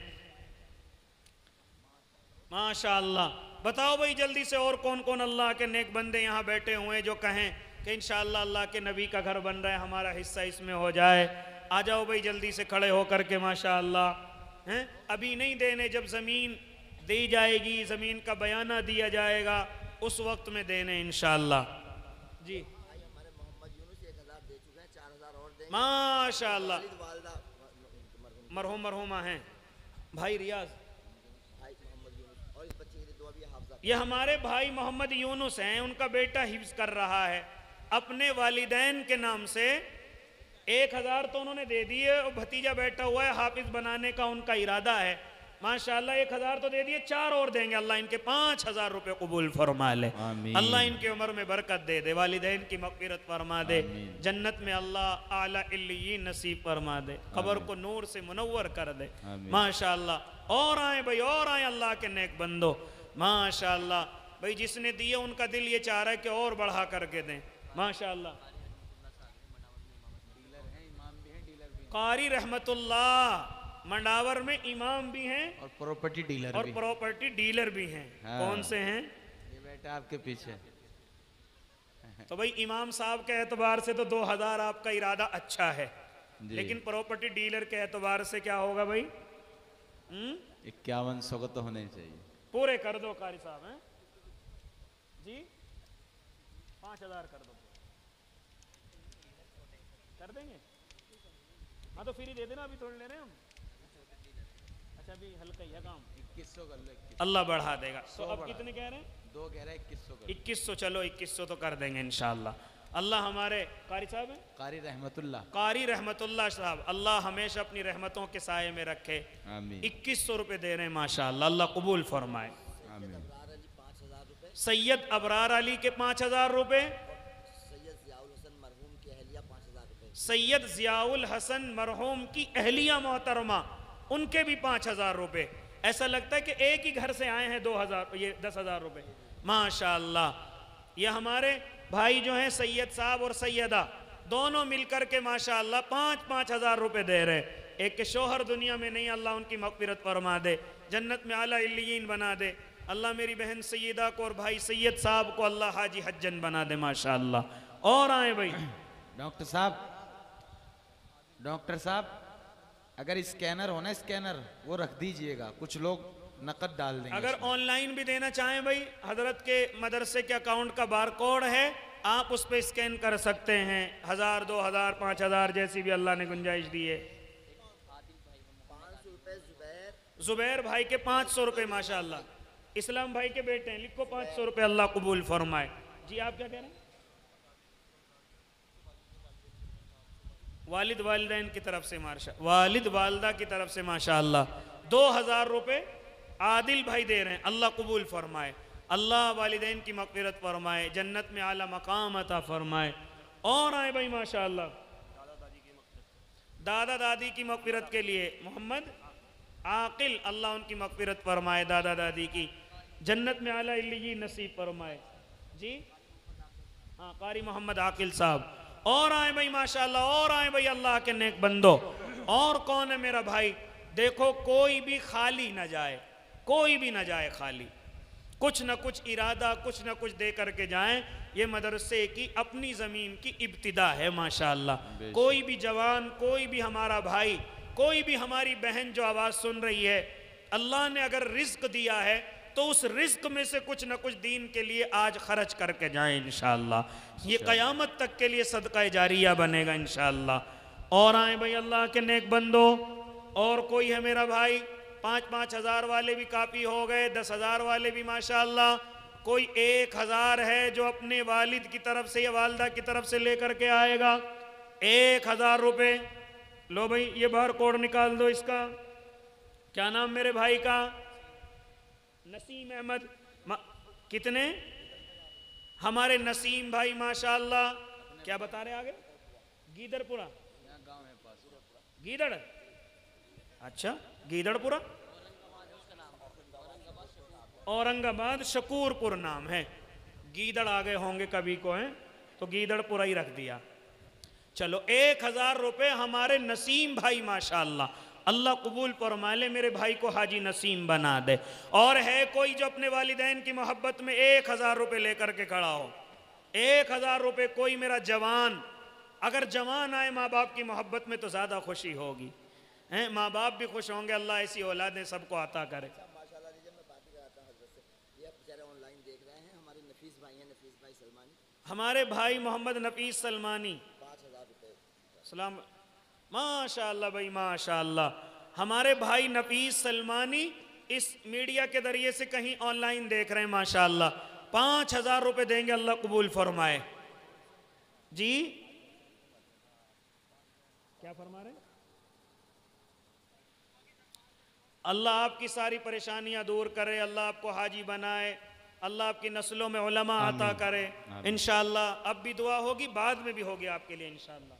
माशाअल्लाह? बताओ भाई जल्दी से और कौन कौन अल्लाह के नेक बंदे यहाँ बैठे हुए हैं जो कहें कि इंशाअल्लाह अल्लाह के नबी का घर बन रहा है, हमारा हिस्सा इसमें हो जाए। आ जाओ भाई जल्दी से खड़े होकर के माशाअल्लाह। हैं अभी नहीं देने, जब ज़मीन दी जाएगी, ज़मीन का बयाना दिया जाएगा, उस वक्त में देने इंशाअल्लाह जी। हमारे मोहम्मद यूनुस 1,000 दे चुके हैं, 4,000 और देंगे माशाअल्लाह। वालिदा मरहूमा हैं भाई रियाज, भाई मोहम्मद यूनुस, और इस बच्चे की दुआ भी हाफ़िज़ा। ये हमारे भाई मोहम्मद यूनुस हैं, उनका बेटा हिफ्ज़ कर रहा है अपने वालिदैन के नाम से। 1,000 तो उन्होंने दे दिए और भतीजा बैठा हुआ है, हाफिज बनाने का उनका इरादा है माशाअल्लाह। 1,000 तो दे दिए, 4 और देंगे। अल्लाह इनके 5,000 रुपये कबूल फरमा ले, अल्लाह इनके उम्र में बरकत दे दे, वालिदैन की मग़फ़िरत फरमा दे, जन्नत में अल्लाह आला इल्लियीन नसीब फरमा दे, कब्र को नूर से मुनव्वर कर दे माशाअल्लाह। और आए भाई और आए अल्लाह के नेक बंदो माशाअल्लाह। भाई जिसने दिए उनका दिल ये चाह रहा है कि और बढ़ा करके दें माशाअल्लाह। कारी रहमतुल्लाह मंडावर में इमाम भी हैं और प्रॉपर्टी डीलर भी हैं। हाँ। कौन से हैं? ये बेटा आपके पीछे। तो भाई इमाम साहब के एतबार से तो 2,000 आपका इरादा अच्छा है, लेकिन प्रॉपर्टी डीलर के एतबार से क्या होगा भाई? 5100 का तो होने चाहिए। पूरे कर दो कारी साहब हैं जी, 5,000 कर दो, कर देंगे। हाँ तो फिर ही दे देना, अभी थोड़ी ले रहे हैं हम। अच्छा अभी हल्का ही है काम। 2100 कर लो, अल्लाह बढ़ा देगा। तो अब कितने कह रहे हैं? 2 कह रहे हैं, 2100 कर लो। 2100 चलो 2100 तो कर देंगे इंशाअल्लाह। अल्लाह हमारे कारी साहब हैं, कारी रहमतुल्लाह साहब, अल्लाह हमेशा अपनी रहमतों के साये में रखे। 2100 रुपये दे रहे हैं माशाअल्लाह, अल्लाह कबूल फरमाए। आमीन। सैयद अबरार अली के 5,000 रुपये, सैयद जियाउल हसन मरहूम की अहलिया 5,000 रुपये, सैयद जियाउल हसन मरहूम की अहलिया मोहतरमा उनके भी 5,000 रुपये। ऐसा लगता है कि एक ही घर से आए हैं 2,000, ये 10,000 रुपये। माशाअल्लाह ये हमारे भाई जो हैं सैयद साहब और सैयदा दोनों मिलकर के माशाअल्लाह 5-5 हज़ार रुपये दे रहे। एक के शोहर दुनिया में नहीं, अल्लाह उनकी मग़फ़िरत फरमा दे, जन्नत में आला इल्लियीन बना दे। अल्लाह मेरी बहन सैयदा को और भाई सैयद साहब को अल्लाह हाजी हज्जन बना दे माशाअल्लाह। और आए भाई डॉक्टर साहब अगर स्कैनर हो ना, स्कैनर वो रख दीजिएगा, कुछ लोग नकद डाल देंगे। अगर ऑनलाइन भी देना चाहें भाई, हजरत के मदरसे के अकाउंट का बार कोड है, आप उस पर स्कैन कर सकते हैं। 1,000, 2,000, 5,000 जैसी भी अल्लाह ने गुंजाइश दी है। 500 रुपये जुबैर भाई के 500 रुपये माशाअल्लाह। इस्लाम भाई के बेटे हैं, लिखो 500 रुपये, अल्लाह कबूल फरमाए। जी आप क्या कह रहे हैं? वालिद वालिदैन की तरफ से वालिद वालदा की तरफ से माशाअल्लाह 2,000 रुपये आदिल भाई दे रहे हैं, अल्लाह कबूल फरमाए। अल्लाह वालिदैन की मग़फ़िरत फरमाए, जन्नत में आला मकाम अता फरमाए। और आए भाई माशाअल्लाह दादा दादी की मग़फ़िरत के लिए मोहम्मद आकिल, अल्लाह उनकी मग़फ़िरत फरमाए, दादा दादी की जन्नत में आला इल्लियीन नसीब फरमाए। जी हाँ, कारी मोहम्मद आकिल साहब। और आए भाई माशाअल्लाह, और आए भाई अल्लाह के नेक बंदो। और कौन है मेरा भाई? देखो कोई भी खाली ना जाए, कोई भी ना जाए खाली, कुछ ना कुछ इरादा, कुछ ना कुछ दे करके जाएं। ये मदरसे की अपनी ज़मीन की इब्तिदा है माशाअल्लाह। कोई भी जवान, कोई भी हमारा भाई, कोई भी हमारी बहन जो आवाज़ सुन रही है, अल्लाह ने अगर रिज्क दिया है तो उस रिज्क में से कुछ ना कुछ दीन के लिए आज खर्च करके जाएं इंशाअल्लाह। ये क़यामत तक के लिए सदका जारिया बनेगा इंशाअल्लाह। और आए भाई अल्लाह के नेक बंदो। और कोई है मेरा भाई? 5-5 हज़ार वाले भी काफ़ी हो गए, 10,000 वाले भी माशाअल्लाह। कोई 1,000 है जो अपने वालिद की तरफ से या वालदा की तरफ से लेकर के आएगा, 1,000 रुपये। लो भाई ये बार कोड निकाल दो इसका। क्या नाम मेरे भाई का? नसीम अहमद। कितने? हमारे नसीम भाई माशाअल्लाह। क्या बता रहे आगे? गीदड़पुरा गीदड़, अच्छा गीदड़पुरा, औरंगाबाद शकूरपुर नाम है। गीदड़ आगे होंगे कभी को हैं तो गीदड़पुरा ही रख दिया। चलो 1,000 रुपये हमारे नसीम भाई माशाअल्लाह, अल्लाह कबूल फरमा ले, मेरे भाई को हाजी नसीम बना दे। और है कोई जो अपने वालिदैन की मोहब्बत में 1,000 रुपये लेकर के खड़ा हो? 1,000 रुपये कोई मेरा जवान, अगर जवान आए माँ बाप की मोहब्बत में तो ज़्यादा खुशी होगी, हैं? माँ बाप भी खुश होंगे, अल्लाह ऐसी औलादें सबको अता करे। माशाल्लाह लीजिए, मैं बात ही कराता हूँ हज़रत से। ये बेचारे ऑनलाइन देख रहे हैं, हमारे नफीस भाई हैं, नफीस भाई सलमानी, हमारे भाई मोहम्मद नफीस सलमानी 5,000 रुपये। सलाम माशाअल्लाह भाई माशाअल्लाह। हमारे भाई नफीस सलमानी इस मीडिया के जरिए से कहीं ऑनलाइन देख रहे हैं माशाअल्लाह, 5,000 रुपये देंगे, अल्लाह कबूल फरमाए। जी क्या फरमा रहे हैं? अल्लाह आपकी सारी परेशानियां दूर करे, अल्लाह आपको हाजी बनाए, अल्लाह आपकी नस्लों में उलमा अता करे इंशाअल्लाह। अब भी दुआ होगी, बाद में भी होगी आपके लिए इंशाअल्लाह।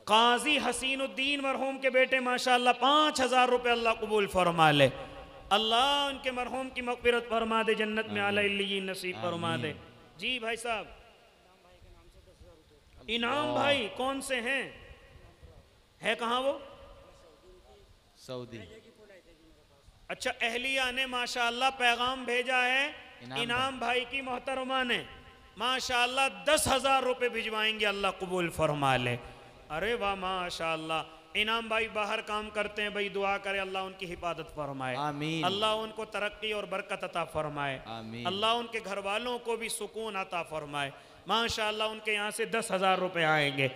काजी हसीनुद्दीन मरहूम के बेटे माशाअल्लाह 5,000 रुपये, अल्लाह कबूल फरमा ले, अल्लाह उनके मरहूम की मग़फ़िरत फरमा दे, जन्नत में आला इल्लियीन नसीब फरमा दे। जी भाई साहब, इनाम भाई कौन से हैं? है कहाँ वो? सऊदी। अच्छा, अहलिया ने माशाअल्लाह पैगाम भेजा है, इनाम भाई की मोहतरमा ने माशाअल्लाह 10,000 रुपये भिजवाएंगे, अल्लाह कबूल फरमा ले। अरे वाह माशाअल्लाह। इनाम भाई बाहर काम करते हैं भाई, दुआ करे अल्लाह उनकी हिफाजत फरमाए, आमीन। अल्लाह उनको तरक्की और बरकत अता फरमाए, आमीन। अल्लाह उनके घर वालों को भी सुकून अता फरमाए माशाअल्लाह। उनके यहाँ से 10,000 रुपये आएंगे,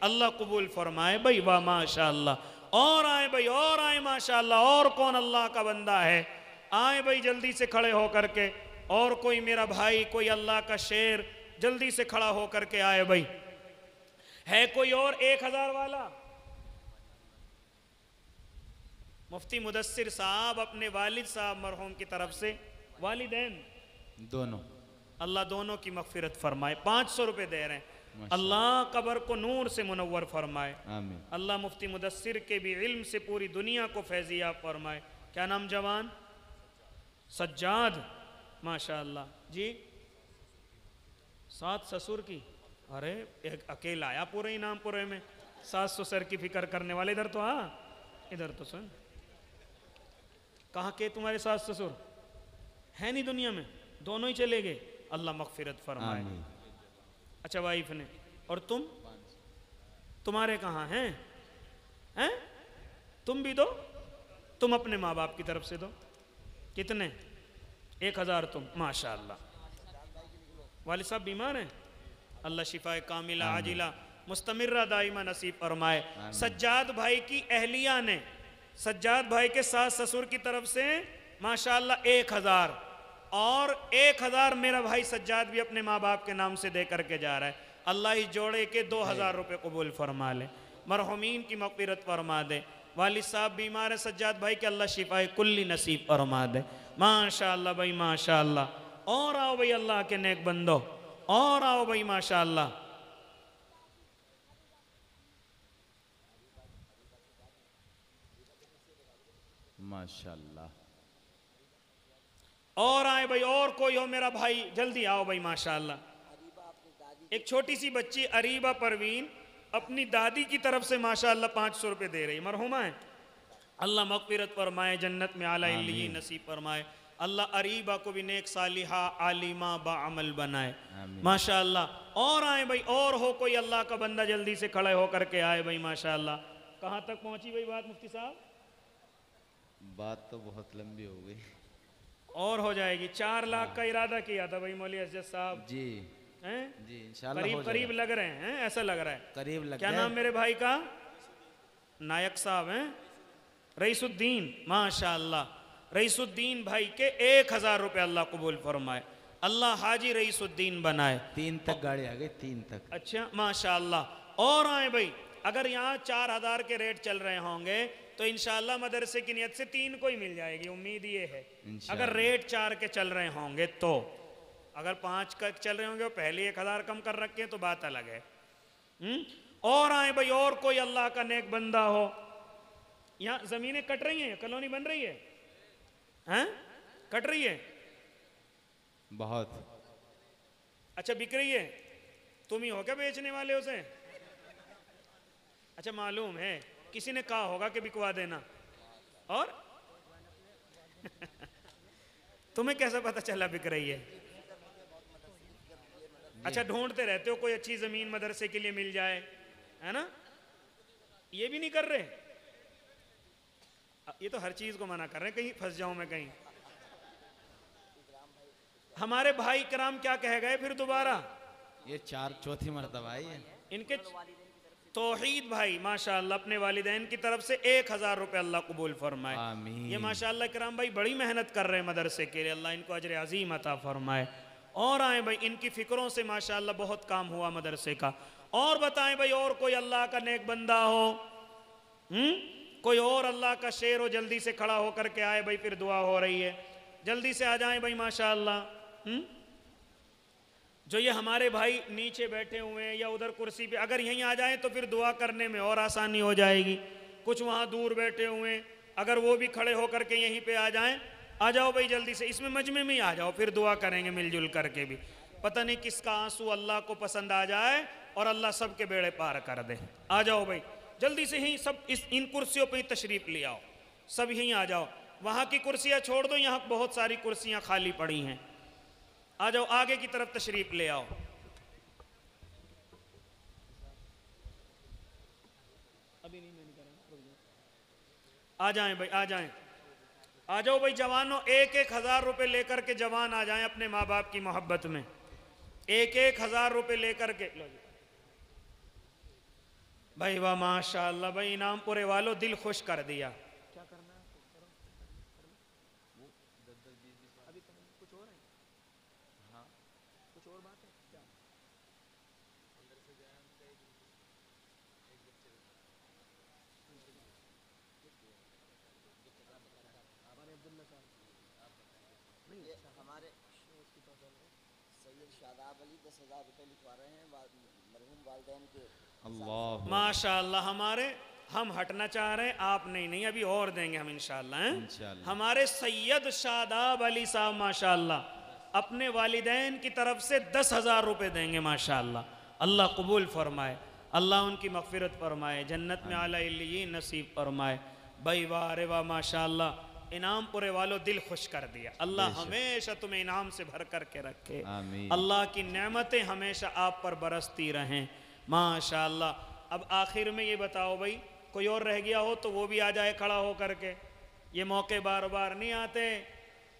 अल्लाह कबूल फरमाए भाई, वाह माशाअल्लाह। और आए भाई, और आए माशाअल्लाह। और कौन अल्लाह का बंदा है? आए भाई जल्दी से खड़े हो करके। और कोई मेरा भाई, कोई अल्लाह का शेर, जल्दी से खड़ा हो करके आए भाई। है कोई और 1,000 वाला? मुफ्ती मुदस्सिर साहब अपने वालिद साहब मरहूम की तरफ से वालिदैन दोनों। अल्लाह दोनों की मगफिरत फरमाए। 500 रुपये दे रहे हैं। अल्लाह कब्र को नूर से मुनव्वर फरमाए। आमीन। अल्लाह मुफ्ती मुदस्सिर के भी इल्म से पूरी दुनिया को फैजियाब फरमाए। क्या नाम जवान? सज्जाद, माशाअल्लाह जी। 7 ससुर की, अरे एक अकेला आया पूरे इनामपुरे में 7 ससुर की फिक्र करने वाले। इधर तो इधर तो सुन, कहाँ के तुम्हारे 7 ससुर है नहीं दुनिया में, दोनों ही चले गए। अल्लाह मगफिरत फरमाए। अच्छा वाइफ ने, और तुम्हारे कहाँ हैं? तुम भी दो, तुम अपने माँ बाप की तरफ से दो। कितने? 1000 तुम, माशाअल्लाह। वालिद साहब बीमार हैं, अल्लाह शिफाए कामिला आजिला मुस्तमिर्रा दाइमा नसीब फरमाए। सज्जाद भाई की अहलिया ने सज्जाद भाई के 7 ससुर की तरफ से माशाअल्लाह 1000, और 1000 मेरा भाई सज्जाद भी अपने माँ बाप के नाम से दे करके जा रहा है। अल्लाह ही जोड़े के 2000 रुपये कबूल फरमा ले, मरहुमीन की मग़फ़िरत फरमा दे। वालिद साहब बीमार है सज्जाद भाई के, अल्लाह शिफाए कुल्ली नसीब फरमा दे। माशाअल्लाह भाई माशाअल्लाह। और आओ भाई अल्लाह के नेक बंदो, और आओ भाई माशाअल्लाह। माशाअल्लाह। और आए भाई, और कोई हो मेरा भाई, जल्दी आओ भाई माशाअल्लाह। एक छोटी सी बच्ची अरीबा परवीन अपनी दादी की तरफ से माशाअल्लाह 500 रुपये दे रही, मरहुमा है। अल्लाह मग़फ़िरत फरमाए, जन्नत में आला इल्लियीन नसीब फरमाए। अल्लाह अरीबा को भी नेक सालिहा आलिमा बाअमल बनाए, माशाअल्लाह। और आए भाई, और हो कोई अल्लाह का बंदा, जल्दी से खड़े होकर के आए भाई माशाअल्लाह। कहाँ तक पहुँची भाई बात मुफ्ती साहब? बात तो बहुत लंबी हो गई, और हो जाएगी। 4 लाख का इरादा किया था भाई मौलवी अज़्ज़द साहब जी हैं? जी इंशाल्लाह करीब करीब लग रहे हैं, ऐसा लग रहा है करीब लग क्या नाम मेरे भाई का? नायक साहब हैं, रईसुद्दीन, माशाअल्लाह। रईसुद्दीन भाई के 1000 रुपये अल्लाह कबूल फरमाए। अल्लाह हाजी रईसुद्दीन बनाए। 3 तक गाड़ी आ गई, 3 तक। अच्छा माशाअल्लाह। और आए भाई, अगर यहाँ 4000 के रेट चल रहे होंगे तो इंशाअल्लाह मदरसे की नियत से 3 को ही मिल जाएगी, उम्मीद ये है। अगर रेट 4 के चल रहे होंगे तो, अगर 5 का चल रहे होंगे और पहले 1000 कम कर रखे हैं तो बात अलग है। और आए भाई, और कोई अल्लाह का नेक बंदा हो। यहाँ जमीनें कट रही हैं, कॉलोनी बन रही है, हैं? कट रही है बहुत। अच्छा बिक रही है, तुम ही हो क्या बेचने वाले उसे? अच्छा मालूम है, किसी ने कहा होगा कि बिकवा देना। और तुम्हें कैसा पता चला बिक रही है? अच्छा ढूंढते रहते हो कोई अच्छी जमीन मदरसे के लिए मिल जाए, है ना? ये भी नहीं कर रहे, ये तो हर चीज को मना कर रहे हैं, कहीं फंस जाऊं मैं कहीं। हमारे भाई कराम क्या कह गए फिर दोबारा? ये 4 मरतबा है इनके तौहीद भाई माशाअल्लाह अपने वालिदैन की तरफ से 1000 रुपये अल्लाह कबूल फरमाए। आमीन। ये माशाअल्लाह कराम भाई बड़ी मेहनत कर रहे हैं मदरसे के लिए, अल्लाह इनको अजर अजीम अता फरमाए। और आए भाई, इनकी फिक्रों से माशाअल्लाह बहुत काम हुआ मदरसे का। और बताएं भाई, और कोई अल्लाह का नेक बंदा हो, कोई और अल्लाह का शेर हो, जल्दी से खड़ा होकर के आए भाई, फिर दुआ हो रही है, जल्दी से आ जाए भाई माशाअल्लाह। जो ये हमारे भाई नीचे बैठे हुए हैं या उधर कुर्सी पे, अगर यहीं आ जाएं तो फिर दुआ करने में और आसानी हो जाएगी। कुछ वहाँ दूर बैठे हुए हैं, अगर वो भी खड़े होकर के यहीं पे आ जाएं, आ जाओ भाई जल्दी से, इसमें मजमे में ही आ जाओ, फिर दुआ करेंगे मिलजुल करके भी। पता नहीं किसका आंसू अल्लाह को पसंद आ जाए और अल्लाह सबके बेड़े पार कर दे। आ जाओ भाई जल्दी से, यहीं सब इन कुर्सियों पर ही तशरीफ ले आओ, सब यहीं आ जाओ। वहाँ की कुर्सियाँ छोड़ दो, यहाँ बहुत सारी कुर्सियाँ खाली पड़ी हैं। आ जाओ, आगे की तरफ तशरीफ ले आओ। अभी नहीं, मैंने कहा आ जाएं भाई, आ जाएं, आ जाओ भाई जवानों। 1000 रुपये लेकर के जवान आ जाएं अपने माँ बाप की मोहब्बत में। 1000 रुपये लेकर के लो भाई। वाह माशाअल्लाह भाई, इनाम पूरे वालों दिल खुश कर दिया। क्या करना है? अभी कुछ और है? हाँ कुछ और बात है क्या? शादाब अली 10,000 रुपये लिखवा रहे हैं मरहूम वालिदैन के। अल्लाह माशाअल्लाह। हमारे हम हटना चाह रहे हैं, आप नहीं अभी और देंगे हम इंशाअल्लाह हैं। इंशाअल्लाह। हमारे सैयद शादाब अली साहब माशाअल्लाह अपने वालिदैन की तरफ से 10,000 रुपये देंगे माशाअल्लाह। अल्लाह कबूल फरमाए, अल्लाह उनकी मग़फ़िरत फरमाए, जन्नत में आला इल्लियीन नसीब फरमाए। भाई वाह रे वाह माशाअल्लाह। इनाम पूरे वालों दिल खुश कर दिया। अल्लाह हमेशा तुम्हें इनाम से भर करके रखे। आमीन। अल्लाह की नेमतें हमेशा आप पर बरसती रहें माशाअल्लाह। अब आखिर में ये बताओ भाई, कोई और रह गया हो तो वो भी आ जाए खड़ा हो करके। ये मौके बार बार नहीं आते।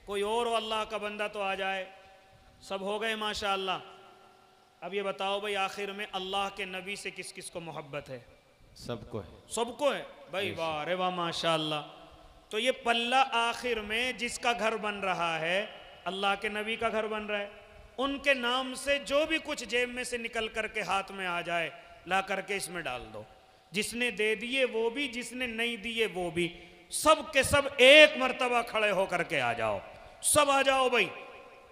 कोई और हो अल्लाह का बंदा तो आ जाए। सब हो गए माशाअल्लाह। अब ये बताओ भाई, आखिर में अल्लाह के नबी से किस किस को मोहब्बत है? सबको है। सबको है भाई। वाह रे वाह माशाअल्लाह। तो ये पल्ला आखिर में जिसका घर बन रहा है, अल्लाह के नबी का घर बन रहा है, उनके नाम से जो भी कुछ जेब में से निकल करके हाथ में आ जाए ला करके इसमें डाल दो। जिसने दे दिए वो भी, जिसने नहीं दिए वो भी, सब के सब एक मर्तबा खड़े होकर के आ जाओ। सब आ जाओ भाई।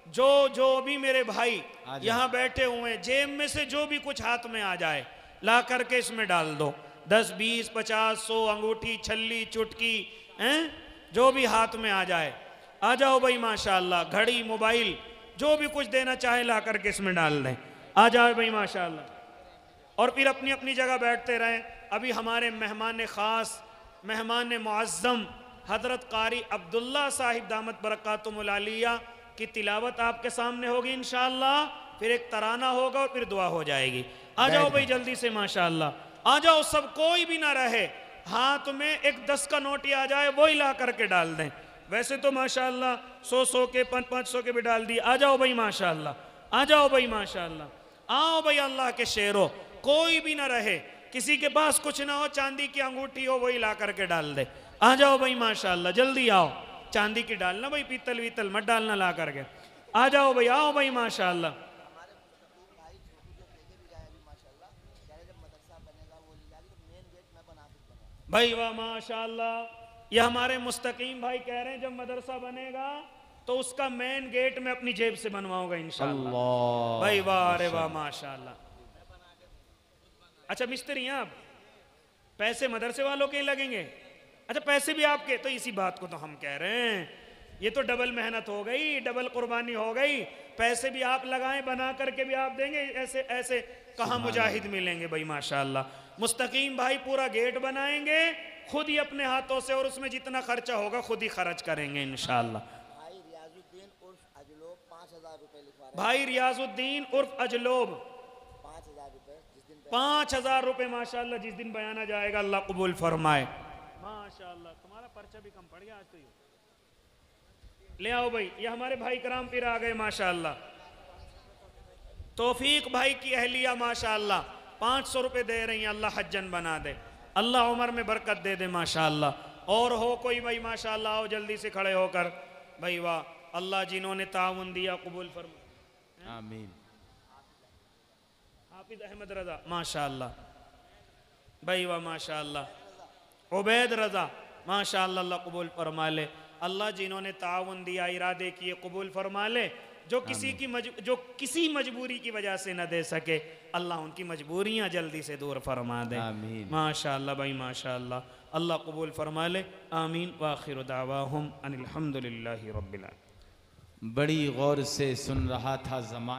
जो भी मेरे भाई यहाँ बैठे हुए हैं, जेब में से जो भी कुछ हाथ में आ जाए ला करके इसमें डाल दो। 10, 20, 50, 100 अंगूठी, छल्ली, चुटकी हैं, जो भी हाथ में आ जाए आ जाओ भाई माशाअल्लाह। घड़ी, मोबाइल, जो भी कुछ देना चाहे ला करके इसमें डाल दें। आ जाओ भाई माशाअल्लाह। और फिर अपनी अपनी जगह बैठते रहें। अभी हमारे मेहमान ख़ास, मेहमान मुअज़्ज़म हज़रत कारी अब्दुल्ला साहिब दामत बरकातुहुल आलिया की तिलावत आपके सामने होगी इंशाअल्लाह। फिर एक तराना होगा और फिर दुआ हो जाएगी। आ जाओ भाई जल्दी से माशाअल्लाह। आ जाओ, सब कोई भी ना रहे। हाथ में एक 10 का नोट ही आ जाए वही ला करके डाल दें। वैसे तो माशाअल्लाह 100 के 500 के भी डाल दिए। आ जाओ भाई माशाअल्लाह। आ जाओ भाई माशाअल्लाह। आओ भाई अल्लाह के शेरों, कोई भी ना रहे। किसी के पास कुछ ना हो, चांदी की अंगूठी हो, वही ला करके डाल दे। आ जाओ भाई माशाअल्लाह, जल्दी आओ। चांदी की डालना भाई, पीतल वीतल मत डालना ला करके। आ जाओ भाई, आओ भाई माशाअल्लाह। भाई वाह माशाअल्लाह। ये हमारे मुस्तकीम भाई कह रहे हैं जब मदरसा बनेगा तो उसका मेन गेट में अपनी जेब से बनवाऊंगा इंशाअल्लाह। भाई वाह रे वाह माशाअल्लाह। अच्छा मिस्त्री हैं आप, पैसे मदरसे वालों के ही लगेंगे? अच्छा पैसे भी आपके? तो इसी बात को तो हम कह रहे हैं, ये तो डबल मेहनत हो गई, डबल कुर्बानी हो गई। पैसे भी आप लगाएं, बना करके भी आप देंगे। ऐसे ऐसे कहाँ मुजाहिद मिलेंगे भाई माशाअल्लाह। मुस्तकीम भाई पूरा गेट बनाएंगे खुद ही अपने हाथों से, और उसमें जितना खर्चा होगा खुद ही खर्च करेंगे इंशाअल्लाह। भाई रियाजुद्दीन उर्फ अजलोब 5,000 रुपये लिखवा रहे हैं। भाई रियाजुद्दीन उर्फ अजलोब 5,000 रुपये, जिस दिन 5,000 रुपये माशाअल्लाह। जिस दिन बयाना जाएगा अल्लाह कबूल फरमाए माशाअल्लाह। तुम्हारा पर्चा भी कम पड़ गया आज तो। ये ले आओ भाई, ये हमारे भाई कराम फिर आ गए माशाअल्लाह। तौफीक भाई की अहलिया माशाअल्लाह 500 रुपये दे रही हैं। अल्लाह हज्जन बना दे, अल्लाह उम्र में बरकत दे दे माशाअल्लाह। और हो कोई भाई माशाअल्लाह, आओ जल्दी से खड़े होकर। भाई वाह, अल्लाह जिन्होंने ताउन दिया कबूल फरमा। आमीन। हाफिज अहमद रजा माशाअल्लाह। भाई वाह माशाअल्लाह। उबैद रजा माशाअल्लाह, अल्लाह कबूल फरमा ले। अल्लाह जिन्होंने ताउन दिया, इरादे किए, कबूल फरमा ले। जो किसी मजबूरी की वजह से न दे सके, अल्लाह उनकी मजबूरियां जल्दी से दूर फरमा दे माशाअल्लाह। भाई माशाअल्लाह, अल्लाह कबूल फरमा ले। आमीन। व आखिर दावाहुम अनिल हम्दुलिल्लाहि रब्बिल आलमीन। बड़ी गौर से सुन रहा था ज़माना।